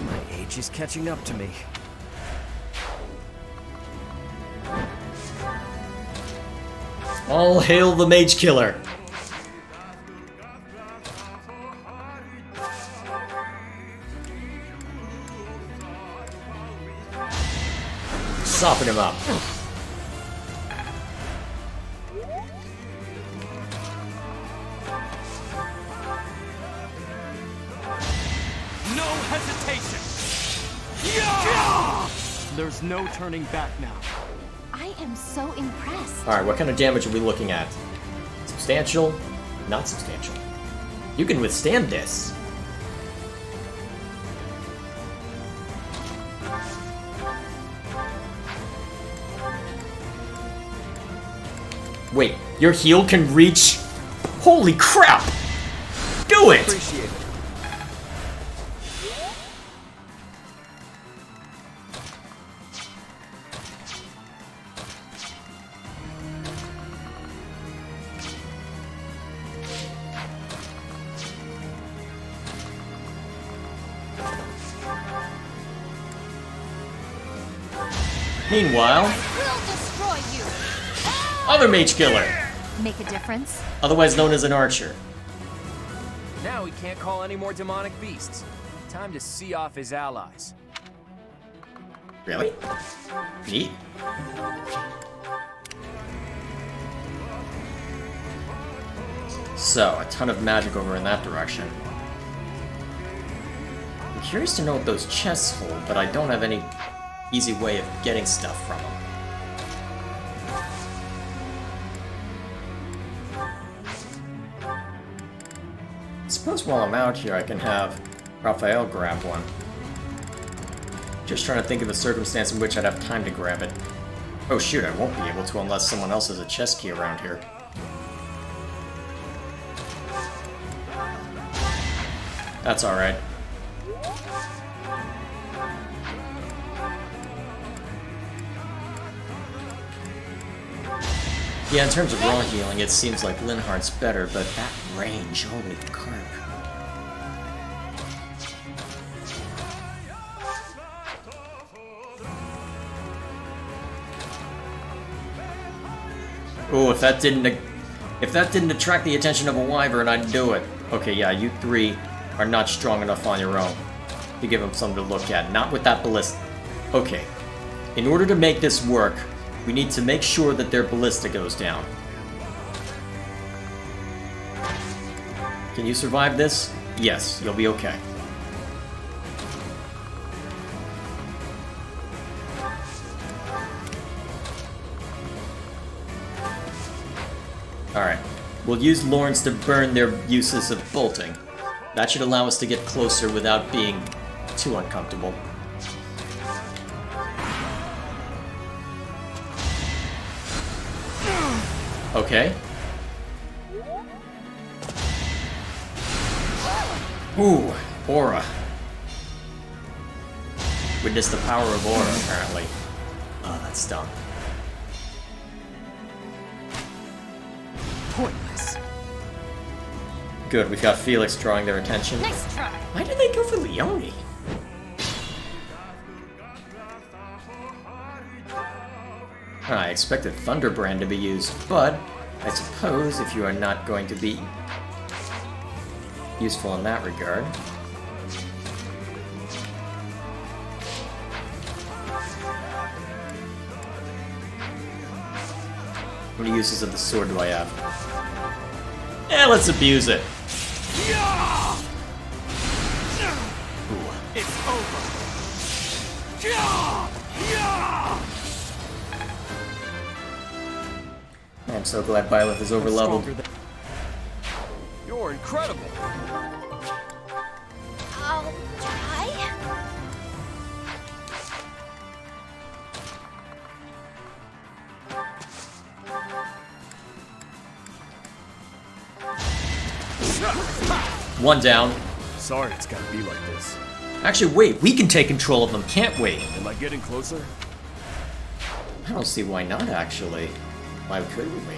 My age is catching up to me. All hail the Mage Killer! Soften him up. No hesitation! There's no turning back now. I am so impressed. Alright, what kind of damage are we looking at? Substantial? Not substantial. You can withstand this. Wait, your heal can reach... Holy crap! Do it! Appreciate it. Meanwhile, other mage killer, Make a difference? otherwise known as an archer. Now he can't call any more demonic beasts. Time to see off his allies. Really? Neat. So, a ton of magic over in that direction. I'm curious to know what those chests hold, but I don't have any easy way of getting stuff from them. I suppose while I'm out here I can have Raphael grab one. Just trying to think of a circumstance in which I'd have time to grab it. Oh shoot, I won't be able to unless someone else has a chest key around here. That's alright. Yeah, in terms of raw healing, it seems like Linhardt's better, but that range, holy carp. Oh, if that didn't attract the attention of a wyvern, I'd do it. Okay, yeah, you three are not strong enough on your own to give them something to look at. Not with that ballista. Okay, in order to make this work, we need to make sure that their ballista goes down. Can you survive this? Yes, you'll be okay. Alright, we'll use Lawrence to burn their uses of bolting. That should allow us to get closer without being too uncomfortable. Okay. Ooh, aura. Witness the power of aura, apparently. Oh, that's dumb. Pointless. Good, we've got Felix drawing their attention. Nice try. Why did they go for Leone? I expected Thunderbrand to be used, but I suppose if you are not going to be useful in that regard. How many uses of the sword do I have? Yeah, let's abuse it. It's over. I'm so glad Byleth is overleveled. You're incredible. I'll try. One down. Sorry it's gotta be like this. Actually, wait, we can take control of them, can't we? Am I getting closer? I don't see why not, actually. Why couldn't we?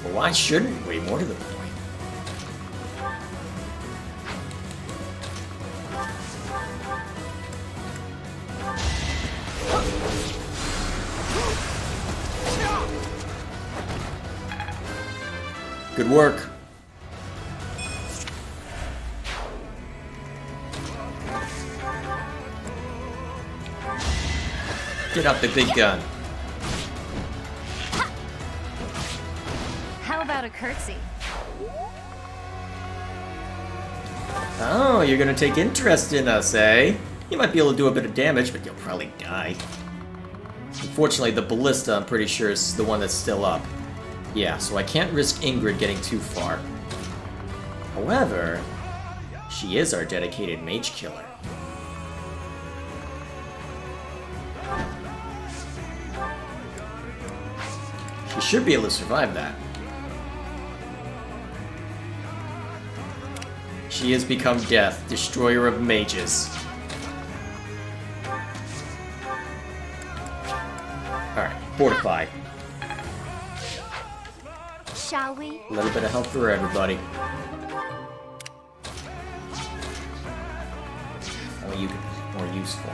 Or why shouldn't we? More to the point. Good work. Get up the big gun. How about a curtsy? Oh, you're gonna take interest in us, eh? You might be able to do a bit of damage, but you'll probably die. Unfortunately, the ballista, I'm pretty sure, is the one that's still up. Yeah, so I can't risk Ingrid getting too far. However, she is our dedicated mage killer. She should be able to survive that. She has become Death, destroyer of mages. Alright, fortify. Shall we? A little bit of help for everybody. Only you could be more useful.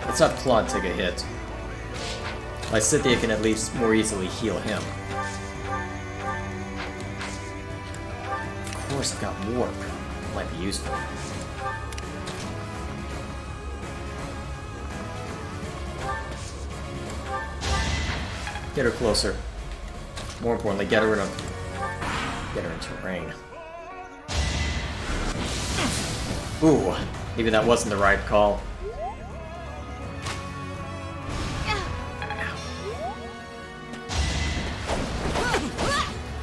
Let's have Claude take a hit. Lysithea can at least more easily heal him. Of course, I've got Warp. Might be useful. Get her closer. More importantly, get her in terrain. Ooh, maybe that wasn't the right call.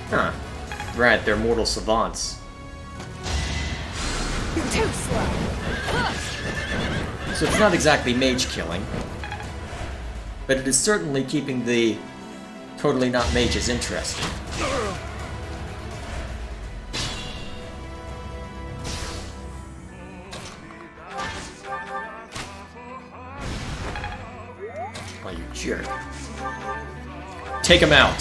Huh. Right, they're mortal savants. You're too slow. So it's not exactly mage killing, but it is certainly keeping the totally not mages interested. Oh, you jerk. Take him out!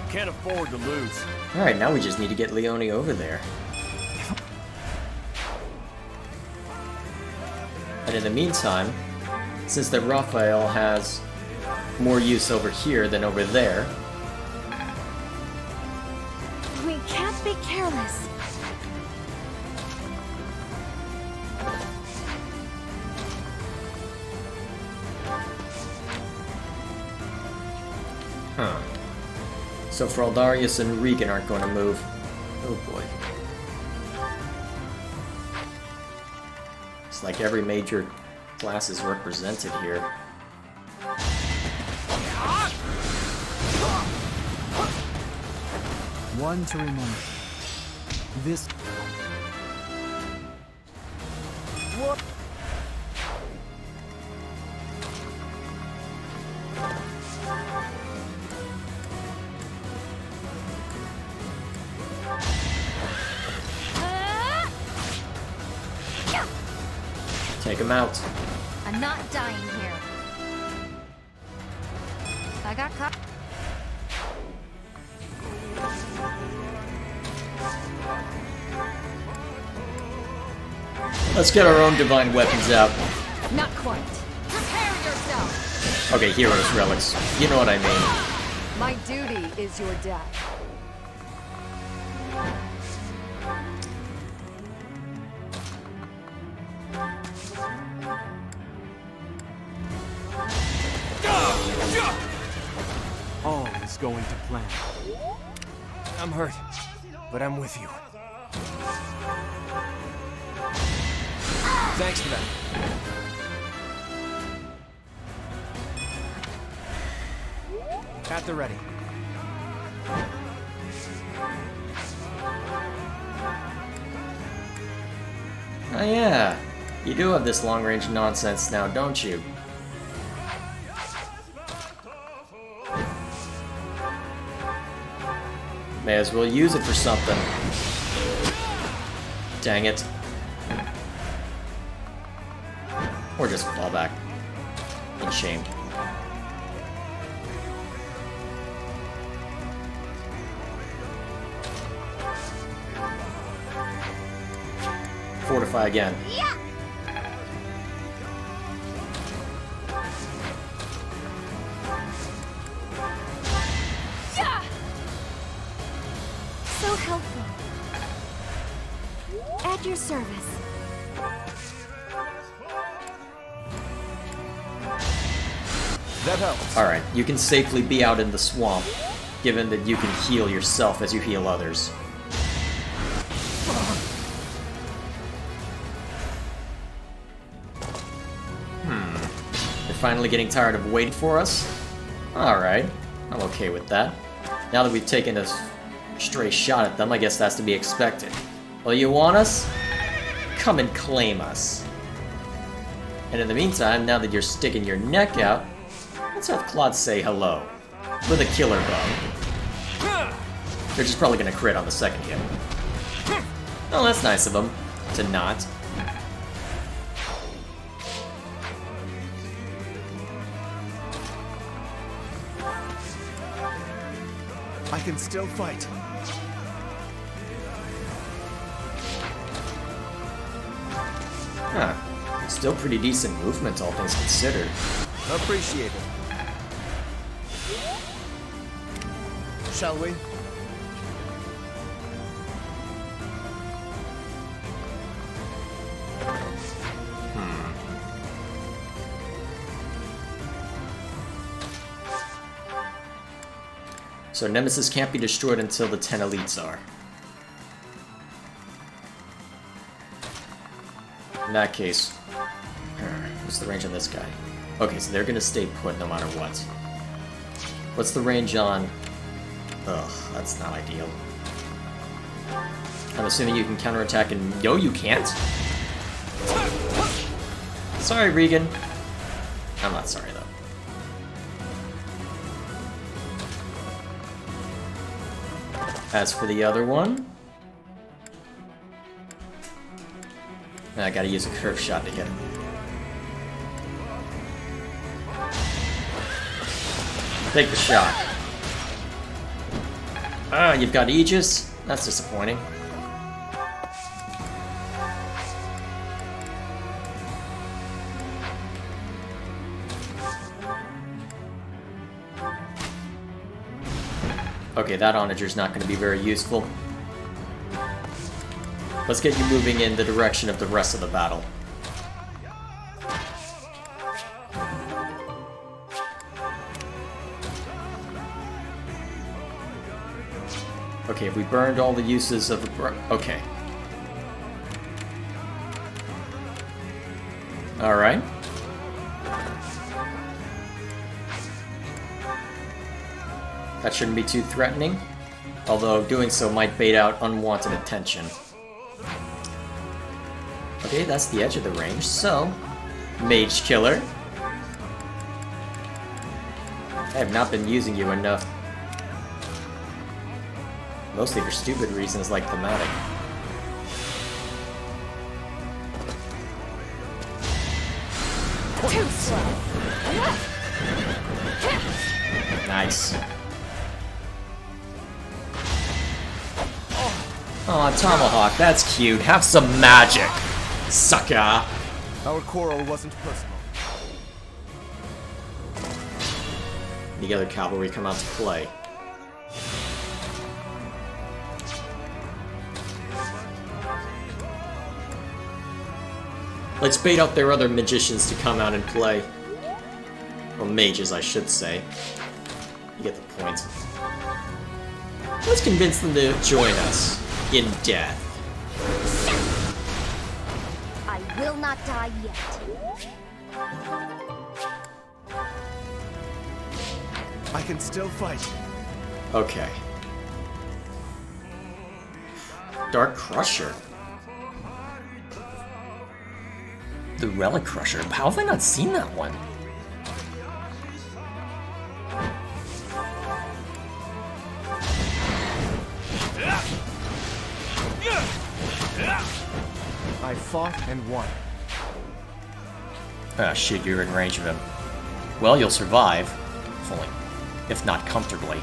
Can't afford to lose. Alright, now we just need to get Leone over there. And in the meantime, since that Raphael has more use over here than over there, We can't be careless. huh. So Fraldarius and Regan aren't going to move. Oh boy. It's like every major class is represented here. One to remember. This... What? Take him out. I'm not dying here. I got caught. Let's get our own divine weapons out. Not quite. Prepare yourself. Okay, heroes, relics. You know what I mean. My duty is your death. All is going to plan. I'm hurt, but I'm with you. Thanks for that. At the ready. Oh yeah, you do have this long-range nonsense now, don't you? May as well use it for something. Dang it. Or just fall back. In shame. Fortify again. Yeah. So helpful. At your service. That helps. Alright, you can safely be out in the swamp, given that you can heal yourself as you heal others. finally getting tired of waiting for us? Alright, I'm okay with that. Now that we've taken a stray shot at them, I guess that's to be expected. Well, you want us? Come and claim us. And in the meantime, now that you're sticking your neck out, let's have Claude say hello. With a killer bow. They're just probably gonna crit on the second hit. Oh, that's nice of them to not. I can still fight. Huh. Still pretty decent movement, all things considered. Appreciate it. Shall we? So Nemesis can't be destroyed until the 10 elites are. In that case, what's the range on this guy? Okay, so they're gonna stay put no matter what. What's the range on... Ugh, that's not ideal. I'm assuming you can counterattack and... Yo, you can't? Sorry, Regan. I'm not sorry, though. As for the other one... I gotta use a curve shot to hit him. Take the shot. Ah, you've got Aegis? That's disappointing. Okay, that onager's not going to be very useful. Let's get you moving in the direction of the rest of the battle. Okay, have we burned all the uses of a... Okay. Alright. That shouldn't be too threatening, although doing so might bait out unwanted attention. Okay, that's the edge of the range, so... Mage Killer. I have not been using you enough. Mostly for stupid reasons like thematic. Too slow. Nice. Aw, Tomahawk, that's cute. Have some magic, sucker. Our quarrel wasn't personal. The other cavalry come out to play. Let's bait out their other magicians to come out and play. Or mages, I should say. You get the point. Let's convince them to join us in death. I will not die yet. I can still fight. Okay. Dark Crusher. The Relic Crusher. How have I not seen that one? I fought and won. Ah, shit, you're in range of him. Well, you'll survive. Fully. If not comfortably.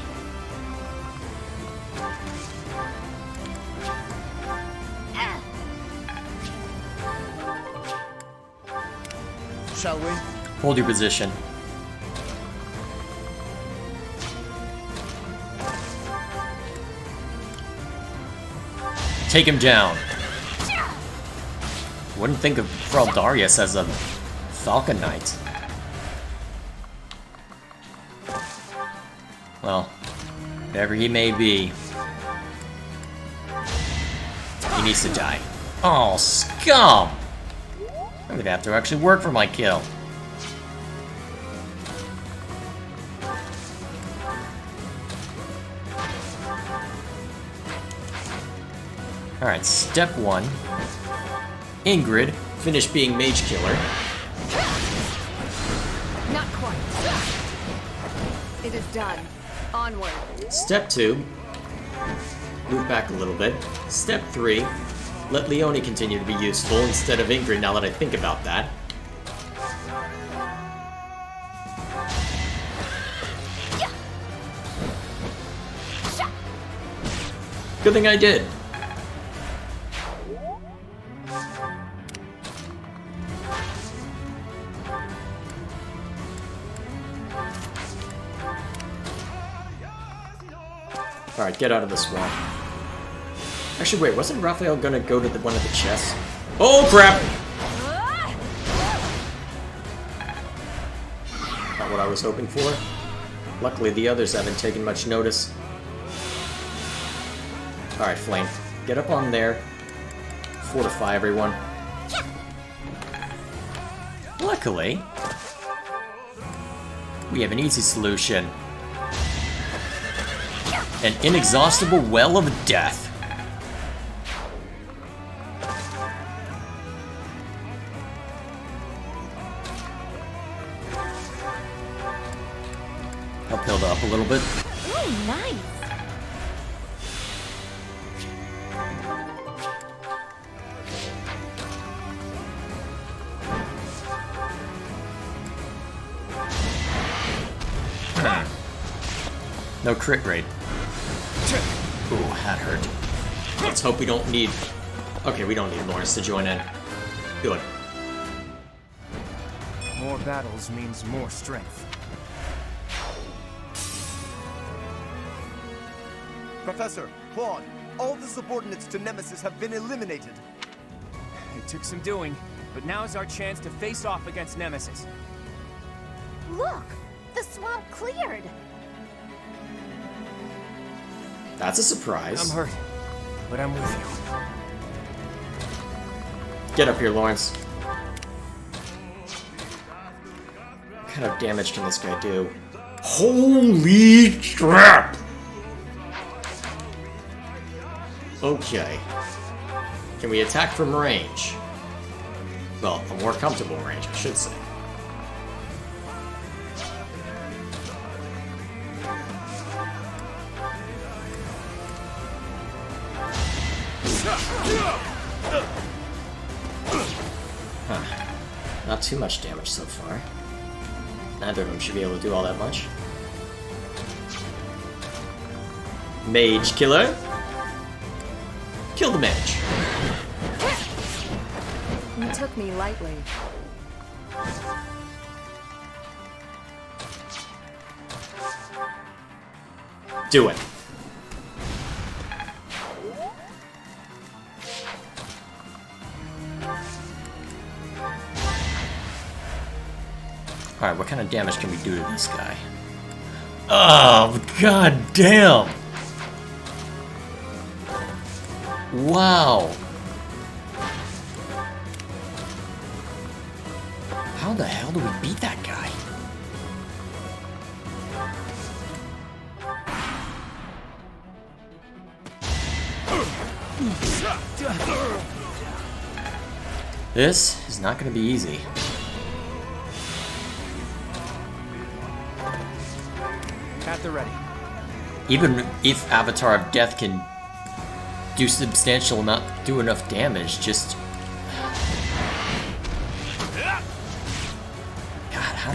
Shall we? Hold your position. Take him down. Wouldn't think of Fraldarius as a Falcon Knight. Well, whatever he may be, he needs to die. Oh, scum! I'm gonna have to actually work for my kill. Alright, step 1. Ingrid, finish being Mage Killer. Not quite. It is done. Onward. Step 2. Move back a little bit. Step 3. Let Leone continue to be useful instead of Ingrid now that I think about that. Good thing I did. Alright, get out of the swamp. Actually, wait, wasn't Raphael gonna go to the one at the chest? Oh, crap! Not what I was hoping for. Luckily, the others haven't taken much notice. Alright, Flame. Get up on there. Fortify everyone. Luckily, we have an easy solution. An inexhaustible well of death. Help Hilda up a little bit. Ooh, nice. No crit rate. Ooh, that hurt. Let's hope we don't need... Okay, we don't need Lawrence to join in. Good. More battles means more strength. Professor, Claude, all the subordinates to Nemesis have been eliminated. It took some doing, but now's our chance to face off against Nemesis. Look! The swamp cleared! That's a surprise. I'm hurt, but I'm with you. Get up here, Lawrence. What kind of damage can this guy do? Holy crap! Okay. Can we attack from range? Well, a more comfortable range, I should say. Huh. Not too much damage so far. Neither of them should be able to do all that much. Mage Killer. Kill the mage. You took me lightly. Do it. Alright, what kind of damage can we do to this guy? Oh, god damn! Wow! How the hell do we beat that guy? This is not going to be easy. At the ready. Even if Avatar of Death can do substantial amount, do enough damage, just... God, how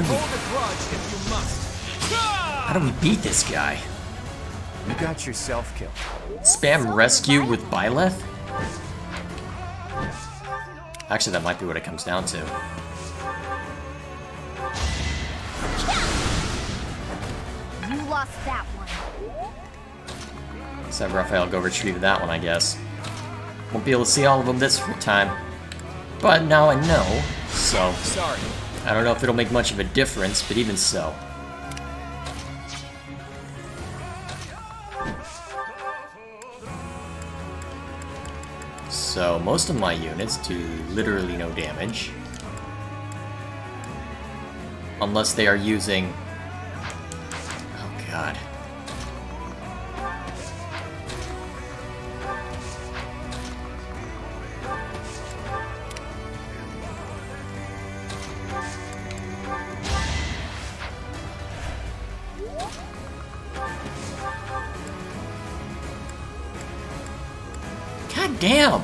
do we beat this guy? You got yourself killed. Spam rescue with Byleth? Actually, that might be what it comes down to. You lost that one. Let's have Raphael go retrieve that one, I guess. Won't be able to see all of them this time. But now I know, so... Sorry. I don't know if it'll make much of a difference, but even so. So, most of my units do literally no damage. Unless they are using... Oh god. God damn!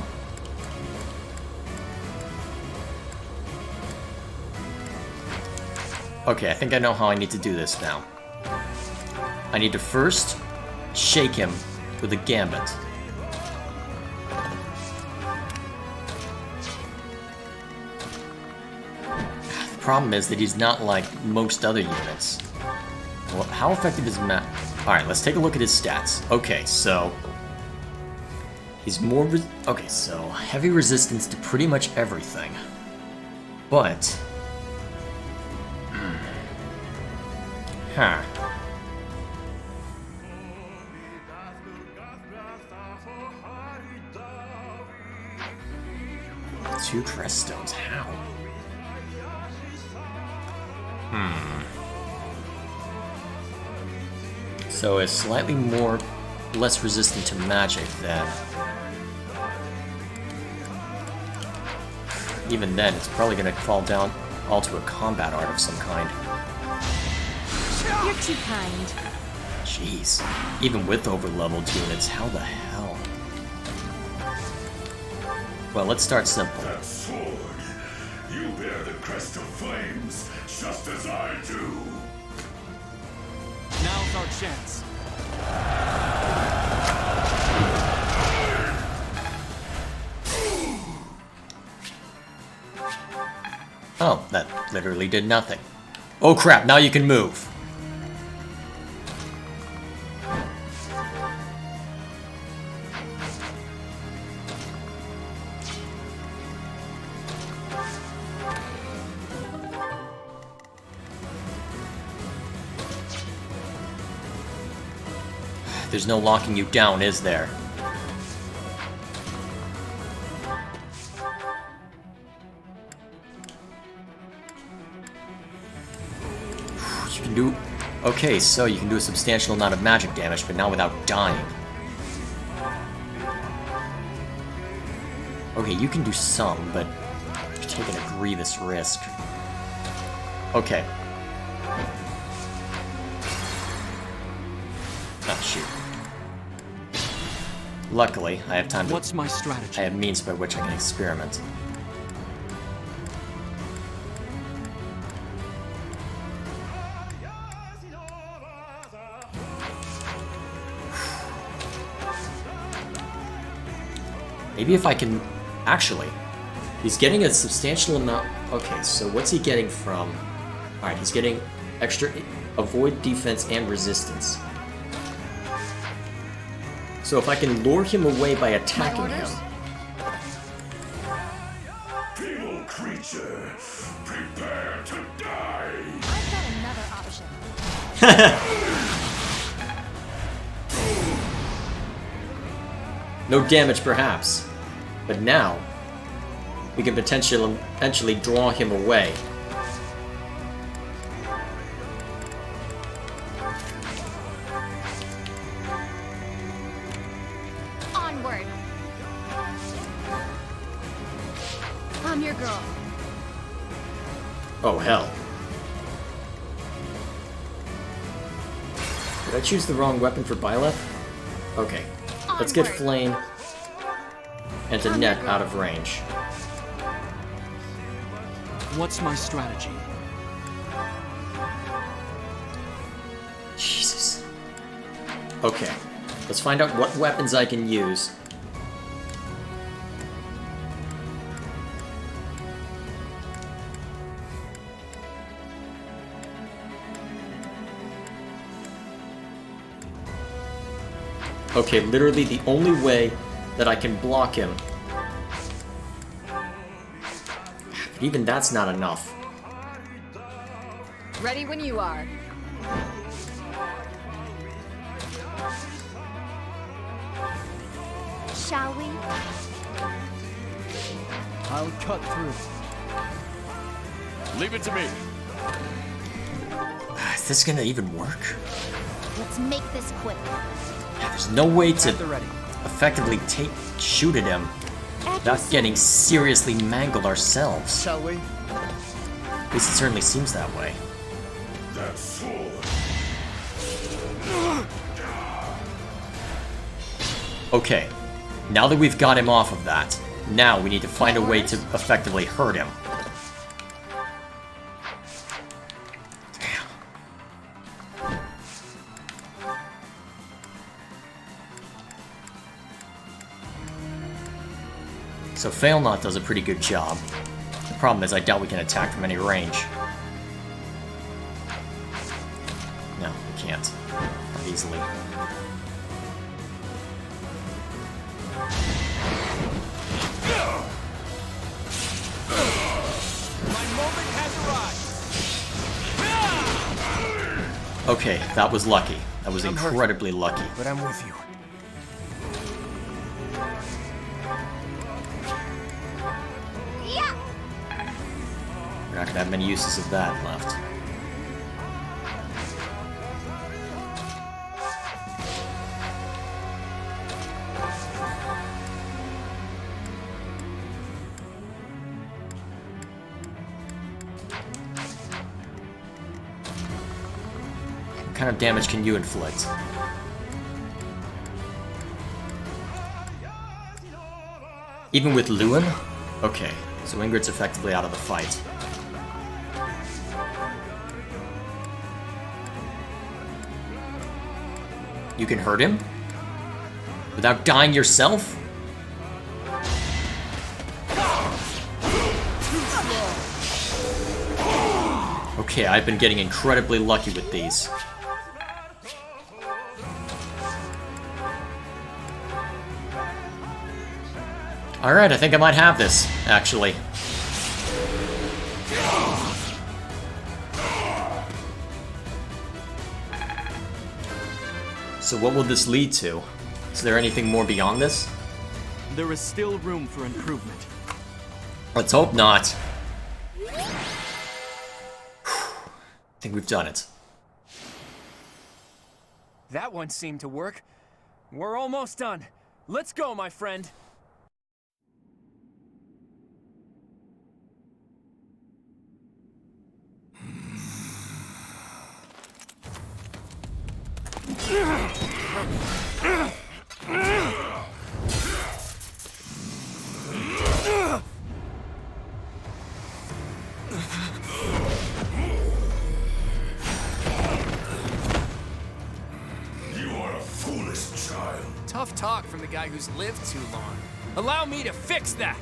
Okay, I think I know how I need to do this now. I need to first shake him with a gambit. The problem is that he's not like most other units. Well, how effective is Matt? Alright, let's take a look at his stats. Okay, so... he's more... okay, so heavy resistance to pretty much everything. But... huh. Two crest stones, how? So it's slightly less resistant to magic than... even then, it's probably gonna fall down all to a combat art of some kind. You're too kind. Jeez. Even with over-leveled units, how the hell? Well, let's start simple. That sword. You bear the crest of flames, just as I do. Now's our chance. Oh, that literally did nothing. Oh crap, now you can move. There's no locking you down, is there? You can do... okay, so you can do a substantial amount of magic damage, but not without dying. Okay, you can do some, but you're taking a grievous risk. Okay. Oh, shoot. Luckily, I have time to... what's my strategy? I have means by which I can experiment. Maybe if I can... actually, he's getting a substantial amount... okay, so what's he getting from... alright, he's getting extra avoid, defense, and resistance. So if I can lure him away by attacking him... Evil creature, prepare to die. I've got another option. No damage, perhaps. But now, we can potentially draw him away. Onward. I'm your girl. Oh, hell. Did I choose the wrong weapon for Byleth? Okay. Let's get Flame and to Net out of range. What's my strategy? Jesus. Okay. Let's find out what weapons I can use. Okay, literally the only way that I can block him. But even that's not enough. Ready when you are. Shall we? I'll cut through. Leave it to me. Is this gonna even work? Let's make this quick. There's no way to effectively shoot at him without getting seriously mangled ourselves. Shall we? At least it certainly seems that way. That sword. Okay, now that we've got him off of that, now we need to find a way to effectively hurt him. So Failnaught does a pretty good job. The problem is I doubt we can attack from any range. No, we can't. Not easily. My moment has arrived. Okay, that was lucky. That was incredibly lucky. But I'm with you. We're not gonna have many uses of that left. What kind of damage can you inflict? Even with Lewin? Okay, so Ingrid's effectively out of the fight. You can hurt him? Without dying yourself? Okay, I've been getting incredibly lucky with these. Alright, I think I might have this, actually. So what will this lead to? Is there anything more beyond this? There is still room for improvement. Let's hope not. I think we've done it. That one seemed to work. We're almost done. Let's go, my friend. Tough talk from the guy who's lived too long. Allow me to fix that!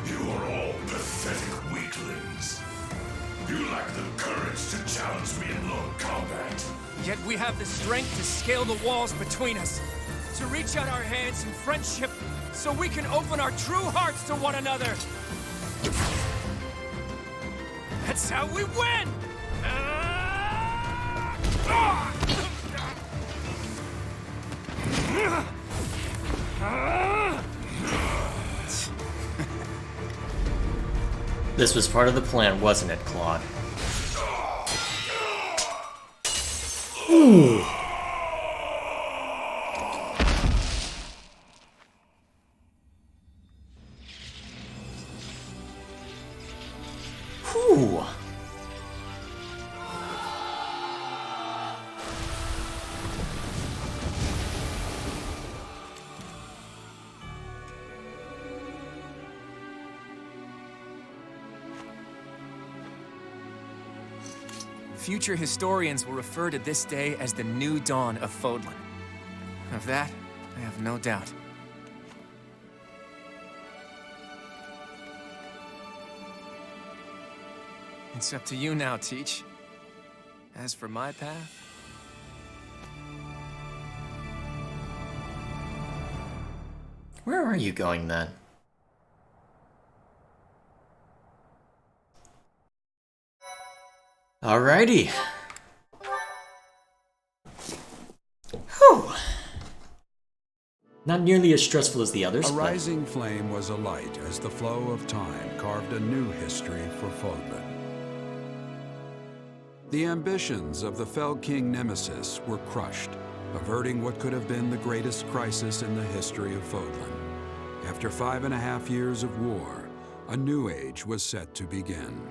You are all pathetic weaklings. You lack the courage to challenge me in lone combat. Yet we have the strength to scale the walls between us. To reach out our hands in friendship so we can open our true hearts to one another. That's how we win! This was part of the plan, wasn't it, Claude? Ooh. Whew. Future historians will refer to this day as the new dawn of Fodlan. Of that, I have no doubt. It's up to you now, Teach. As for my path... Where are you going, then? Alrighty. Whew. Not nearly as stressful as the others, A but... rising flame was alight as the flow of time carved a new history for Fodlan. The ambitions of the fell King Nemesis were crushed, averting what could have been the greatest crisis in the history of Fodlan. After 5.5 years of war, a new age was set to begin.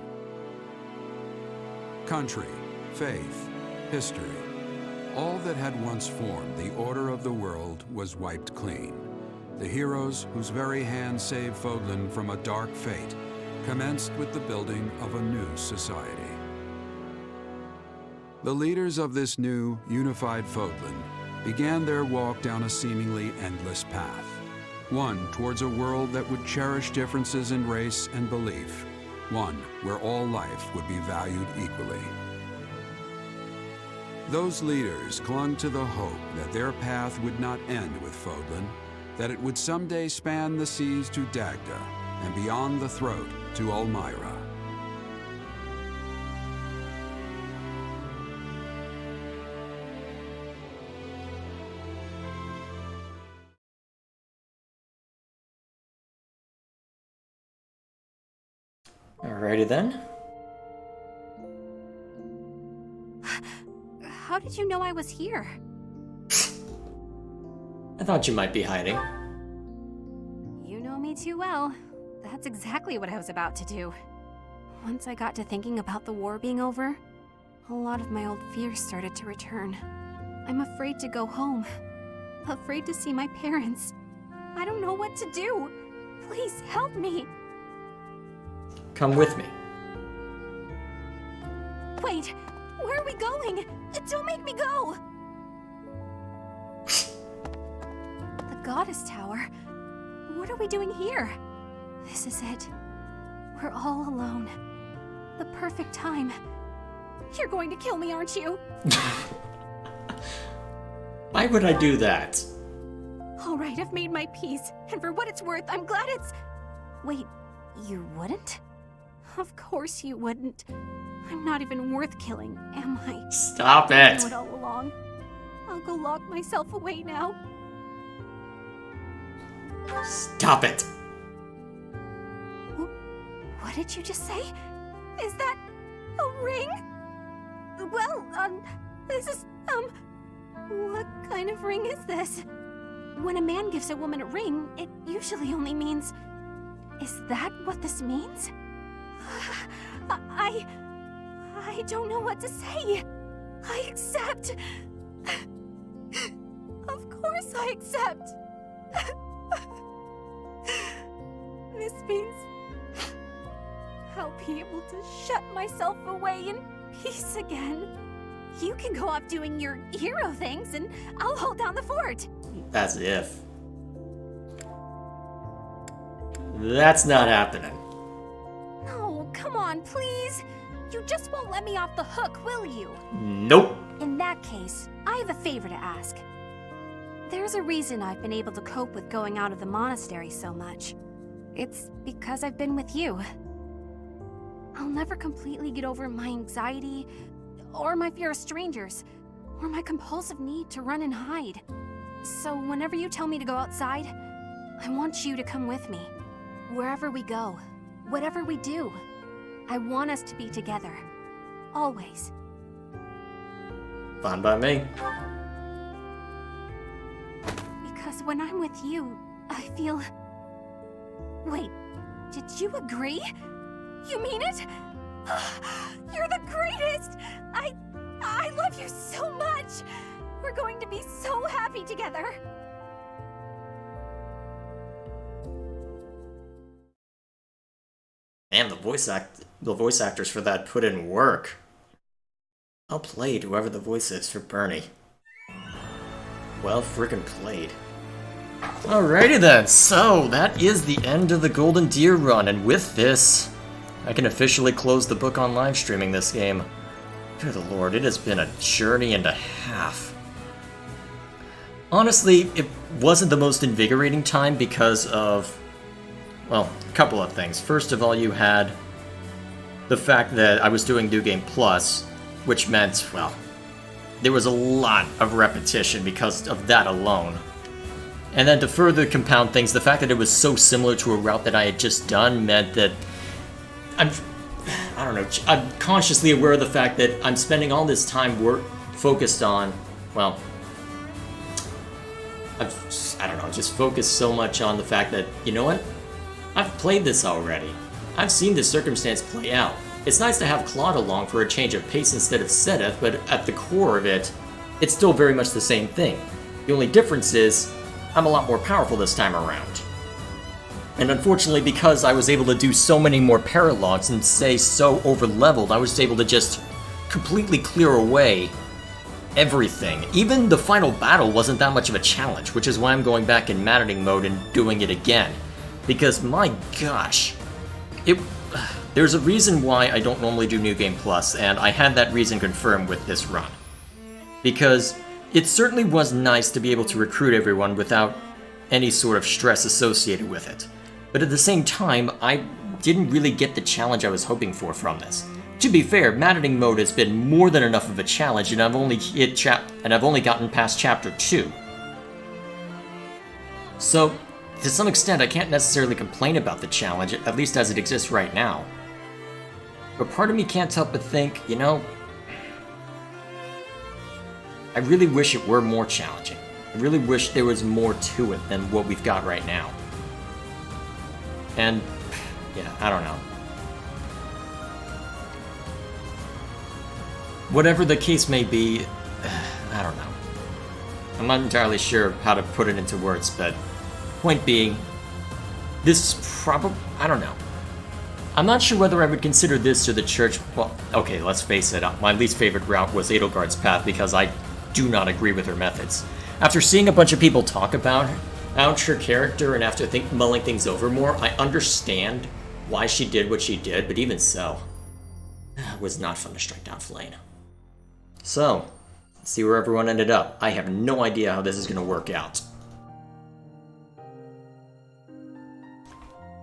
Country, faith, history, all that had once formed the order of the world was wiped clean. The heroes whose very hands saved Fodlan from a dark fate commenced with the building of a new society. The leaders of this new, unified Fodlan began their walk down a seemingly endless path. One towards a world that would cherish differences in race and belief. One where all life would be valued equally. Those leaders clung to the hope that their path would not end with Fodlan, that it would someday span the seas to Dagda and beyond the throat to Ulmira. Alrighty then. How did you know I was here? I thought you might be hiding. You know me too well. That's exactly what I was about to do. Once I got to thinking about the war being over, a lot of my old fears started to return. I'm afraid to go home. Afraid to see my parents. I don't know what to do. Please help me. Come with me. Wait, where are we going? Don't make me go! The Goddess Tower? What are we doing here? This is it. We're all alone. The perfect time. You're going to kill me, aren't you? Why would I do that? Alright, I've made my peace, and for what it's worth, I'm glad it's... Wait, you wouldn't? Of course you wouldn't. I'm not even worth killing, am I? Stop it! I knew it all along. I'll go lock myself away now. Stop it! What did you just say? Is that a ring? Well, this is, what kind of ring is this? When a man gives a woman a ring, it usually only means... Is that what this means? I don't know what to say. I accept. Of course I accept. This means I'll be able to shut myself away in peace again. You can go off doing your hero things and I'll hold down the fort. As if. That's not happening. No, come on, please. You just won't let me off the hook, will you? Nope. In that case, I have a favor to ask. There's a reason I've been able to cope with going out of the monastery so much. It's because I've been with you. I'll never completely get over my anxiety, or my fear of strangers, or my compulsive need to run and hide. So whenever you tell me to go outside, I want you to come with me. Wherever we go, whatever we do, I want us to be together. Always. Fine by me. Because when I'm with you, I feel... Wait, did you agree? You mean it? You're the greatest! I love you so much! We're going to be so happy together! And the voice actors for that put in work. Well played, whoever the voice is for Bernie. Well frickin' played. Alrighty then, so that is the end of the Golden Deer run, and with this, I can officially close the book on live streaming this game. Good lord, it has been a journey and a half. Honestly, it wasn't the most invigorating time because of, well, a couple of things. First of all, you had the fact that I was doing New Game Plus, which meant, well, there was a lot of repetition because of that alone. And then to further compound things, the fact that it was so similar to a route that I had just done meant that I don't know, I'm consciously aware of the fact that I'm spending all this time focused on, well, I don't know, just focused so much on the fact that, you know what? I've played this already. I've seen this circumstance play out. It's nice to have Claude along for a change of pace instead of Sedith, but at the core of it, it's still very much the same thing. The only difference is, I'm a lot more powerful this time around. And unfortunately, because I was able to do so many more paralogs and stay so over-leveled, I was able to just completely clear away everything. Even the final battle wasn't that much of a challenge, which is why I'm going back in maddening mode and doing it again. Because, my gosh, there's a reason why I don't normally do New Game Plus, and I had that reason confirmed with this run. Because it certainly was nice to be able to recruit everyone without any sort of stress associated with it. But at the same time, I didn't really get the challenge I was hoping for from this. To be fair, maddening mode has been more than enough of a challenge, and I've only gotten past chapter 2. So, to some extent, I can't necessarily complain about the challenge, at least as it exists right now. But part of me can't help but think, you know, I really wish it were more challenging. I really wish there was more to it than what we've got right now. And, yeah, I don't know. Whatever the case may be, I don't know. I'm not entirely sure how to put it into words, but point being, this probably, I don't know. I'm not sure whether I would consider this to the church, well, okay, let's face it, my least favorite route was Edelgard's path because I do not agree with her methods. After seeing a bunch of people talk about her character and after mulling things over more, I understand why she did what she did, but even so, it was not fun to strike down Flane. So, let's see where everyone ended up. I have no idea how this is going to work out.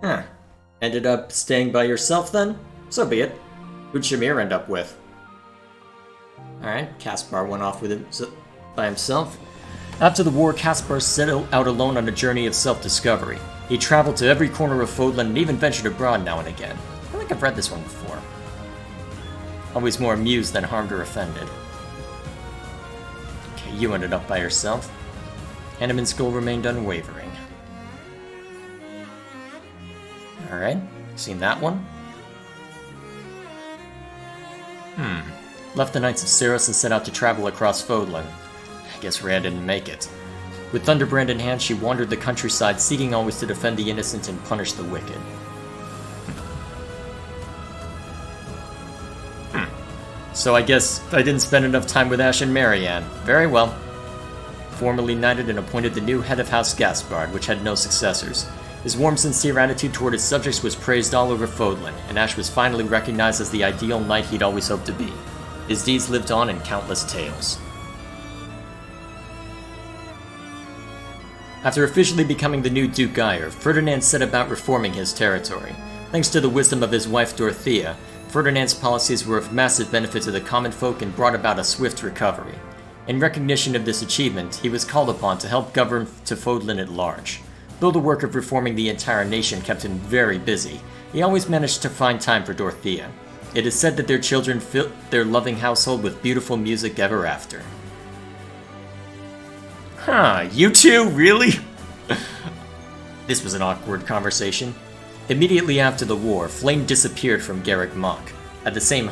Huh. Ended up staying by yourself then? So be it. Who'd Shamir end up with? Alright, Caspar went off with him by himself. After the war, Caspar set out alone on a journey of self-discovery. He traveled to every corner of Fodlan and even ventured abroad now and again. I think I've read this one before. Always more amused than harmed or offended. Okay, you ended up by yourself. Hanneman's goal remained unwavering. Alright, seen that one? Left the Knights of Ceros and set out to travel across Fodlan. I guess Rhea didn't make it. With Thunderbrand in hand, she wandered the countryside, seeking always to defend the innocent and punish the wicked. So I guess I didn't spend enough time with Ash and Marianne. Very well. Formally knighted and appointed the new head of House Gaspard, which had no successors. His warm, sincere attitude toward his subjects was praised all over Fodlan, and Ash was finally recognized as the ideal knight he'd always hoped to be. His deeds lived on in countless tales. After officially becoming the new Duke Geyer, Ferdinand set about reforming his territory. Thanks to the wisdom of his wife Dorothea, Ferdinand's policies were of massive benefit to the common folk and brought about a swift recovery. In recognition of this achievement, he was called upon to help govern to Fodlan at large. Though the work of reforming the entire nation kept him very busy, he always managed to find time for Dorothea. It is said that their children filled their loving household with beautiful music ever after. Huh, you two? Really? This was an awkward conversation. Immediately after the war, Flame disappeared from Garrick Mach. At the same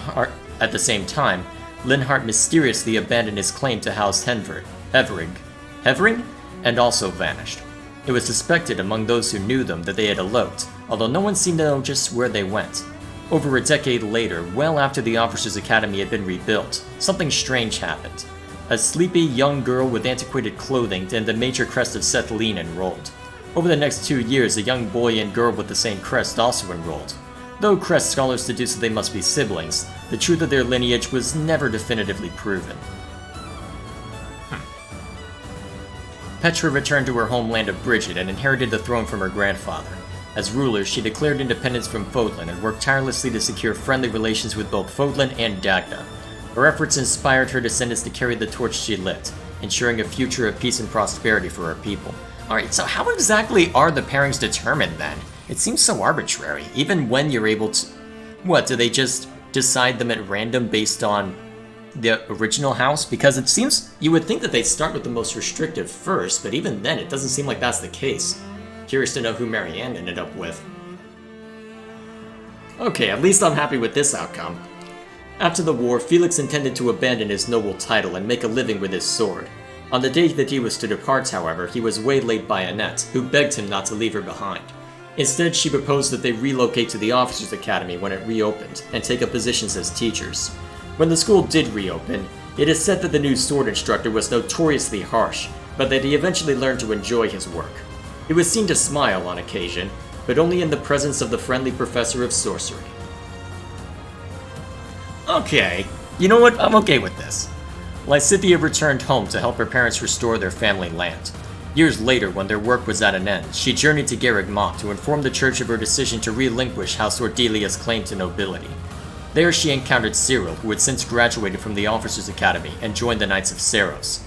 time, Linhart mysteriously abandoned his claim to house Hevering, and also vanished. It was suspected among those who knew them that they had eloped, although no one seemed to know just where they went. Over a decade later, well after the Officers' Academy had been rebuilt, something strange happened. A sleepy young girl with antiquated clothing and the major crest of Sethlene enrolled. Over the next 2 years, a young boy and girl with the same crest also enrolled. Though crest scholars deduced that they must be siblings, the truth of their lineage was never definitively proven. Petra returned to her homeland of Bridget and inherited the throne from her grandfather. As ruler, she declared independence from Fodlan and worked tirelessly to secure friendly relations with both Fodlan and Dagda. Her efforts inspired her descendants to carry the torch she lit, ensuring a future of peace and prosperity for her people. Alright, so how exactly are the pairings determined then? It seems so arbitrary, even when you're able to... What, do they just decide them at random based on the original house? Because it seems you would think that they'd start with the most restrictive first, but even then it doesn't seem like that's the case. Curious to know who Marianne ended up with. Okay, at least I'm happy with this outcome. After the war, Felix intended to abandon his noble title and make a living with his sword. On the day that he was to depart, however, he was waylaid by Annette, who begged him not to leave her behind. Instead, she proposed that they relocate to the Officers' Academy when it reopened, and take up positions as teachers. When the school did reopen, it is said that the new sword instructor was notoriously harsh, but that he eventually learned to enjoy his work. He was seen to smile on occasion, but only in the presence of the friendly professor of sorcery. Okay, you know what? I'm okay with this. Lysithea returned home to help her parents restore their family land. Years later, when their work was at an end, she journeyed to Garreg Mach to inform the church of her decision to relinquish House Ordelia's claim to nobility. There she encountered Cyril, who had since graduated from the Officers' Academy and joined the Knights of Seiros.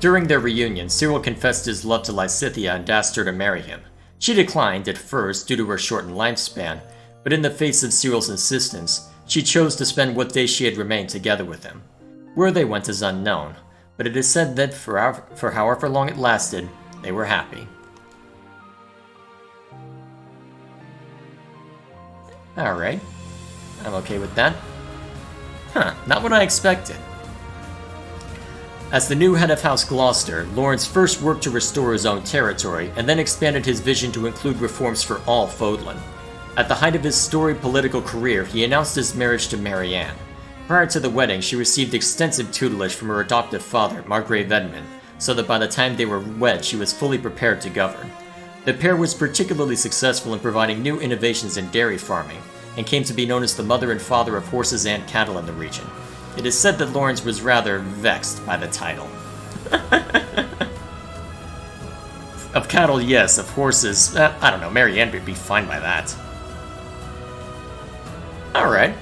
During their reunion, Cyril confessed his love to Lysithea and asked her to marry him. She declined at first due to her shortened lifespan, but in the face of Cyril's insistence, she chose to spend what days she had remained together with him. Where they went is unknown, but it is said that for however long it lasted, they were happy. Alright, I'm okay with that. Huh, not what I expected. As the new head of House Gloucester, Lawrence first worked to restore his own territory, and then expanded his vision to include reforms for all Fodlan. At the height of his storied political career, he announced his marriage to Marianne. Prior to the wedding, she received extensive tutelage from her adoptive father, Margrave Edmund, so that by the time they were wed, she was fully prepared to govern. The pair was particularly successful in providing new innovations in dairy farming, and came to be known as the mother and father of horses and cattle in the region. It is said that Lawrence was rather vexed by the title. Of cattle, yes. Of horses, I don't know, Marianne would be fine by that. Alright.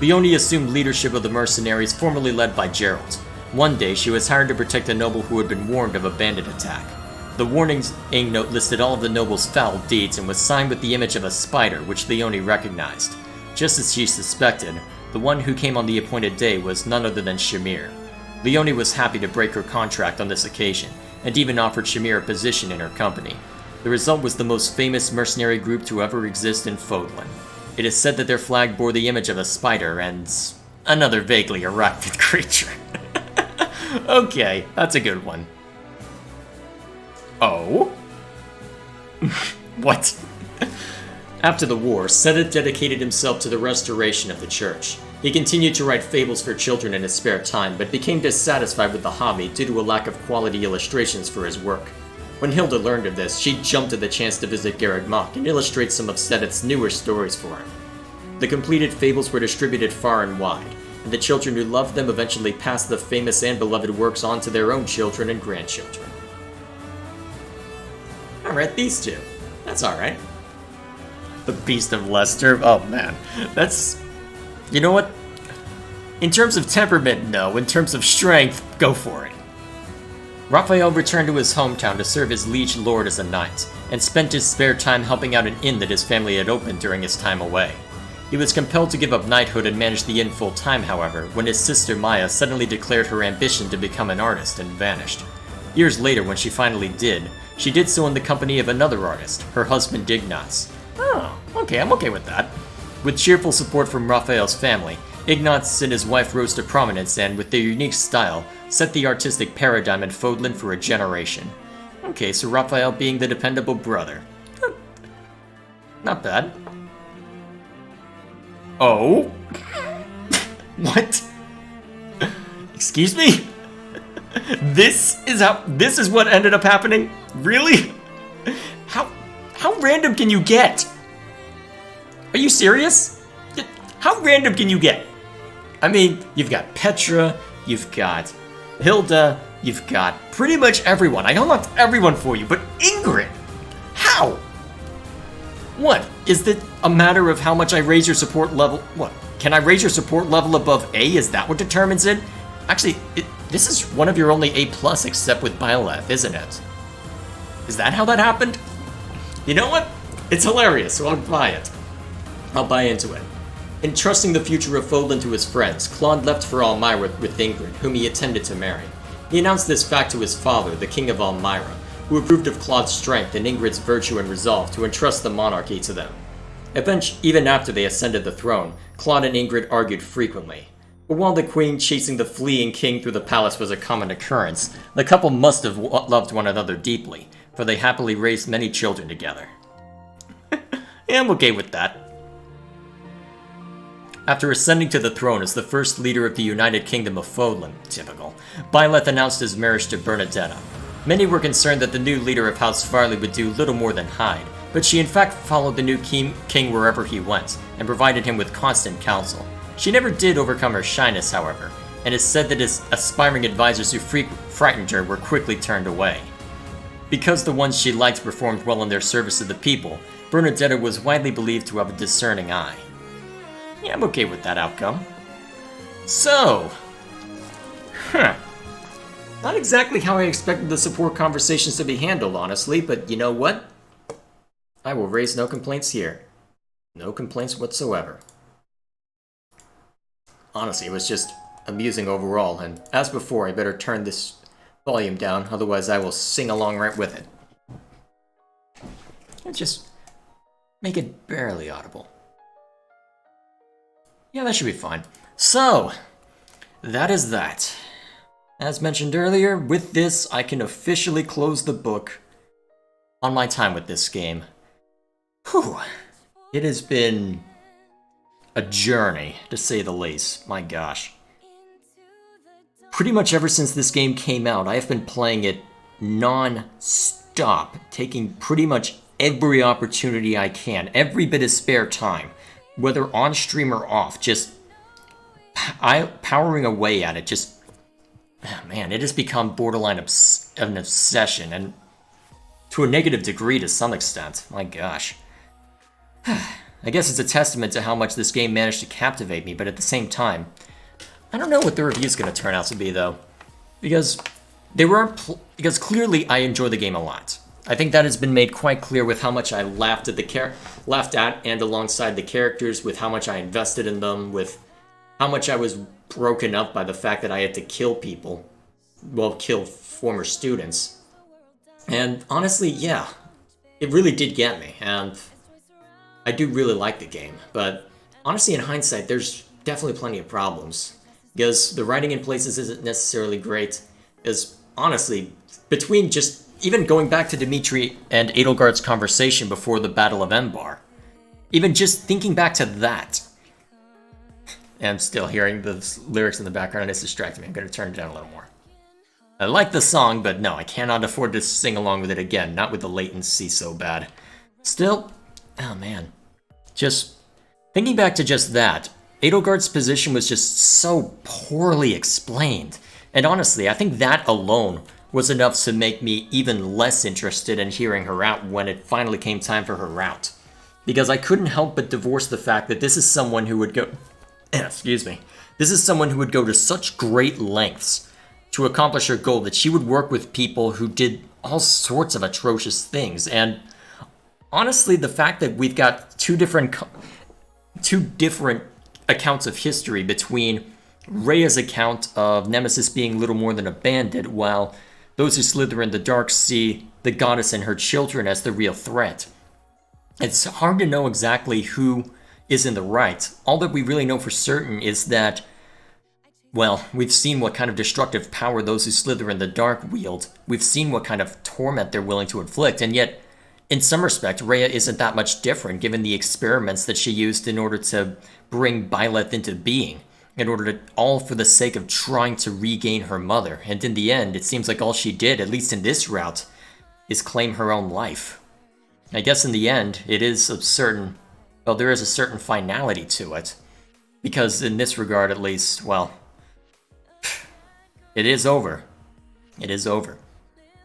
Leonie assumed leadership of the mercenaries formerly led by Gerald. One day, she was hired to protect a noble who had been warned of a bandit attack. The warning's note listed all of the noble's foul deeds and was signed with the image of a spider, which Leonie recognized. Just as she suspected, the one who came on the appointed day was none other than Shamir. Leonie was happy to break her contract on this occasion, and even offered Shamir a position in her company. The result was the most famous mercenary group to ever exist in Fodlan. It is said that their flag bore the image of a spider and another vaguely erected creature. Okay, that's a good one. Oh? What? After the war, Seta dedicated himself to the restoration of the church. He continued to write fables for children in his spare time, but became dissatisfied with the hobby due to a lack of quality illustrations for his work. When Hilda learned of this, she jumped at the chance to visit Garreg Mach and illustrate some of Seteth's newer stories for him. The completed fables were distributed far and wide, and the children who loved them eventually passed the famous and beloved works on to their own children and grandchildren. Alright, these two. That's alright. The Beast of Leicester? Oh man, that's... You know what? In terms of temperament, no. In terms of strength, go for it. Raphael returned to his hometown to serve as liege lord as a knight, and spent his spare time helping out an inn that his family had opened during his time away. He was compelled to give up knighthood and manage the inn full-time, however, when his sister Maya suddenly declared her ambition to become an artist and vanished. Years later, when she finally did, she did so in the company of another artist, her husband Ignaz. Oh, okay, I'm okay with that. With cheerful support from Raphael's family, Ignaz and his wife rose to prominence and, with their unique style, set the artistic paradigm in Fodlan for a generation. Okay, so Raphael being the dependable brother. Not bad. Oh? What? Excuse me? This is what ended up happening? Really? How random can you get? Are you serious? How random can you get? I mean, you've got Petra, you've got Hilda, you've got pretty much everyone. I don't want everyone for you, but Ingrid! How? What? Is that a matter of how much I raise your support level? What? Can I raise your support level above A? Is that what determines it? Actually, this is one of your only A+ except with Byleth, isn't it? Is that how that happened? You know what? It's hilarious, so I'll buy it. I'll buy into it. Entrusting the future of Fodlan to his friends, Claude left for Almyra with Ingrid, whom he intended to marry. He announced this fact to his father, the King of Almyra, who approved of Claude's strength and Ingrid's virtue and resolve to entrust the monarchy to them. Even after they ascended the throne, Claude and Ingrid argued frequently. But while the queen chasing the fleeing king through the palace was a common occurrence, the couple must have loved one another deeply, for they happily raised many children together. Yeah, I'm okay with that. After ascending to the throne as the first leader of the United Kingdom of Fodlan, typical, Byleth announced his marriage to Bernadetta. Many were concerned that the new leader of House Farley would do little more than hide, but she in fact followed the new king wherever he went, and provided him with constant counsel. She never did overcome her shyness, however, and is said that his aspiring advisors who frightened her were quickly turned away. Because the ones she liked performed well in their service to the people, Bernadetta was widely believed to have a discerning eye. Yeah, I'm okay with that outcome. So, not exactly how I expected the support conversations to be handled, honestly, but you know what? I will raise no complaints here. No complaints whatsoever. Honestly, it was just amusing overall, and as before, I better turn this volume down, otherwise I will sing along right with it. And just make it barely audible. Yeah, that should be fine. So, that is that. As mentioned earlier, with this, I can officially close the book on my time with this game. Whew. It has been a journey, to say the least. My gosh. Pretty much ever since this game came out, I have been playing it non-stop, taking pretty much every opportunity I can, every bit of spare time, whether on stream or off, just powering away at it. Just, man, it has become borderline an obsession, and to a negative degree to some extent. My gosh. I guess it's a testament to how much this game managed to captivate me, but at the same time, I don't know what the review's going to turn out to be, though. Because clearly I enjoy the game a lot. I think that has been made quite clear with how much I laughed at and alongside the characters, with how much I invested in them, with how much I was broken up by the fact that I had to kill people. Well, kill former students. And honestly, yeah, it really did get me, and I do really like the game. But honestly, in hindsight, there's definitely plenty of problems. Because the writing in places isn't necessarily great. Because honestly, between just even going back to Dimitri and Edelgard's conversation before the Battle of Embar, even just thinking back to that, and I'm still hearing the lyrics in the background and it's distracting me. I'm going to turn it down a little more. I like the song, but no, I cannot afford to sing along with it again, not with the latency so bad. Still, oh man, just thinking back to just that, Edelgard's position was just so poorly explained, and honestly, I think that alone was enough to make me even less interested in hearing her out when it finally came time for her out. Because I couldn't help but divorce the fact that this is someone who would go... excuse me. This is someone who would go to such great lengths to accomplish her goal that she would work with people who did all sorts of atrocious things. And honestly, the fact that we've got two different accounts of history between Rhea's account of Nemesis being little more than a bandit, while those who slither in the dark see the goddess and her children as the real threat. It's hard to know exactly who is in the right. All that we really know for certain is that, well, we've seen what kind of destructive power those who slither in the dark wield. We've seen what kind of torment they're willing to inflict, and yet, in some respect, Rhea isn't that much different given the experiments that she used in order to bring Byleth into being. All for the sake of trying to regain her mother, and in the end, it seems like all she did, at least in this route, is claim her own life. I guess in the end, there is a certain finality to it, because in this regard at least, well, it is over. It is over.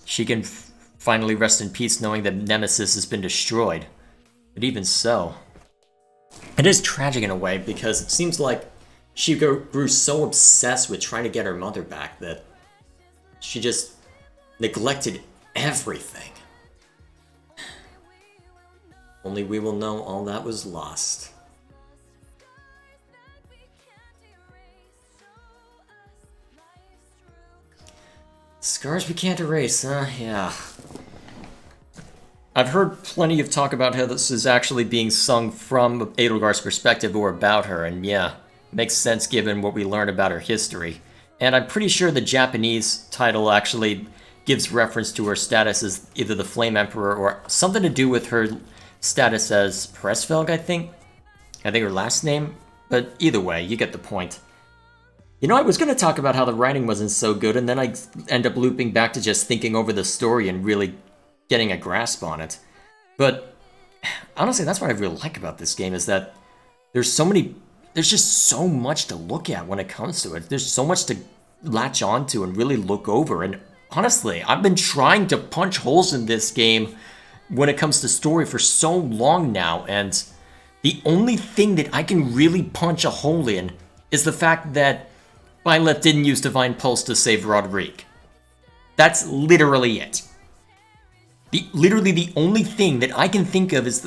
She can finally rest in peace knowing that Nemesis has been destroyed, but even so, it is tragic in a way, because it seems like she grew so obsessed with trying to get her mother back that she just neglected everything. Only we will know all that was lost Scars we can't erase, huh? Yeah. I've heard plenty of talk about how this is actually being sung from Edelgar's perspective or about her, and yeah, makes sense given what we learn about her history. And I'm pretty sure the Japanese title actually gives reference to her status as either the Flame Emperor or something to do with her status as Pressfelg, I think. I think her last name. But either way, you get the point. You know, I was going to talk about how the writing wasn't so good, and then I end up looping back to just thinking over the story and really getting a grasp on it. But honestly, that's what I really like about this game, is that there's just so much to look at when it comes to it. There's so much to latch onto and really look over. And honestly, I've been trying to punch holes in this game when it comes to story for so long now, and the only thing that I can really punch a hole in is the fact that Byleth didn't use Divine Pulse to save Roderick. That's literally it. Literally the only thing that I can think of is,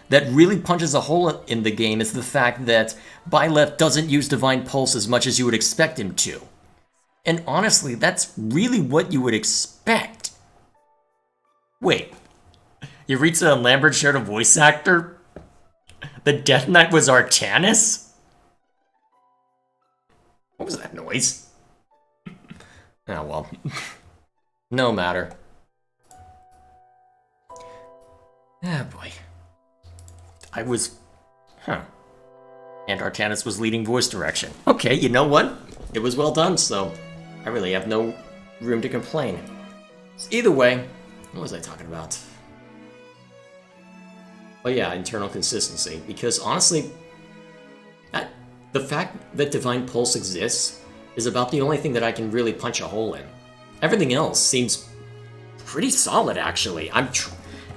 that really punches a hole in the game is the fact that Byleth doesn't use Divine Pulse as much as you would expect him to. And honestly, that's really what you would expect. Wait, Yuritsa and Lambert shared a voice actor? The Death Knight was Artanis? What was that noise? Oh well. No matter. Ah boy. And Artanis was leading voice direction. Okay, you know what? It was well done, so I really have no room to complain. Either way, what was I talking about? Oh yeah, internal consistency. Because honestly, the fact that Divine Pulse exists is about the only thing that I can really punch a hole in. Everything else seems pretty solid, actually.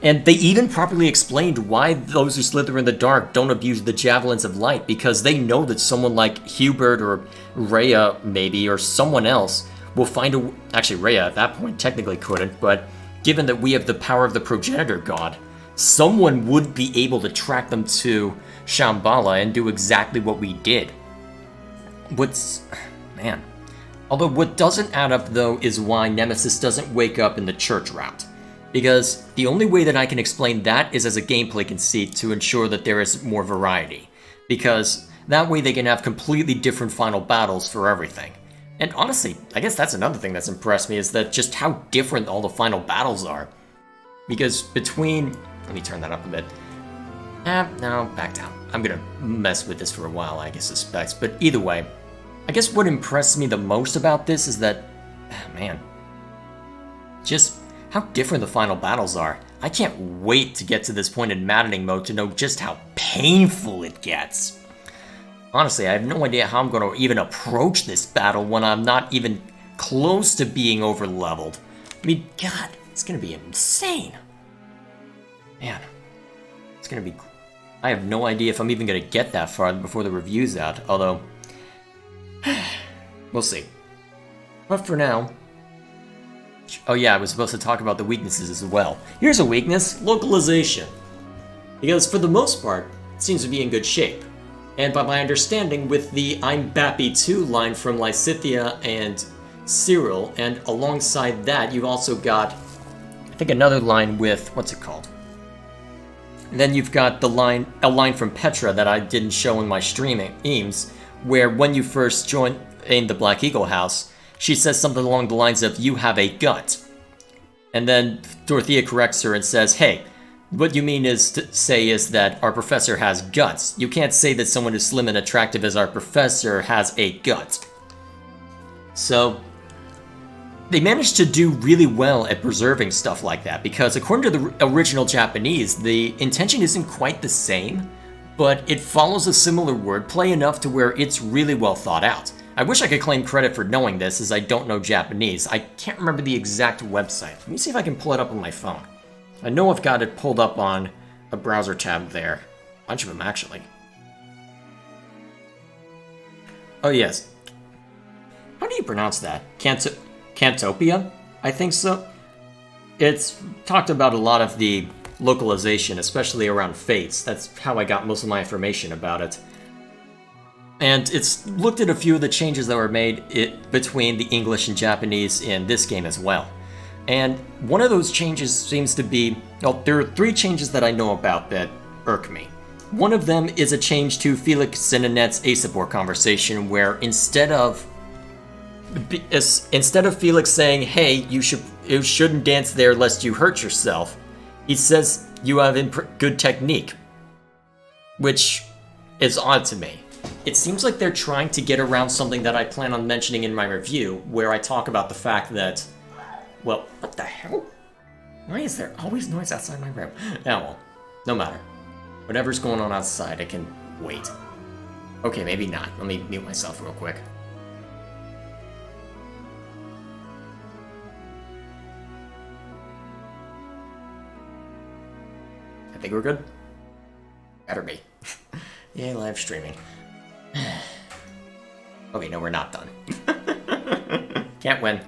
And they even properly explained why those who slither in the dark don't abuse the Javelins of Light, because they know that someone like Hubert or Rhea, maybe, or someone else will find a... Actually, Rhea at that point technically couldn't, but given that we have the power of the Progenitor God, someone would be able to track them to Shambhala and do exactly what we did. Man. Although what doesn't add up, though, is why Nemesis doesn't wake up in the church route. Because the only way that I can explain that is as a gameplay conceit to ensure that there is more variety. Because that way they can have completely different final battles for everything. And honestly, I guess that's another thing that's impressed me, is that just how different all the final battles are. Because between... Let me turn that up a bit. No, back down. I'm gonna mess with this for a while, I suspect. But either way, I guess what impressed me the most about this is that... Man. Just how different the final battles are. I can't wait to get to this point in maddening mode to know just how painful it gets. Honestly, I have no idea how I'm going to even approach this battle when I'm not even close to being over-leveled. I mean, God, it's going to be insane. Man, it's going to be... I have no idea if I'm even going to get that far before the review's out, although... We'll see. But for now... Oh yeah, I was supposed to talk about the weaknesses as well. Here's a weakness, localization. Because for the most part, it seems to be in good shape. And by my understanding, with the I'm Bappy 2 line from Lysithea and Cyril, and alongside that, you've also got, I think, another line with, what's it called? And then you've got a line from Petra that I didn't show in my streams, where when you first join in the Black Eagle house, she says something along the lines of, "You have a gut." And then Dorothea corrects her and says, "Hey, what you mean is to say is that our professor has guts. You can't say that someone as slim and attractive as our professor has a gut." So, they managed to do really well at preserving stuff like that, because according to the original Japanese, the intention isn't quite the same, but it follows a similar wordplay enough to where it's really well thought out. I wish I could claim credit for knowing this, as I don't know Japanese. I can't remember the exact website. Let me see if I can pull it up on my phone. I know I've got it pulled up on a browser tab there. A bunch of them, actually. Oh, yes. How do you pronounce that? Cantopia? I think so. It's talked about a lot of the localization, especially around Fates. That's how I got most of my information about it. And it's looked at a few of the changes that were made between the English and Japanese in this game as well. And one of those changes seems to be, well, there are 3 changes that I know about that irk me. One of them is a change to Felix and Annette's A-support conversation, where instead of Felix saying, "Hey, you shouldn't dance there lest you hurt yourself," he says, "You have good technique," which is odd to me. It seems like they're trying to get around something that I plan on mentioning in my review, where I talk about the fact that, well, what the hell? Why is there always noise outside my room? Oh well, no matter. Whatever's going on outside, I can wait. Okay, maybe not. Let me mute myself real quick. I think we're good. Better be. Yay, live streaming. Okay, no, we're not done. Can't win.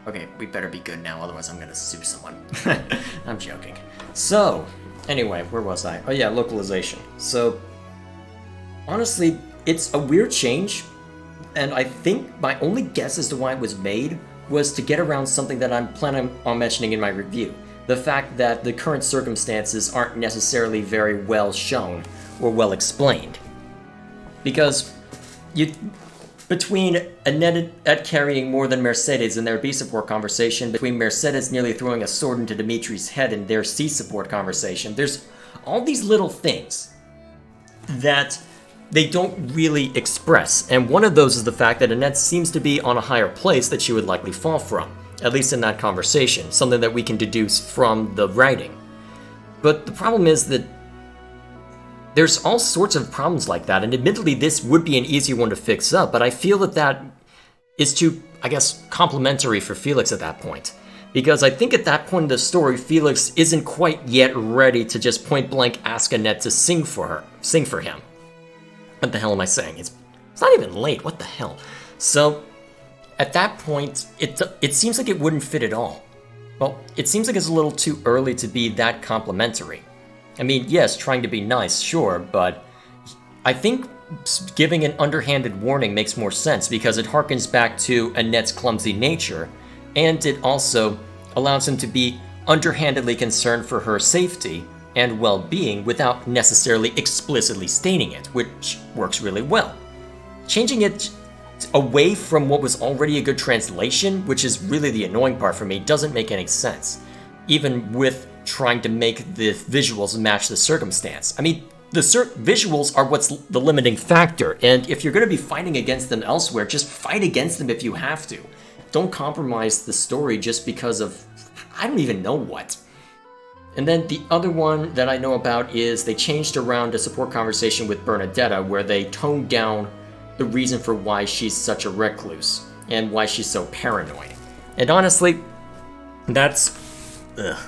Okay, we better be good now, otherwise I'm gonna sue someone. I'm joking. So, anyway, where was I? Oh yeah, localization. So, honestly, it's a weird change, and I think my only guess as to why it was made was to get around something that I'm planning on mentioning in my review. The fact that the current circumstances aren't necessarily very well shown or well explained. Because between Annette carrying more than Mercedes in their B support conversation, between Mercedes nearly throwing a sword into Dimitri's head in their C support conversation, there's all these little things that they don't really express. And one of those is the fact that Annette seems to be on a higher place that she would likely fall from, at least in that conversation, something that we can deduce from the writing. But the problem is that there's all sorts of problems like that, and admittedly this would be an easy one to fix up, but I feel that that is too, I guess, complimentary for Felix at that point. Because I think at that point in the story, Felix isn't quite yet ready to just point blank ask Annette to sing for him. What the hell am I saying? It's not even late, what the hell? So, at that point, it seems like it wouldn't fit at all. Well, it seems like it's a little too early to be that complimentary. I mean, yes, trying to be nice, sure, but I think giving an underhanded warning makes more sense because it harkens back to Annette's clumsy nature, and it also allows him to be underhandedly concerned for her safety and well-being without necessarily explicitly stating it, which works really well. Changing it away from what was already a good translation, which is really the annoying part for me, doesn't make any sense, even with trying to make the visuals match the circumstance. I mean, the visuals are what's the limiting factor, and if you're going to be fighting against them elsewhere, just fight against them if you have to. Don't compromise the story just because of, I don't even know what. And then the other one that I know about is they changed around a support conversation with Bernadetta where they toned down the reason for why she's such a recluse and why she's so paranoid. And honestly, that's... ugh.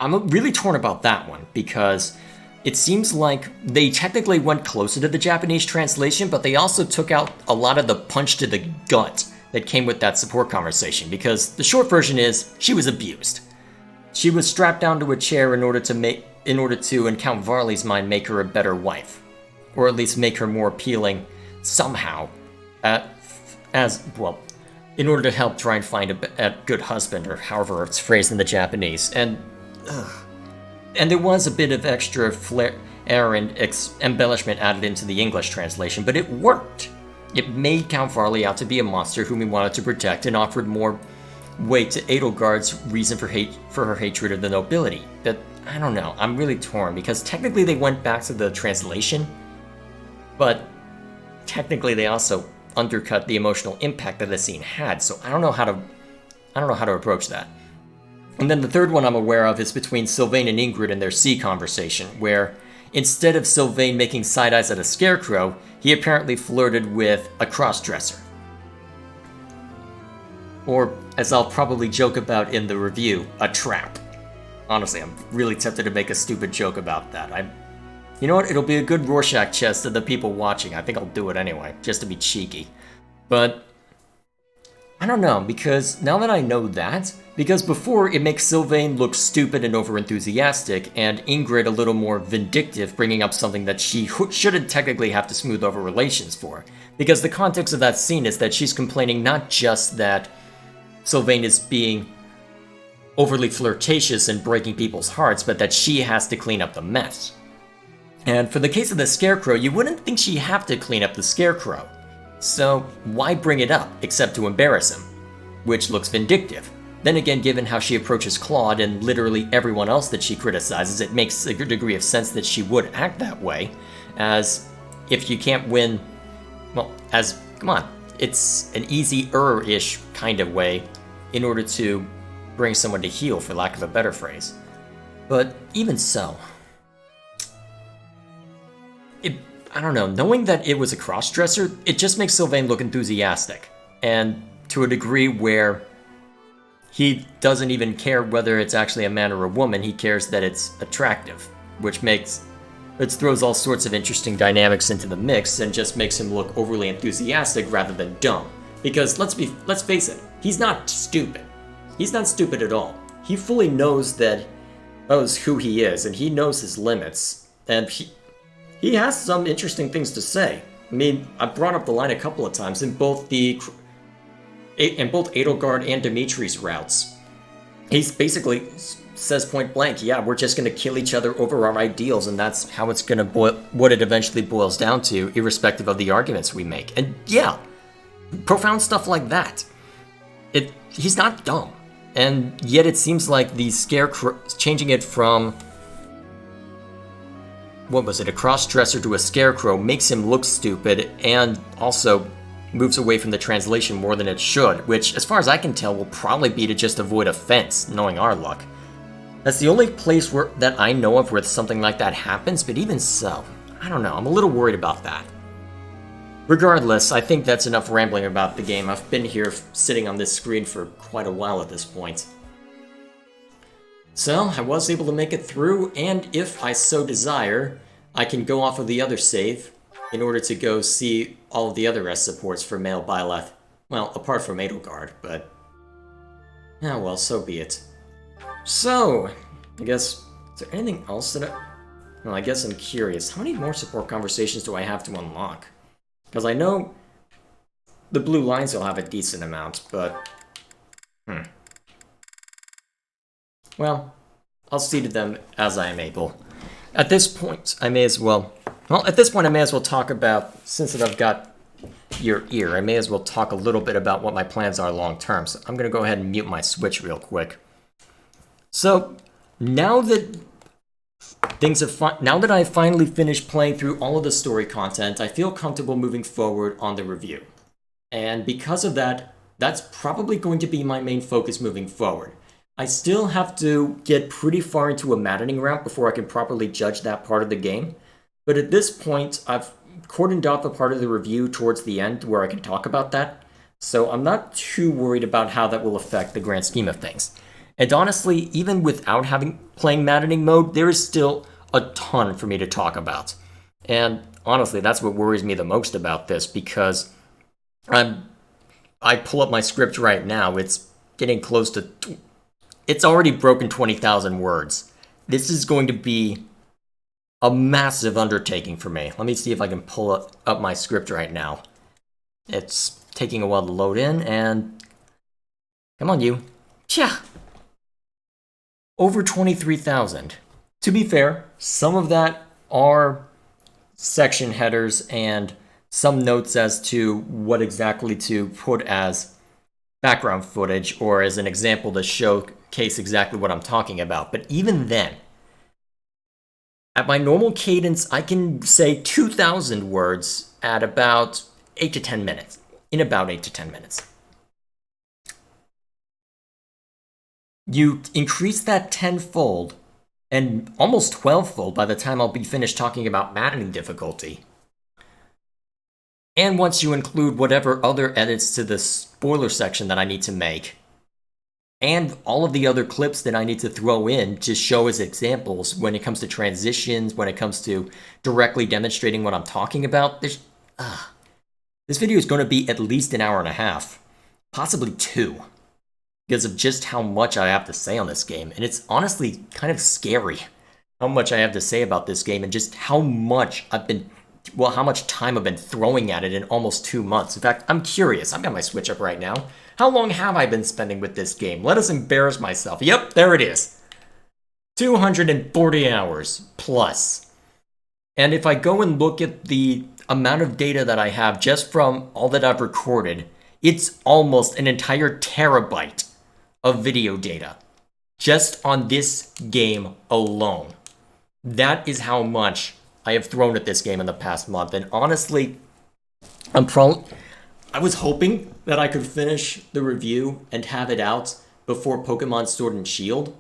I'm really torn about that one because it seems like they technically went closer to the Japanese translation, but they also took out a lot of the punch to the gut that came with that support conversation, because the short version is she was abused. She was strapped down to a chair in order to, in Count Varley's mind, make her a better wife, or at least make her more appealing somehow, in order to help try and find a good husband, or however it's phrased in the Japanese. And there was a bit of extra flair and embellishment added into the English translation, but it worked. It made Count Varley out to be a monster whom he wanted to protect and offered more weight to Edelgard's reason for her hatred of the nobility. But I don't know, I'm really torn, because technically they went back to the translation, but technically they also undercut the emotional impact that the scene had, so I don't know how to approach that. And then the third one I'm aware of is between Sylvain and Ingrid in their sea conversation, where instead of Sylvain making side eyes at a scarecrow, he apparently flirted with a cross-dresser. Or, as I'll probably joke about in the review, a trap. Honestly, I'm really tempted to make a stupid joke about that. You know what? It'll be a good Rorschach test to the people watching. I think I'll do it anyway, just to be cheeky. But I don't know, because now that I know that, because before it makes Sylvain look stupid and overenthusiastic, and Ingrid a little more vindictive, bringing up something that she shouldn't technically have to smooth over relations for. Because the context of that scene is that she's complaining not just that Sylvain is being overly flirtatious and breaking people's hearts, but that she has to clean up the mess. And for the case of the Scarecrow, you wouldn't think she'd have to clean up the Scarecrow. So why bring it up, except to embarrass him? Which looks vindictive. Then again, given how she approaches Claude and literally everyone else that she criticizes, it makes a good degree of sense that she would act that way, as if you can't win, well, come on, it's an easier-ish kind of way in order to bring someone to heel, for lack of a better phrase. But even so, I don't know, knowing that it was a cross-dresser, it just makes Sylvain look enthusiastic. And to a degree where he doesn't even care whether it's actually a man or a woman, he cares that it's attractive. Which throws all sorts of interesting dynamics into the mix and just makes him look overly enthusiastic rather than dumb. Because let's face it, he's not stupid. He's not stupid at all. He fully knows who he is, and he knows his limits. And he has some interesting things to say. I mean, I brought up the line a couple of times in both Edelgard and Dimitri's routes. He basically says point blank, yeah, we're just going to kill each other over our ideals, and that's how it's going to what it eventually boils down to, irrespective of the arguments we make. And yeah, profound stuff like that. He's not dumb. And yet it seems like the Scarecrow, changing it from, what was it, a cross-dresser to a Scarecrow, makes him look stupid, and also moves away from the translation more than it should, which, as far as I can tell, will probably be to just avoid offense, knowing our luck. That's the only place that I know of where something like that happens, but even so, I don't know, I'm a little worried about that. Regardless, I think that's enough rambling about the game. I've been here sitting on this screen for quite a while at this point. So, I was able to make it through, and if I so desire, I can go off of the other save in order to go see all of the other rest supports for male Byleth. Well, apart from Edelgard, but... yeah, well, so be it. So, I guess... is there anything else that well, I guess I'm curious. How many more support conversations do I have to unlock? Because I know the blue lines will have a decent amount, but... well, I'll see to them as I am able. At this point, I may as well... well, at this point I may as well talk about, since I've got your ear, I may as well talk a little bit about what my plans are long term. So I'm going to go ahead and mute my Switch real quick. So, now that I've finally finished playing through all of the story content, I feel comfortable moving forward on the review. And because of that, that's probably going to be my main focus moving forward. I still have to get pretty far into a maddening route before I can properly judge that part of the game. But at this point, I've cordoned off a part of the review towards the end where I can talk about that. So I'm not too worried about how that will affect the grand scheme of things. And honestly, even without playing maddening mode, there is still a ton for me to talk about. And honestly, that's what worries me the most about this, because I pull up my script right now, it's getting close to... it's already broken 20,000 words. This is going to be a massive undertaking for me. Let me see if I can pull up my script right now. It's taking a while to load in, and... come on, you. Tja! Over 23,000. To be fair, some of that are section headers and some notes as to what exactly to put as background footage or as an example to showcase exactly what I'm talking about. But even then, at my normal cadence, I can say 2,000 words at about 8 to 10 minutes. In about 8 to 10 minutes. You increase that tenfold, and almost 12-fold by the time I'll be finished talking about maddening difficulty. And once you include whatever other edits to the spoiler section that I need to make, and all of the other clips that I need to throw in to show as examples when it comes to transitions, when it comes to directly demonstrating what I'm talking about. This video is going to be at least an hour and a half, possibly 2, because of just how much I have to say on this game. And it's honestly kind of scary how much I have to say about this game and just how much how much time I've been throwing at it in almost 2 months. In fact, I'm curious. I've got my Switch up right now. How long have I been spending with this game? Let us embarrass myself. Yep, there it is. 240 hours plus. And if I go and look at the amount of data that I have just from all that I've recorded, it's almost an entire terabyte of video data just on this game alone. That is how much I have thrown at this game in the past month. And honestly, I was hoping that I could finish the review and have it out before Pokemon Sword and Shield,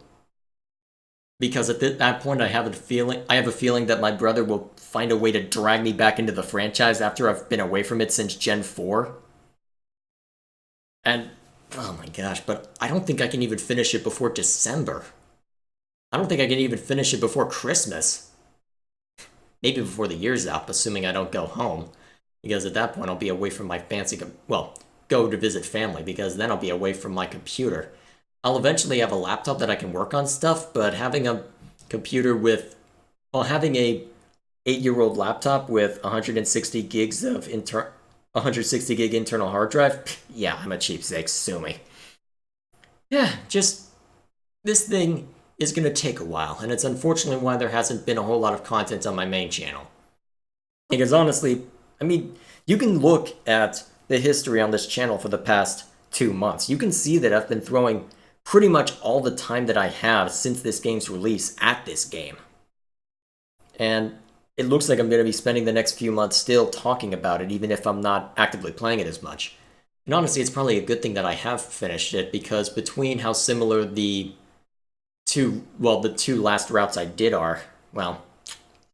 because at that point I have a feeling that my brother will find a way to drag me back into the franchise after I've been away from it since Gen 4. And oh my gosh, but I don't think I can even finish it before December. I don't think I can even finish it before Christmas. Maybe before the year's out, assuming I don't go home. Because at that point, I'll be away from my go to visit family, because then I'll be away from my computer. I'll eventually have a laptop that I can work on stuff, but having a computer having a 8-year-old laptop with 160 gigs of 160 gig internal hard drive, yeah, I'm a cheapsake, sue me. Yeah, just, this thing is going to take a while, and it's unfortunately why there hasn't been a whole lot of content on my main channel. Because honestly, I mean, you can look at the history on this channel for the past 2 months. You can see that I've been throwing pretty much all the time that I have since this game's release at this game. And it looks like I'm going to be spending the next few months still talking about it, even if I'm not actively playing it as much. And honestly, it's probably a good thing that I have finished it, because between how similar the two last routes I did are, well,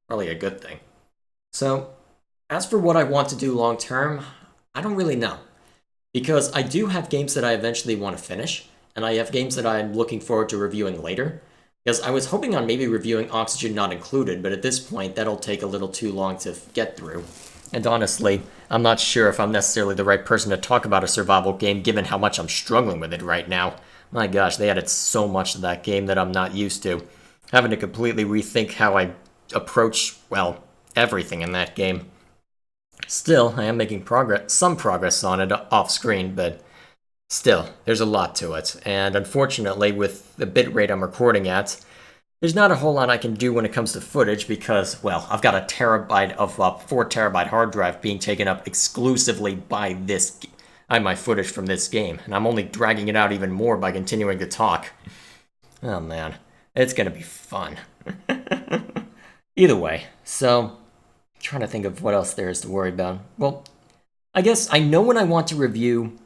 probably a good thing. So, as for what I want to do long term, I don't really know. Because I do have games that I eventually want to finish, and I have games that I'm looking forward to reviewing later. Because I was hoping on maybe reviewing Oxygen Not Included, but at this point, that'll take a little too long to get through. And honestly, I'm not sure if I'm necessarily the right person to talk about a survival game, given how much I'm struggling with it right now. My gosh, they added so much to that game that I'm not used to. Having to completely rethink how I approach, well, everything in that game. Still, I am making some progress on it off screen, but still, there's a lot to it. And unfortunately, with the bitrate I'm recording at, there's not a whole lot I can do when it comes to footage because, well, I've got a 4 terabyte hard drive being taken up exclusively by my footage from this game, and I'm only dragging it out even more by continuing to talk. Oh man, it's gonna be fun. Either way, so, I'm trying to think of what else there is to worry about. Well, I guess I know what I want to review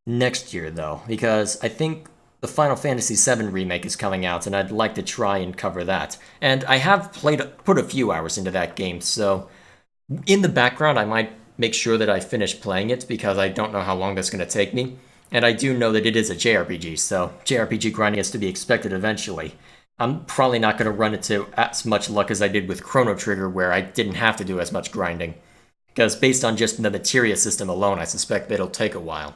next year, though, because I think the Final Fantasy VII Remake is coming out, and I'd like to try and cover that. And I have put a few hours into that game, so in the background I might make sure that I finish playing it, because I don't know how long that's going to take me. And I do know that it is a JRPG, so JRPG grinding is to be expected eventually. I'm probably not going to run into as much luck as I did with Chrono Trigger, where I didn't have to do as much grinding. Because based on just the materia system alone, I suspect that it'll take a while.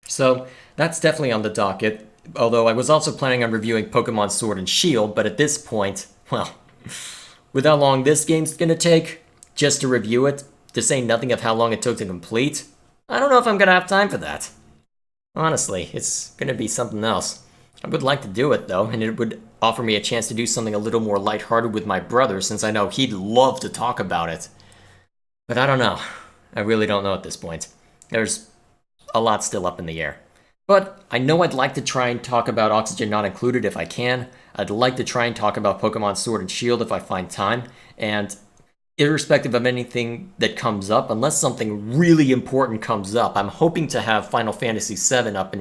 So, that's definitely on the docket, although I was also planning on reviewing Pokemon Sword and Shield, but at this point, well, with how long this game's going to take, just to review it, to say nothing of how long it took to complete, I don't know if I'm going to have time for that. Honestly, it's going to be something else. I would like to do it, though, and it would offer me a chance to do something a little more lighthearted with my brother, since I know he'd love to talk about it. But I don't know. I really don't know at this point. There's a lot still up in the air. But I know I'd like to try and talk about Oxygen Not Included if I can. I'd like to try and talk about Pokemon Sword and Shield if I find time. And irrespective of anything that comes up, unless something really important comes up, I'm hoping to have Final Fantasy VII up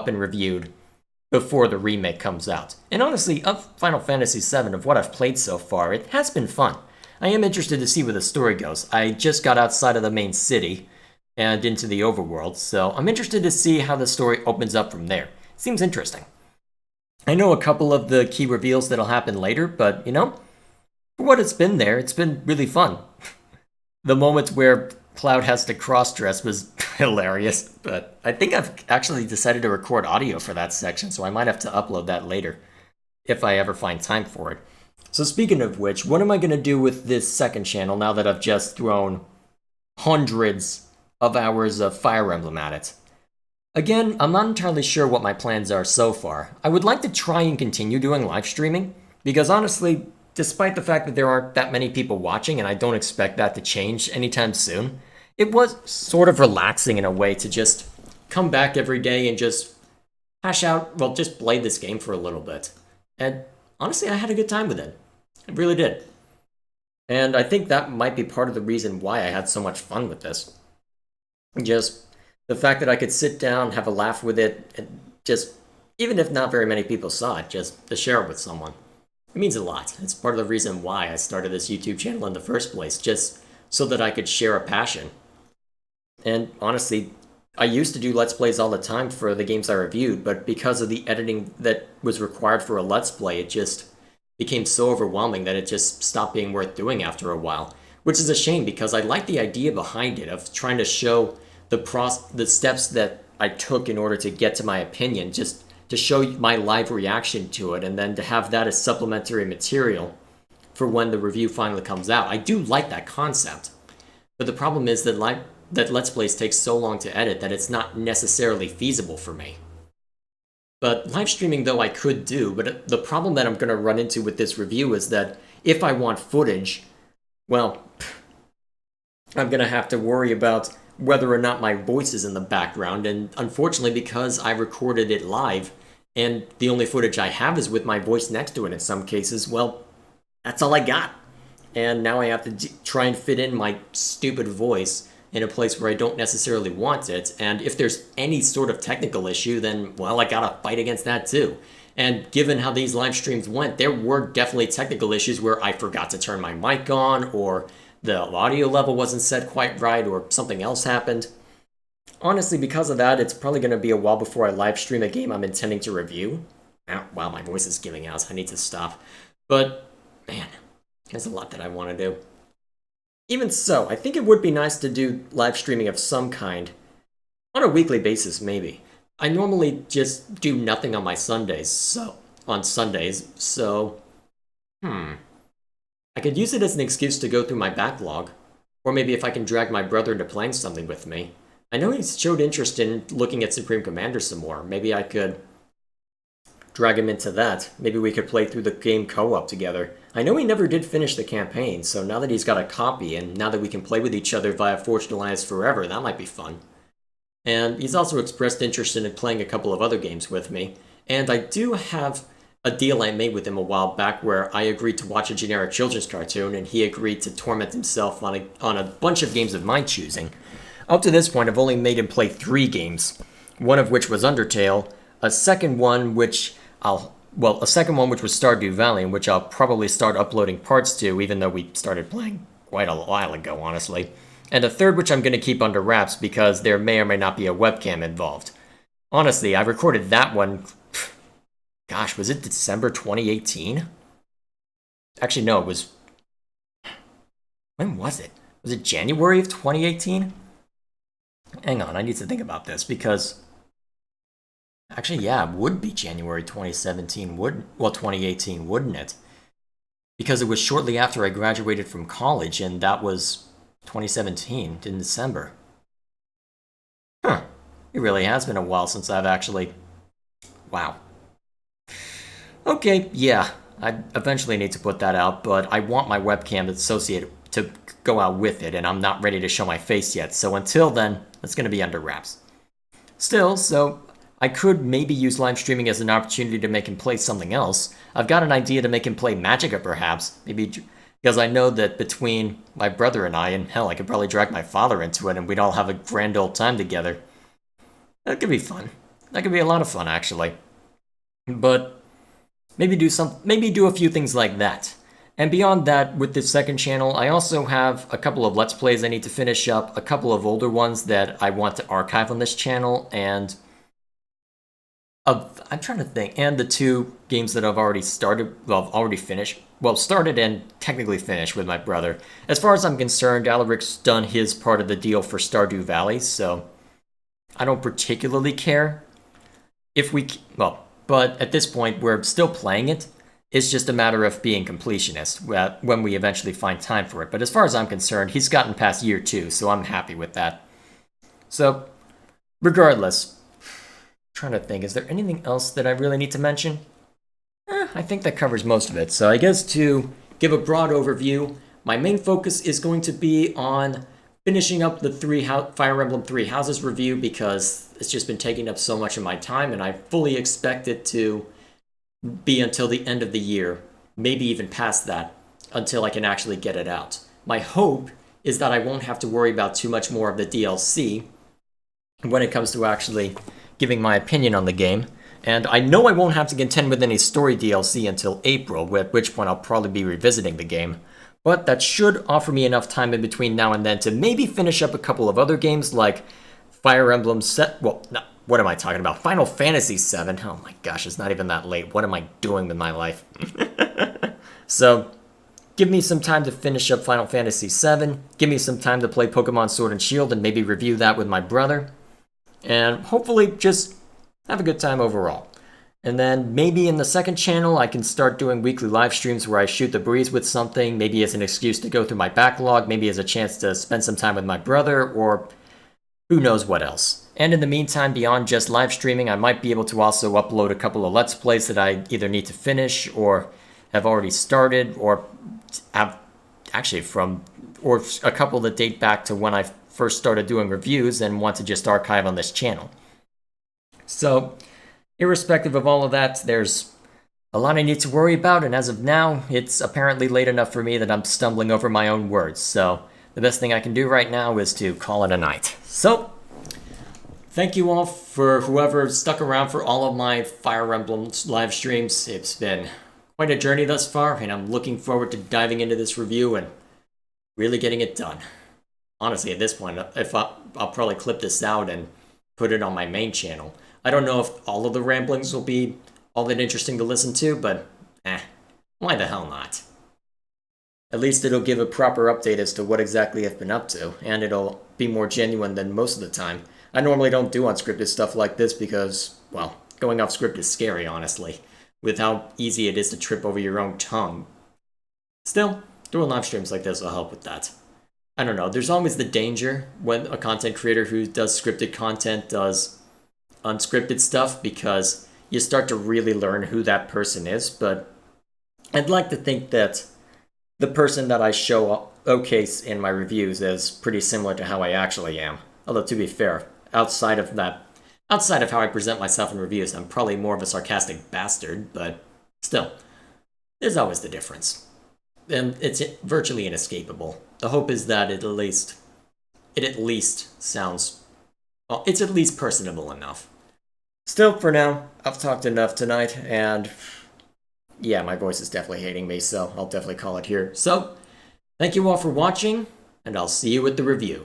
and reviewed before the remake comes out. And honestly, of Final Fantasy VII, of what I've played so far, it has been fun. I am interested to see where the story goes. I just got outside of the main city and into the overworld, so I'm interested to see how the story opens up from there. seems interesting. I know a couple of the key reveals that'll happen later, but, you know, for what it's been really fun. The moment where Cloud has to cross-dress was hilarious, but I think I've actually decided to record audio for that section, so I might have to upload that later, if I ever find time for it. So speaking of which, what am I going to do with this second channel now that I've just thrown hundreds of hours of Fire Emblem at it? Again, I'm not entirely sure what my plans are so far. I would like to try and continue doing live streaming, because honestly, despite the fact that there aren't that many people watching, and I don't expect that to change anytime soon, it was sort of relaxing in a way to just come back every day and just hash out, well, just play this game for a little bit. And honestly, I had a good time with it. I really did. And I think that might be part of the reason why I had so much fun with this. Just the fact that I could sit down, have a laugh with it, and just, even if not very many people saw it, just to share it with someone. It means a lot. It's part of the reason why I started this YouTube channel in the first place, just so that I could share a passion. And honestly, I used to do Let's Plays all the time for the games I reviewed, but because of the editing that was required for a Let's Play, it just became so overwhelming that it just stopped being worth doing after a while. Which is a shame, because I like the idea behind it, of trying to show the steps that I took in order to get to my opinion, just to show my live reaction to it, and then to have that as supplementary material for when the review finally comes out. I do like that concept, but the problem is that Let's Plays take so long to edit that it's not necessarily feasible for me. But live streaming, though, I could do, but the problem that I'm going to run into with this review is that if I want footage, well, I'm going to have to worry about whether or not my voice is in the background, and unfortunately, because I recorded it live, and the only footage I have is with my voice next to it in some cases, well, that's all I got. And now I have to try and fit in my stupid voice in a place where I don't necessarily want it, and if there's any sort of technical issue, then, well, I gotta fight against that too. And given how these live streams went, there were definitely technical issues where I forgot to turn my mic on, or the audio level wasn't set quite right, or something else happened. Honestly, because of that, it's probably going to be a while before I live stream a game I'm intending to review. Wow, my voice is giving out, so I need to stop. But, man, there's a lot that I want to do. Even so, I think it would be nice to do live streaming of some kind. On a weekly basis, maybe. I normally just do nothing on my Sundays, so I could use it as an excuse to go through my backlog, or maybe if I can drag my brother into playing something with me. I know he's showed interest in looking at Supreme Commander some more. Maybe I could drag him into that. Maybe we could play through the game co-op together. I know he never did finish the campaign, so now that he's got a copy, and now that we can play with each other via Forged Alliance Forever, that might be fun. And he's also expressed interest in playing a couple of other games with me, and I do have a deal I made with him a while back where I agreed to watch a generic children's cartoon, and he agreed to torment himself on a bunch of games of my choosing. Up to this point, I've only made him play 3 games, one of which was Undertale, a second one which was Stardew Valley, in which I'll probably start uploading parts to, even though we started playing quite a while ago, honestly, and a third which I'm going to keep under wraps because there may or may not be a webcam involved. Honestly, I recorded that one, gosh, was it December 2018? Actually, no, it was... When was it? Was it January of 2018? Hang on, I need to think about this, because... Actually, yeah, it would be January 2018, wouldn't it? Because it was shortly after I graduated from college, and that was 2017, in December. Huh. It really has been a while since I've actually... Wow. Okay, yeah, I eventually need to put that out, but I want my webcam associated to go out with it, and I'm not ready to show my face yet, so until then, it's going to be under wraps. Still, so I could maybe use live streaming as an opportunity to make him play something else. I've got an idea to make him play Magicka, perhaps, maybe because I know that between my brother and I, and hell, I could probably drag my father into it, and we'd all have a grand old time together. That could be fun. That could be a lot of fun, actually. But... Maybe do a few things like that. And beyond that, with this second channel, I also have a couple of Let's Plays I need to finish up, a couple of older ones that I want to archive on this channel, and I'm trying to think, and the 2 games that I've already started, well, already finished, well, started and technically finished with my brother. As far as I'm concerned, Alaric's done his part of the deal for Stardew Valley, so I don't particularly care if we, well, but at this point, we're still playing it. It's just a matter of being completionist when we eventually find time for it. But as far as I'm concerned, he's gotten past year 2, so I'm happy with that. So, regardless, trying to think, is there anything else that I really need to mention? I think that covers most of it. So I guess to give a broad overview, my main focus is going to be on finishing up the Fire Emblem Three Houses review because it's just been taking up so much of my time, and I fully expect it to be until the end of the year, maybe even past that, until I can actually get it out. My hope is that I won't have to worry about too much more of the DLC when it comes to actually giving my opinion on the game, and I know I won't have to contend with any story DLC until April, at which point I'll probably be revisiting the game, but that should offer me enough time in between now and then to maybe finish up a couple of other games like Fire Emblem what am I talking about? Final Fantasy VII. Oh my gosh, it's not even that late. What am I doing with my life? So, give me some time to finish up Final Fantasy VII, give me some time to play Pokemon Sword and Shield and maybe review that with my brother, and hopefully just have a good time overall. And then maybe in the second channel I can start doing weekly live streams where I shoot the breeze with something, maybe as an excuse to go through my backlog, maybe as a chance to spend some time with my brother, or who knows what else. And in the meantime, beyond just live streaming, I might be able to also upload a couple of Let's Plays that I either need to finish or have already started, or have actually or a couple that date back to when I first started doing reviews and want to just archive on this channel. So, irrespective of all of that, there's a lot I need to worry about, and as of now, it's apparently late enough for me that I'm stumbling over my own words, so the best thing I can do right now is to call it a night. So, thank you all for whoever stuck around for all of my Fire Emblem live streams. It's been quite a journey thus far, and I'm looking forward to diving into this review and really getting it done. Honestly, at this point, I'll probably clip this out and put it on my main channel. I don't know if all of the ramblings will be all that interesting to listen to, but why the hell not? At least it'll give a proper update as to what exactly I've been up to, and it'll be more genuine than most of the time. I normally don't do unscripted stuff like this because, well, going off script is scary, honestly, with how easy it is to trip over your own tongue. Still, doing live streams like this will help with that. I don't know, there's always the danger when a content creator who does scripted content does unscripted stuff, because you start to really learn who that person is, but I'd like to think that the person that I showcase in my reviews is pretty similar to how I actually am. Although, to be fair, outside of how I present myself in reviews, I'm probably more of a sarcastic bastard, but still, there's always the difference. And it's virtually inescapable. The hope is that it at least sounds, well, it's at least personable enough. Still, for now, I've talked enough tonight, and yeah, my voice is definitely hating me, so I'll definitely call it here. So, thank you all for watching, and I'll see you with the review.